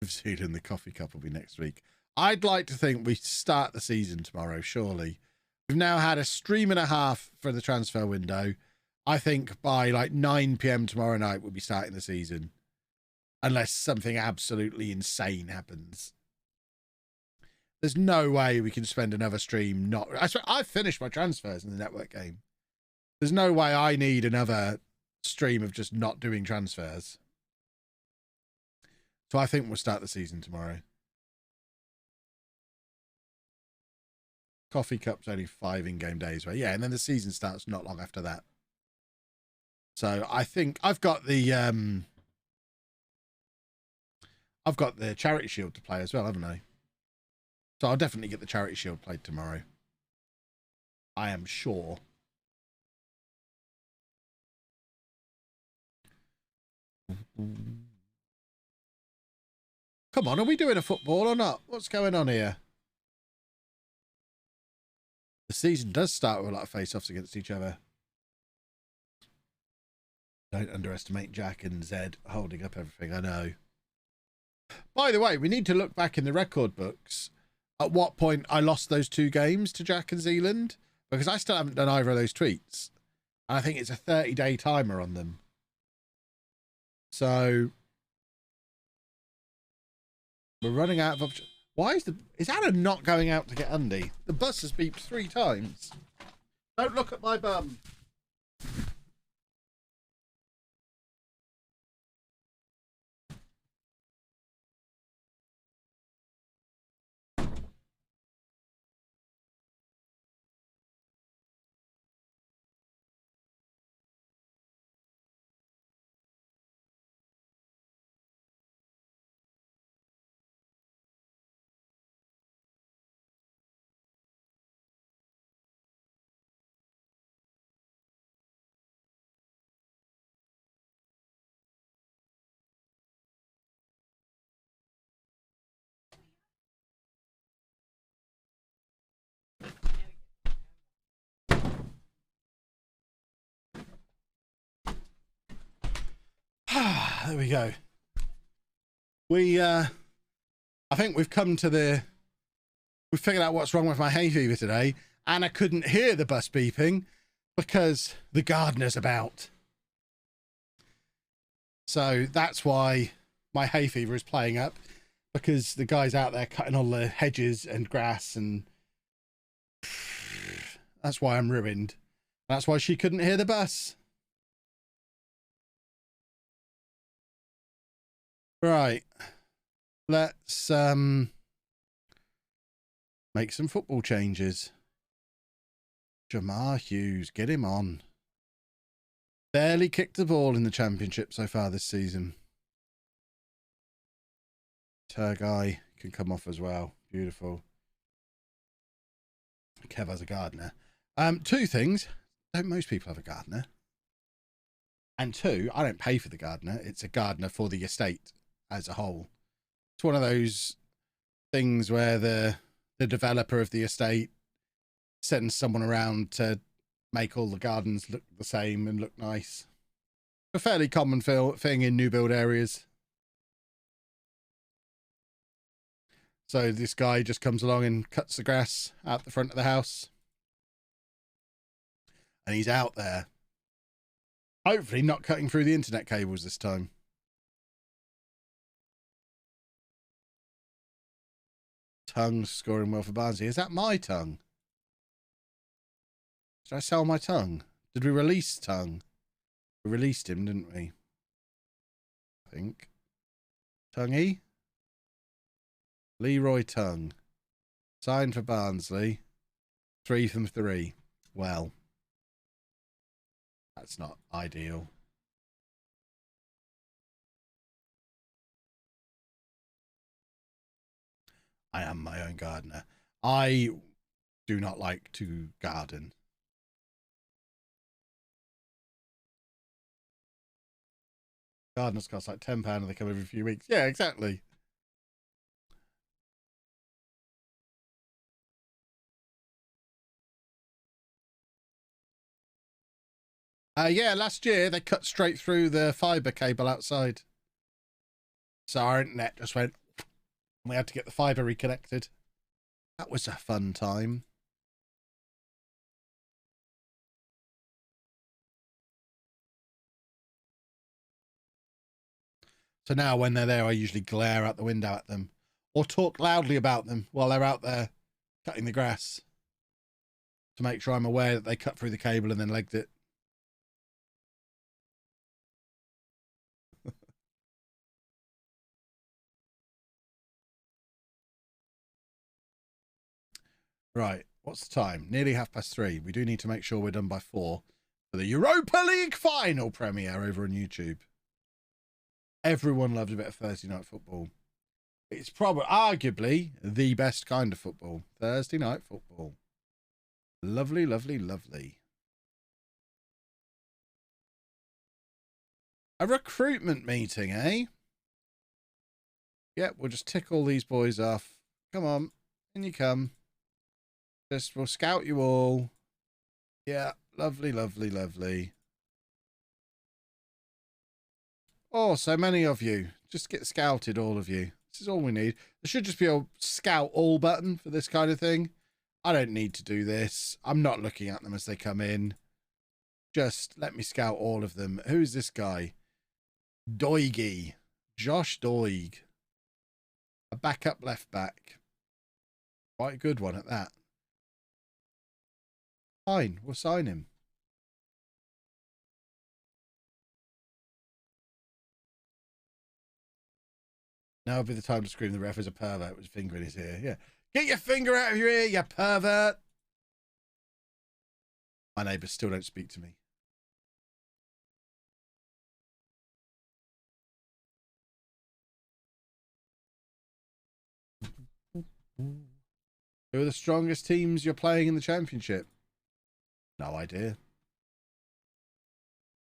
We've seen in the coffee cup will be next week. I'd like to think we start the season tomorrow, surely. We've now had a stream and a half for the transfer window. I think by like 9 PM tomorrow night, we'll be starting the season. unless something absolutely insane happens. There's no way we can spend another stream not... I've finished my transfers in the network game. There's no way I need another stream of just not doing transfers. So I think we'll start the season tomorrow. Coffee Cup's only 5 in-game days, right? Yeah, and then the season starts not long after that. So I think I've got the Charity Shield to play as well, haven't I? So I'll definitely get the Charity Shield played tomorrow. I am sure. Come on, are we doing a football or not? What's going on here? The season does start with a lot of face-offs against each other. Don't underestimate Jack and Zed holding up everything, I know. By the way, we need to look back in the record books at what point I lost those 2 games to Jack and Zealand, because I still haven't done either of those tweets. And I think it's a 30-day timer on them. So we're running out of options. Why is Anna not going out to get Andy? The bus has beeped 3 times. Don't look at my bum. There we go. I think we've figured out what's wrong with my hay fever today. And I couldn't hear the bus beeping because the gardener's about. So that's why my hay fever is playing up, because the guy's out there cutting all the hedges and grass, and that's why I'm ruined. That's why she couldn't hear the bus. Right. Let's make some football changes. Jamar Hughes, get him on. Barely kicked the ball in the championship so far this season. Turgai can come off as well. Beautiful. Kev has a gardener. 2 things. Don't most people have a gardener? And 2, I don't pay for the gardener. It's a gardener for the estate as a whole. It's one of those things where the developer of the estate sends someone around to make all the gardens look the same and look nice. A fairly common thing in new build areas. So this guy just comes along and cuts the grass out the front of the house. And he's out there. Hopefully not cutting through the internet cables this time. Tongue scoring well for Barnsley. Is that my tongue? Did I sell my tongue? Did we release Tongue? We released him, didn't we? I think. Tonguey? Leroy Tongue. Signed for Barnsley. 3 from 3. Well, that's not ideal. I am my own gardener. I do not like to garden. Gardeners cost like £10 and they come every few weeks. Yeah, exactly. Yeah, last year they cut straight through the fibre cable outside. So our internet just went. We had to get the fibre reconnected. That was a fun time. So now when they're there, I usually glare out the window at them or talk loudly about them while they're out there cutting the grass to make sure I'm aware that they cut through the cable and then legged it. Right, what's the time? Nearly 3:30. We do need to make sure we're done by 4 for the Europa League final premiere over on YouTube. Everyone loves a bit of Thursday night football. It's probably, arguably, the best kind of football. Thursday night football. Lovely, lovely, lovely. A recruitment meeting, eh? Yep, we'll just tick all these boys off. Come on, in you come. Just, we'll scout you all. Yeah, lovely, lovely, lovely. Oh, so many of you. Just get scouted, all of you. This is all we need. There should just be a scout all button for this kind of thing. I don't need to do this. I'm not looking at them as they come in. Just let me scout all of them. Who's this guy? Doigy. Josh Doig. A backup left back. Quite a good one at that. Fine, we'll sign him. Now would be the time to scream the ref is a pervert with his finger in his ear. Yeah. Get your finger out of your ear, you pervert. My neighbours still don't speak to me. Who are the strongest teams you're playing in the championship? No idea.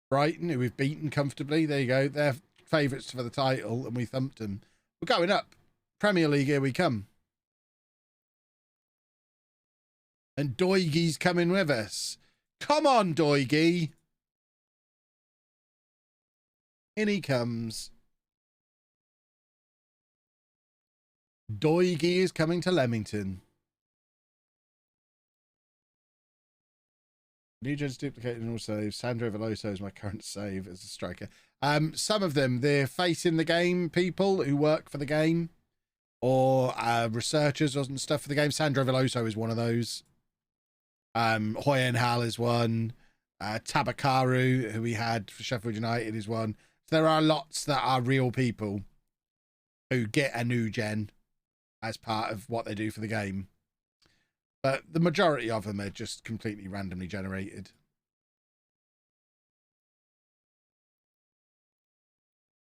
Brighton, who we've beaten comfortably. There you go. They're favourites for the title, and we thumped them. We're going up. Premier League, here we come. And Doigy's coming with us. Come on, Doigy. In he comes. Doigy is coming to Leamington. Nugent's duplicated in all saves. Sandro Veloso is my current save as a striker. Some of them, they're facing the game people who work for the game or researchers and stuff for the game. Sandro Veloso is one of those. Hoyenhal is one. Tabakaru, who we had for Sheffield United, is one. So there are lots that are real people who get a new gen as part of what they do for the game. But the majority of them are just completely randomly generated.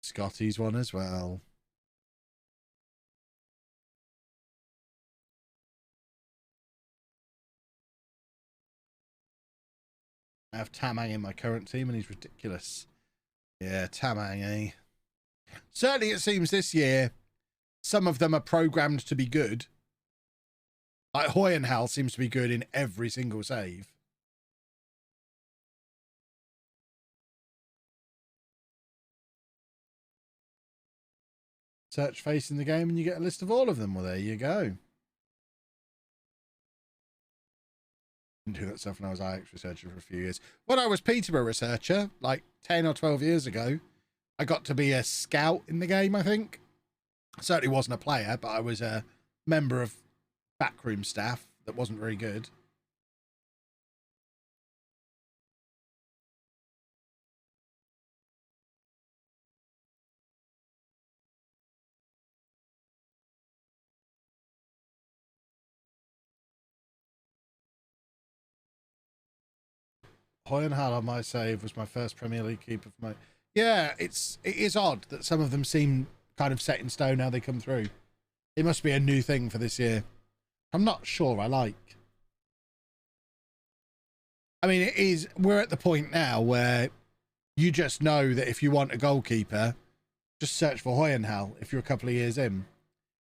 Scotty's one as well. I have Tamang in my current team and he's ridiculous. Yeah, Tamang, eh? Certainly it seems this year some of them are programmed to be good. Like Hoyenhal seems to be good in every single save. Search face in the game and you get a list of all of them. Well, there you go. I didn't do that stuff when I was Ajax researcher for a few years. When I was Peterborough researcher, like 10 or 12 years ago, I got to be a scout in the game, I think. I certainly wasn't a player, but I was a member of backroom staff that wasn't very good. Hoyenhal on my save was my first Premier League keeper for my... Yeah, it is odd that some of them seem kind of set in stone how they come through. It must be a new thing for this year. I'm not sure I like. I mean, it is... We're at the point now where you just know that if you want a goalkeeper, just search for Hoyenhal if you're a couple of years in.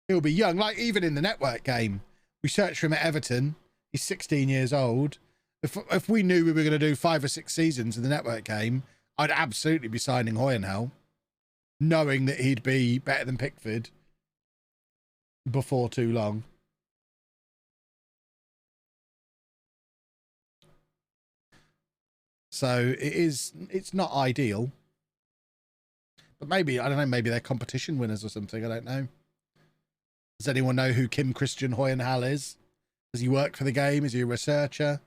He'll be young. Like, even in the network game, we searched for him at Everton. He's 16 years old. If we knew we were going to do 5 or 6 seasons in the network game, I'd absolutely be signing Hoyenhal, knowing that he'd be better than Pickford before too long. So it's not ideal. But maybe, I don't know, maybe they're competition winners or something. I don't know. Does anyone know who Kim Christian Hoyenhall is? Does he work for the game? Is he a researcher?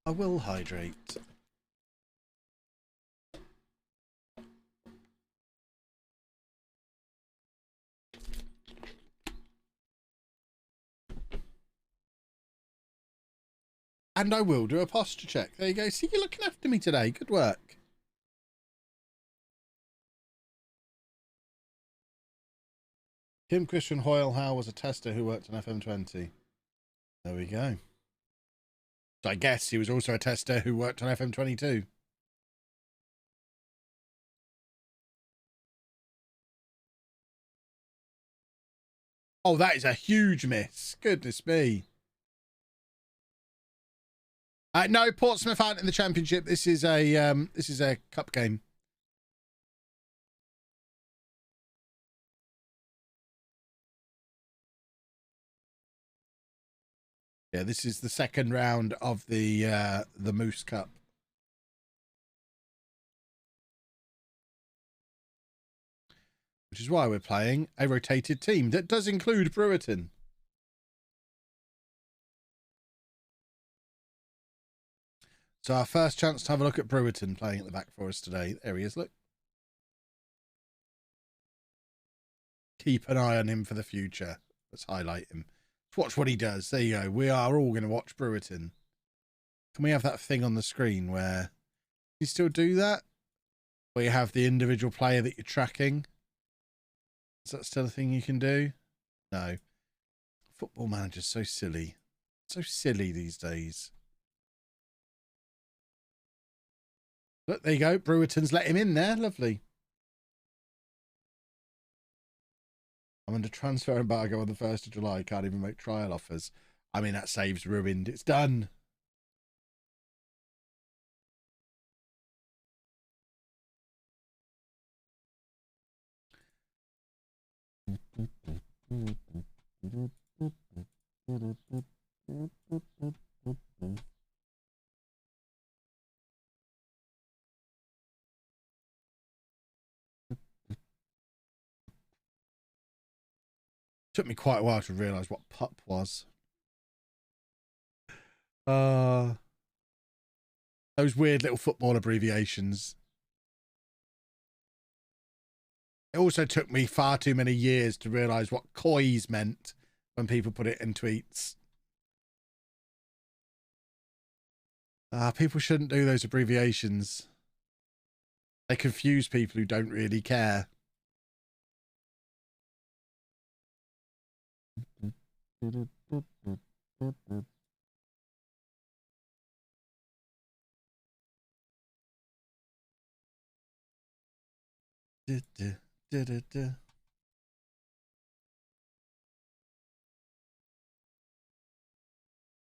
I will hydrate. And I will do a posture check. There you go. See, you're looking after me today. Good work. Kim Christian Hoyle-Howe was a tester who worked on FM20. There we go. So I guess he was also a tester who worked on FM22. Oh, that is a huge miss. Goodness me. No, Portsmouth aren't in the championship. This is a cup game. Yeah, this is the second round of the Moose Cup. Which is why we're playing a rotated team that does include Brewerton. So our first chance to have a look at Brewerton playing at the back for us today. There he is, look. Keep an eye on him for the future. Let's highlight him. Let's watch what he does. There you go. We are all going to watch Brewerton. Can we have that thing on the screen where you still do that? Where you have the individual player that you're tracking? Is that still a thing you can do? No. Football Manager's so silly. So silly these days. Look, there you go. Brewerton's let him in there. Lovely. I'm under transfer embargo on the 1st of July. Can't even make trial offers. I mean, that save's ruined. It's done. Took me quite a while to realise what pup was. Those weird little football abbreviations. It also took me far too many years to realise what coys meant when people put it in tweets. People shouldn't do those abbreviations. They confuse people who don't really care.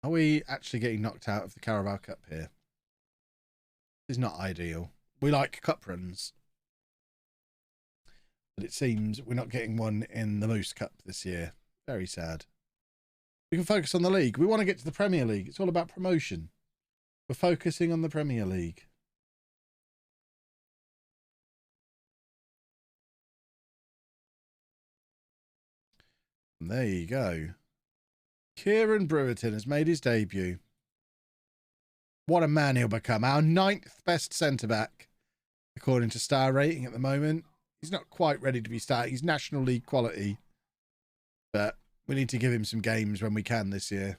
Are we actually getting knocked out of the Carabao Cup here? It's not ideal. We like cup runs. But it seems we're not getting one in the Moose Cup this year. Very sad. We can focus on the league. We want to get to the Premier League. It's all about promotion. We're focusing on the Premier League. And there you go. Kieran Brewerton has made his debut. What a man he'll become. Our 9th best centre-back, according to Star Rating at the moment. He's not quite ready to be starting. He's National League quality. But we need to give him some games when we can this year.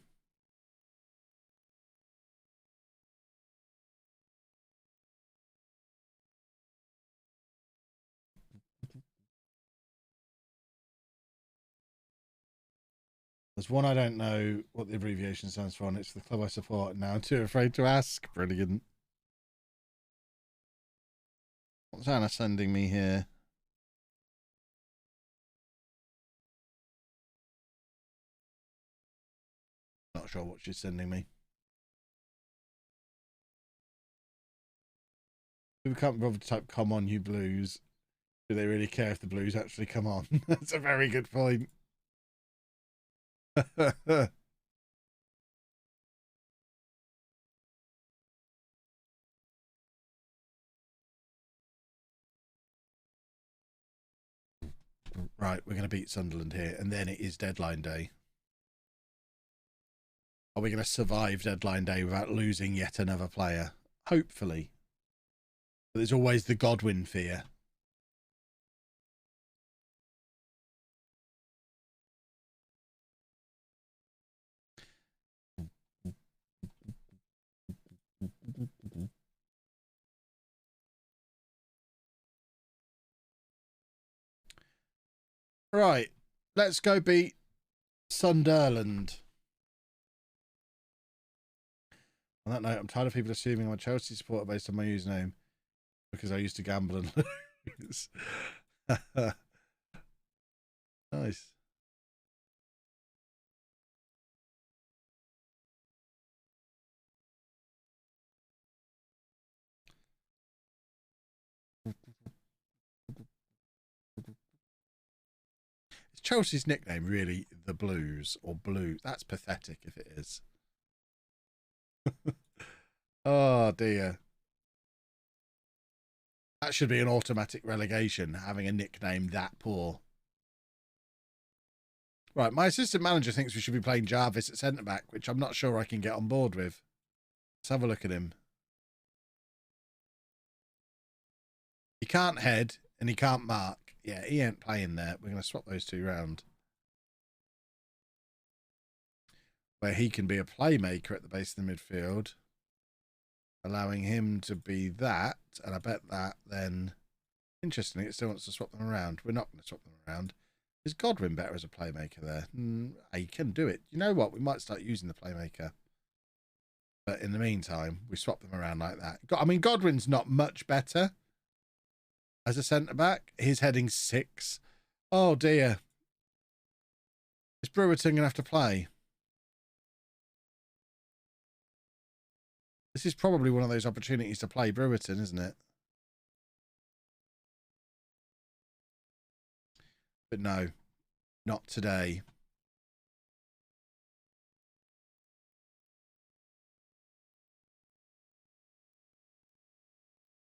There's one I don't know what the abbreviation stands for, and it's the club I support. Now I'm too afraid to ask. Brilliant. What's Anna sending me here? Not sure what she's sending me. People can't bother to type, come on, you Blues. Do they really care if the Blues actually come on? That's a very good point. Right, we're going to beat Sunderland here, and then it is deadline day. Are we going to survive deadline day without losing yet another player? Hopefully. But there's always the Godwin fear. Right, let's go beat Sunderland. On that note, I'm tired of people assuming I'm a Chelsea supporter based on my username because I used to gamble and lose. Nice. Is Chelsea's nickname really the Blues or Blue? That's pathetic if it is. Oh dear. That should be an automatic relegation, having a nickname that poor. Right, my assistant manager thinks we should be playing Jarvis at centre-back, which I'm not sure I can get on board with. Let's have a look at him. He can't head and he can't mark. Yeah, he ain't playing there. We're going to swap those two round. Where he can be a playmaker at the base of the midfield. Allowing him to be that. And I bet that then... Interestingly, it still wants to swap them around. We're not going to swap them around. Is Godwin better as a playmaker there? He can do it. You know what? We might start using the playmaker. But in the meantime, we swap them around like that. I mean, Godwin's not much better as a centre-back. His heading's 6. Oh, dear. Is Brewerton going to have to play? This is probably one of those opportunities to play Brewerton, isn't it? But no, not today.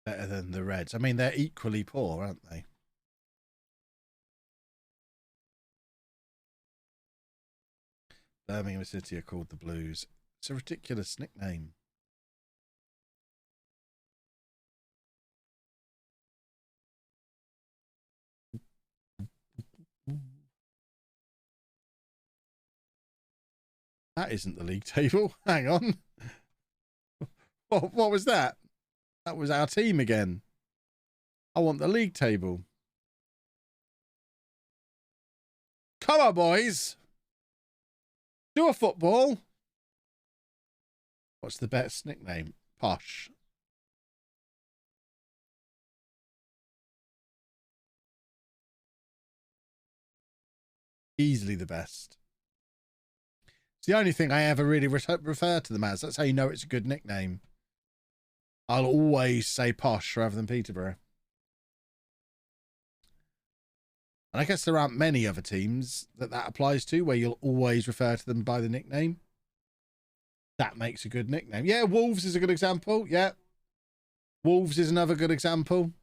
Better than the Reds. I mean, they're equally poor, aren't they? Birmingham City are called the Blues. It's a ridiculous nickname. That isn't the league table. Hang on. What was that? That was our team again. I want the league table. Come on, boys. Do a football. What's the best nickname? Posh. Easily the best. It's the only thing I ever really refer to them as. That's how you know it's a good nickname. I'll always say Posh rather than Peterborough. And I guess there aren't many other teams that applies to where you'll always refer to them by the nickname. That makes a good nickname. Yeah, Wolves is a good example. Yeah. Wolves is another good example.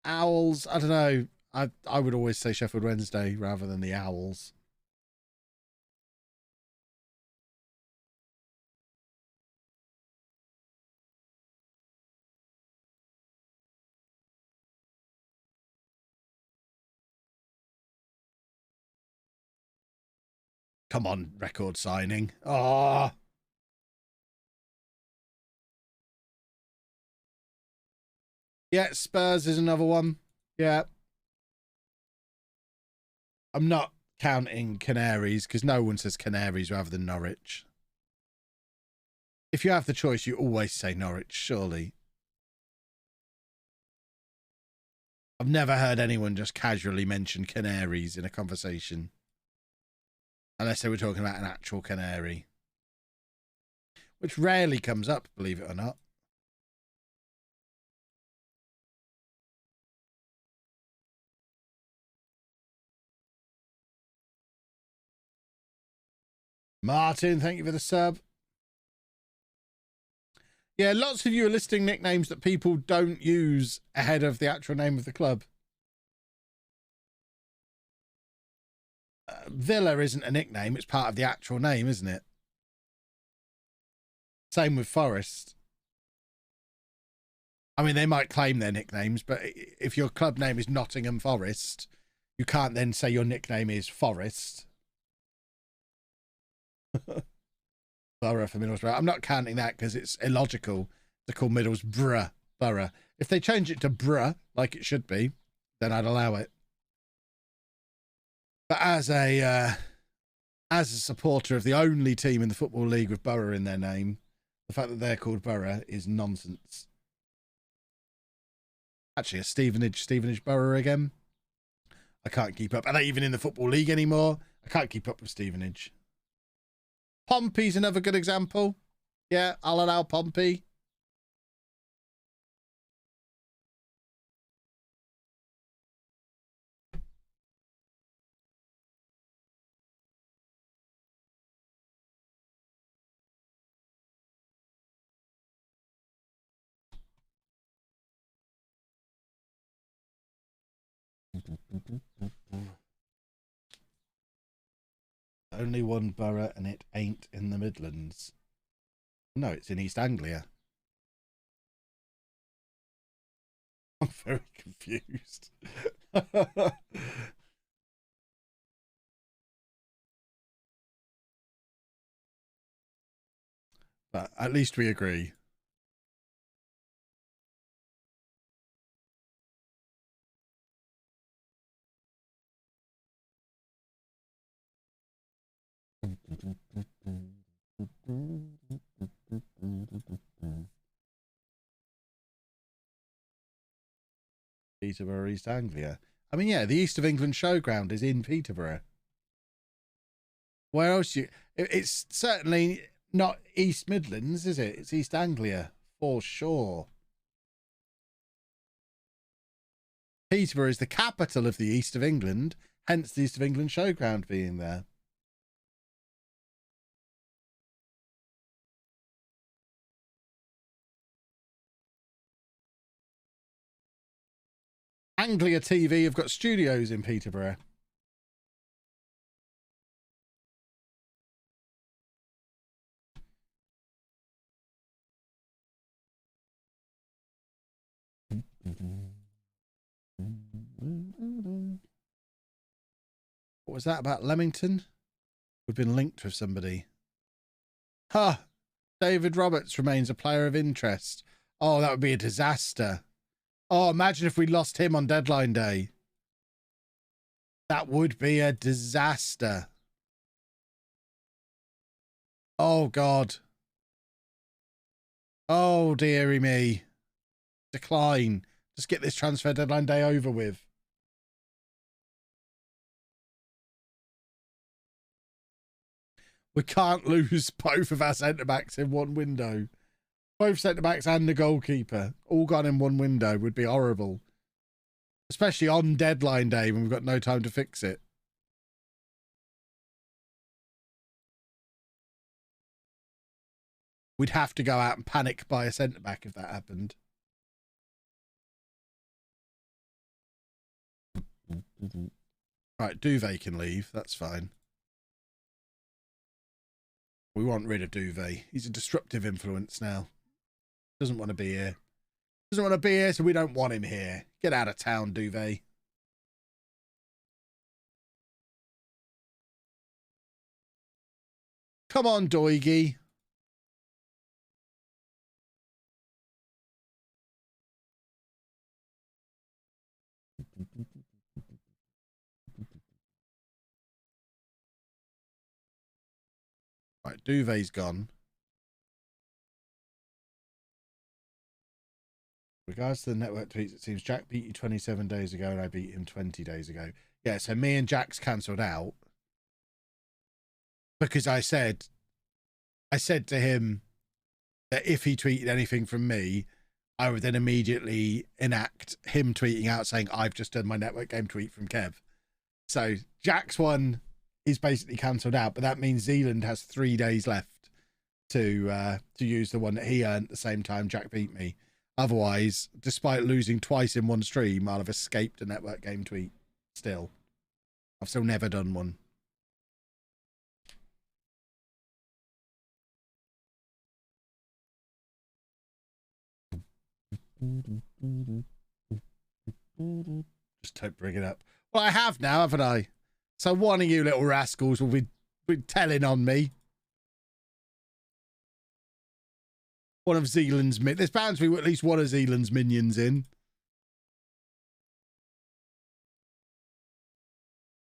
Owls, I don't know. I would always say Sheffield Wednesday rather than the Owls. Come on, record signing. Oh. Yeah, Spurs is another one. Yeah. I'm not counting Canaries because no one says Canaries rather than Norwich. If you have the choice, you always say Norwich, surely. I've never heard anyone just casually mention canaries in a conversation. Unless they were talking about an actual canary. Which rarely comes up, believe it or not. Martin, thank you for the sub. Yeah, lots of you are listing nicknames that people don't use ahead of the actual name of the club. Villa isn't a nickname, it's part of the actual name, isn't it? Same with Forest. I mean, they might claim their nicknames, but if your club name is Nottingham Forest, you can't then say your nickname is Forest. Borough for Middlesbrough. I'm not counting that because it's illogical to call Middlesbrough Borough. If they change it to Bruh, like it should be, then I'd allow it. But as a supporter of the only team in the Football League with Borough in their name, the fact that they're called Borough is nonsense. Actually, a Stevenage Borough again. I can't keep up. Are they even in the Football League anymore? I can't keep up with Stevenage. Pompey's another good example. Yeah, I'll allow Pompey. Only one borough and it ain't in the Midlands. No, it's in East Anglia. I'm very confused. But at least we agree. Peterborough, East Anglia. I mean, yeah, the East of England Showground is in Peterborough. Where else it's certainly not East Midlands, is it? It's East Anglia, for sure. Peterborough is the capital of the East of England, hence the East of England Showground being there. Anglia TV have got studios in Peterborough. What was that about Leamington? We've been linked with somebody. Huh. David Roberts remains a player of interest. Oh, that would be a disaster. Oh, imagine if we lost him on deadline day. That would be a disaster. Oh, God. Oh, dearie me. Decline. Just get this transfer deadline day over with. We can't lose both of our centre-backs in one window. Both centre-backs and the goalkeeper. All gone in one window would be horrible. Especially on deadline day when we've got no time to fix it. We'd have to go out and panic buy a centre-back if that happened. Right, Duvet can leave. That's fine. We want rid of Duvet. He's a disruptive influence now. Doesn't want to be here. Doesn't want to be here, so we don't want him here. Get out of town, Duvet. Come on, Doigy. Right, Duvet's gone. Regards to the network tweets, it seems Jack beat you 27 days ago and I beat him 20 days ago. Yeah, so me and Jack's cancelled out because I said to him that if he tweeted anything from me, I would then immediately enact him tweeting out saying, I've just done my network game tweet from Kev. So Jack's one is basically cancelled out, but that means Zealand has 3 days left to use the one that he earned at the same time Jack beat me. Otherwise, despite losing twice in one stream, I'll have escaped a network game tweet still. I've still never done one. Just don't bring it up. Well, I have now, haven't I? So one of you little rascals will be telling on me. One of Zealand's there's bound to be at least one of Zealand's minions in.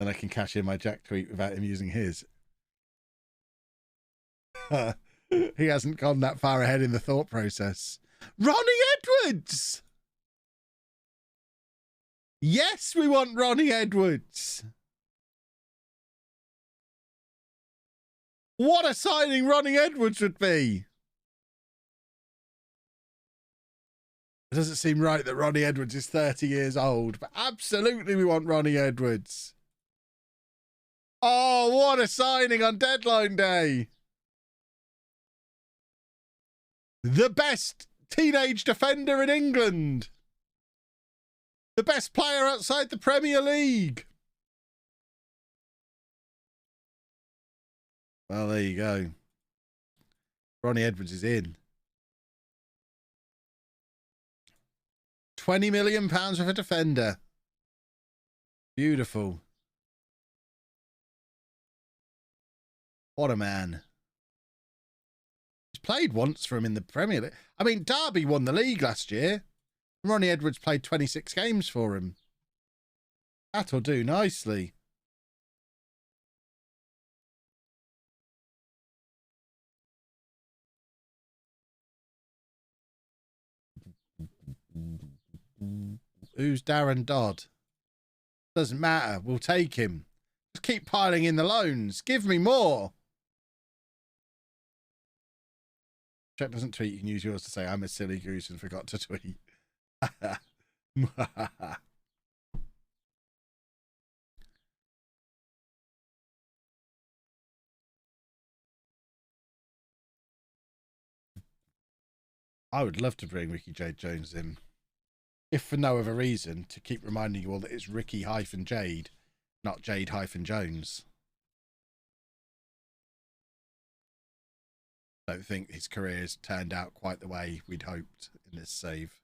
And I can cash in my Jack tweet without him using his. He hasn't gone that far ahead in the thought process. Ronnie Edwards! Yes, we want Ronnie Edwards. What a signing Ronnie Edwards would be. It doesn't seem right that Ronnie Edwards is 30 years old, but absolutely we want Ronnie Edwards. Oh, what a signing on deadline day. The best teenage defender in England. The best player outside the Premier League. Well, there you go. Ronnie Edwards is in. £20 million for a defender. Beautiful. What a man. He's played once for him in the Premier League. I mean, Derby won the league last year. Ronnie Edwards played 26 games for him. That'll do nicely. Who's Darren Dodd? Doesn't matter. We'll take him. Just keep piling in the loans. Give me more. Jack doesn't tweet. You can use yours to say, I'm a silly goose and forgot to tweet. I would love to bring Ricky Jade Jones in. If for no other reason, to keep reminding you all that it's Ricky-Jade, not Jade-Jones. I don't think his career has turned out quite the way we'd hoped in this save.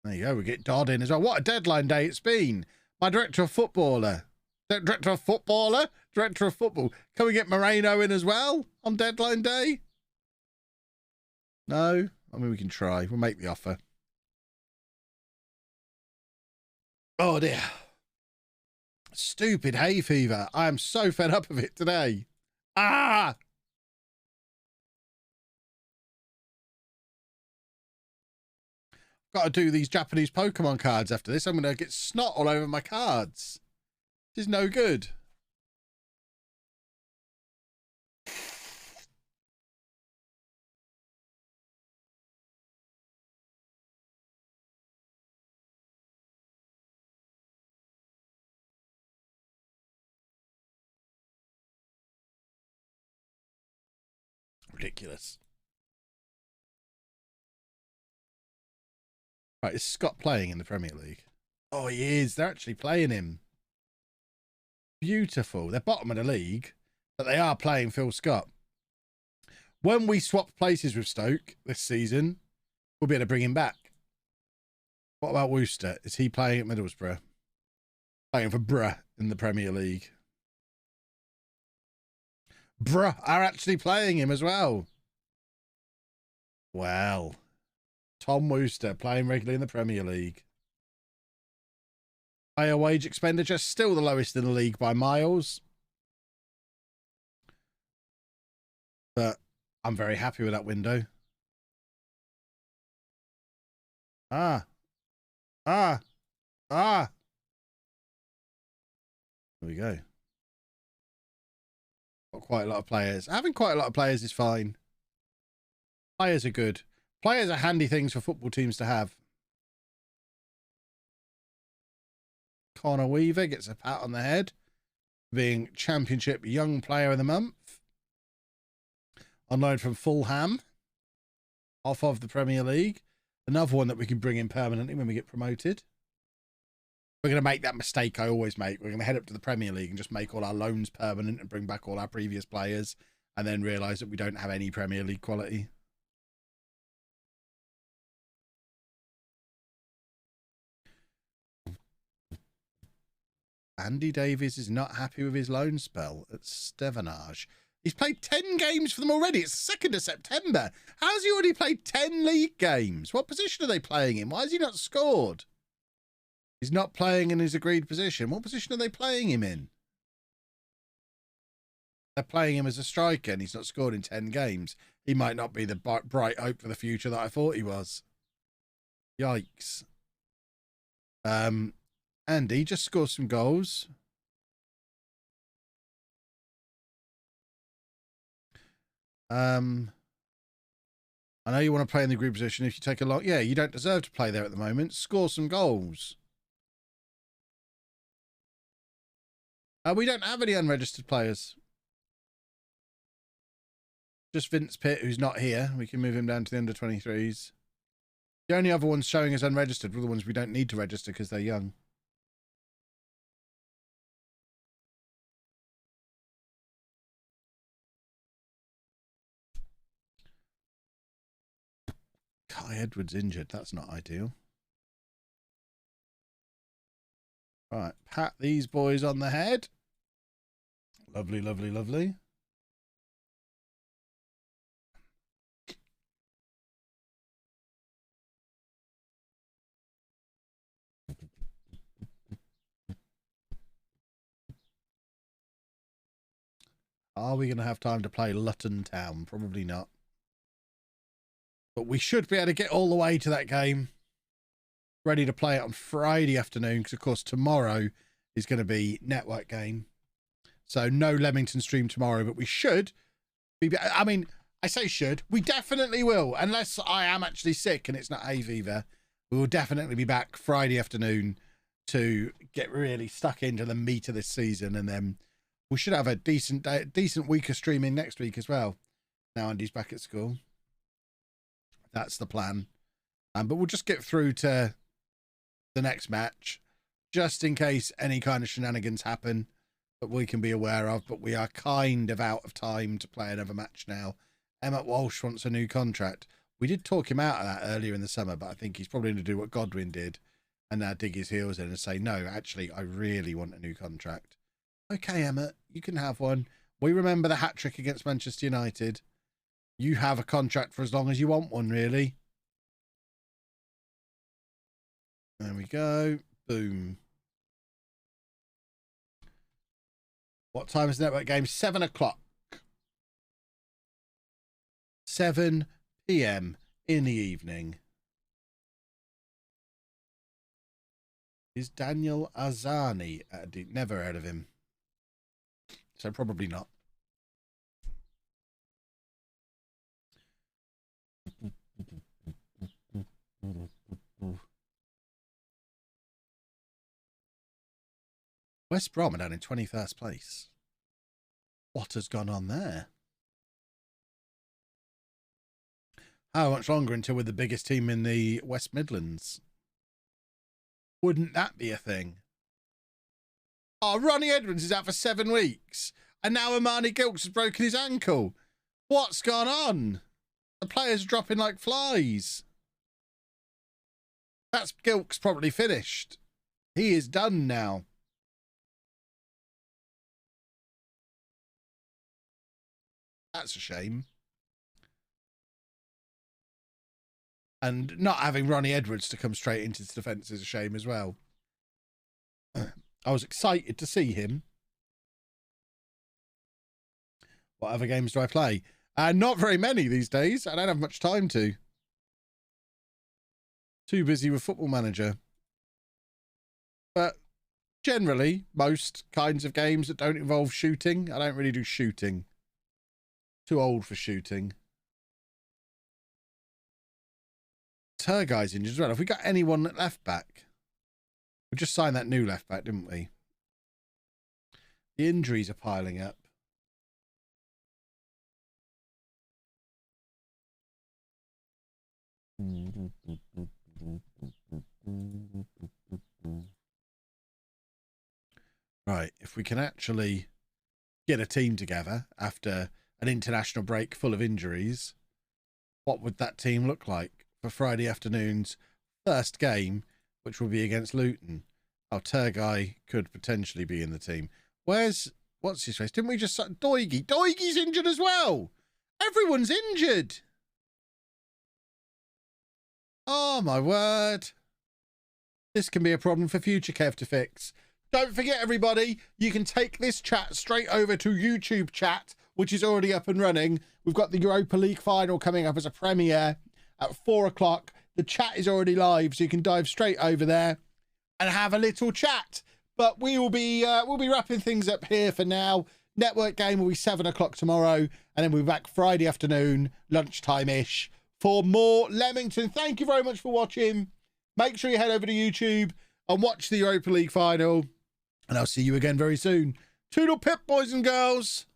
There you go. We get Dodd in as well. What a deadline day it's been. My director of footballer. Director of footballer? Director of football. Can we get Moreno in as well on deadline day? No? I mean, we can try. We'll make the offer. Oh, dear. Stupid hay fever. I am so fed up of it today. Ah! Got to do these Japanese Pokemon cards after this. I'm going to get snot all over my cards. This is no good. Ridiculous. Right, is Scott playing in the Premier League? Oh, he is. They're actually playing him. Beautiful. They're bottom of the league, but they are playing Phil Scott. When we swap places with Stoke this season, we'll be able to bring him back. What about Worcester? Is he playing at Middlesbrough? Playing for Bruh in the Premier League. Bruh are actually playing him as well. Well, Tom Wooster playing regularly in the Premier League. Player wage expenditure still the lowest in the league by miles. But I'm very happy with that window. Ah. There we go. Got quite a lot of players. Having quite a lot of players is fine. Players are good. Players are handy things for football teams to have. Connor Weaver gets a pat on the head, being Championship Young Player of the Month. On loan from Fulham, off of the Premier League. Another one that we can bring in permanently when we get promoted. We're going to make that mistake I always make. We're going to head up to the Premier League and just make all our loans permanent and bring back all our previous players, and then realise that we don't have any Premier League quality. Andy Davies is not happy with his loan spell at Stevenage. He's played 10 games for them already. It's the 2nd of September. How's he already played 10 league games? What position are they playing in? Why has he not scored? He's not playing in his agreed position. What position are they playing him in? They're playing him as a striker and he's not scored in 10 games. He might not be the bright hope for the future that I thought he was. Yikes. Andy, just score some goals. I know you want to play in the group position. If you take a lot, yeah, you don't deserve to play there at the moment. Score some goals. We don't have any unregistered players. Just Vince Pitt, who's not here. We can move him down to the under-23s. The only other ones showing as unregistered were the ones we don't need to register because they're young. Kai Edwards injured. That's not ideal. Right, pat these boys on the head. Lovely, lovely, lovely. Are we going to have time to play Luton Town? Probably not. But we should be able to get all the way to that game. Ready to play it on Friday afternoon, because, of course, tomorrow is going to be network game. So no Leamington stream tomorrow, but we should be... I mean, I say should. We definitely will. Unless I am actually sick and it's not hay fever. We will definitely be back Friday afternoon to get really stuck into the meat of this season. And then we should have a decent week of streaming next week as well. Now Andy's back at school. That's the plan. But we'll just get through to the next match, just in case any kind of shenanigans happen that we can be aware of. But we are kind of out of time to play another match now. Emmett Walsh wants a new contract. We did talk him out of that earlier in the summer, but I think he's probably going to do what Godwin did and now dig his heels in and say, no, actually, I really want a new contract. Okay, Emmett, you can have one. We remember the hat trick against Manchester United. You have a contract for as long as you want one, really. There we go. Boom. What time is the network game? 7 o'clock. 7 p.m. in the evening. Is Daniel Azani? Never heard of him. So probably not. West Brom are down in 21st place. What has gone on there? How much longer until we're the biggest team in the West Midlands? Wouldn't that be a thing? Oh, Ronnie Edwards is out for 7 weeks. And now Amani Gilks has broken his ankle. What's gone on? The players are dropping like flies. That's Gilks probably finished. He is done now. That's a shame. And not having Ronnie Edwards to come straight into his defence is a shame as well. I was excited to see him. What other games do I play? Not very many these days. I don't have much time to. Too busy with Football Manager. But generally, most kinds of games that don't involve shooting, I don't really do shooting. Too old for shooting. Turguy's injured as well. Have we got anyone at left back? We just signed that new left back, didn't we? The injuries are piling up. Right, if we can actually get a team together after an international break full of injuries, what would that team look like for Friday afternoon's first game, which will be against Luton? Oh, Turguy could potentially be in the team. What's his face? Didn't we just... Doigy. Doigy's injured as well. Everyone's injured. Oh, my word. This can be a problem for future Kev to fix. Don't forget, everybody, you can take this chat straight over to YouTube chat, which is already up and running. We've got the Europa League final coming up as a premiere at 4 o'clock. The chat is already live, so you can dive straight over there and have a little chat. But we'll be wrapping things up here for now. Network game will be 7 o'clock tomorrow, and then we'll be back Friday afternoon, lunchtime-ish, for more Leamington. Thank you very much for watching. Make sure you head over to YouTube and watch the Europa League final. And I'll see you again very soon. Toodle pip, boys and girls.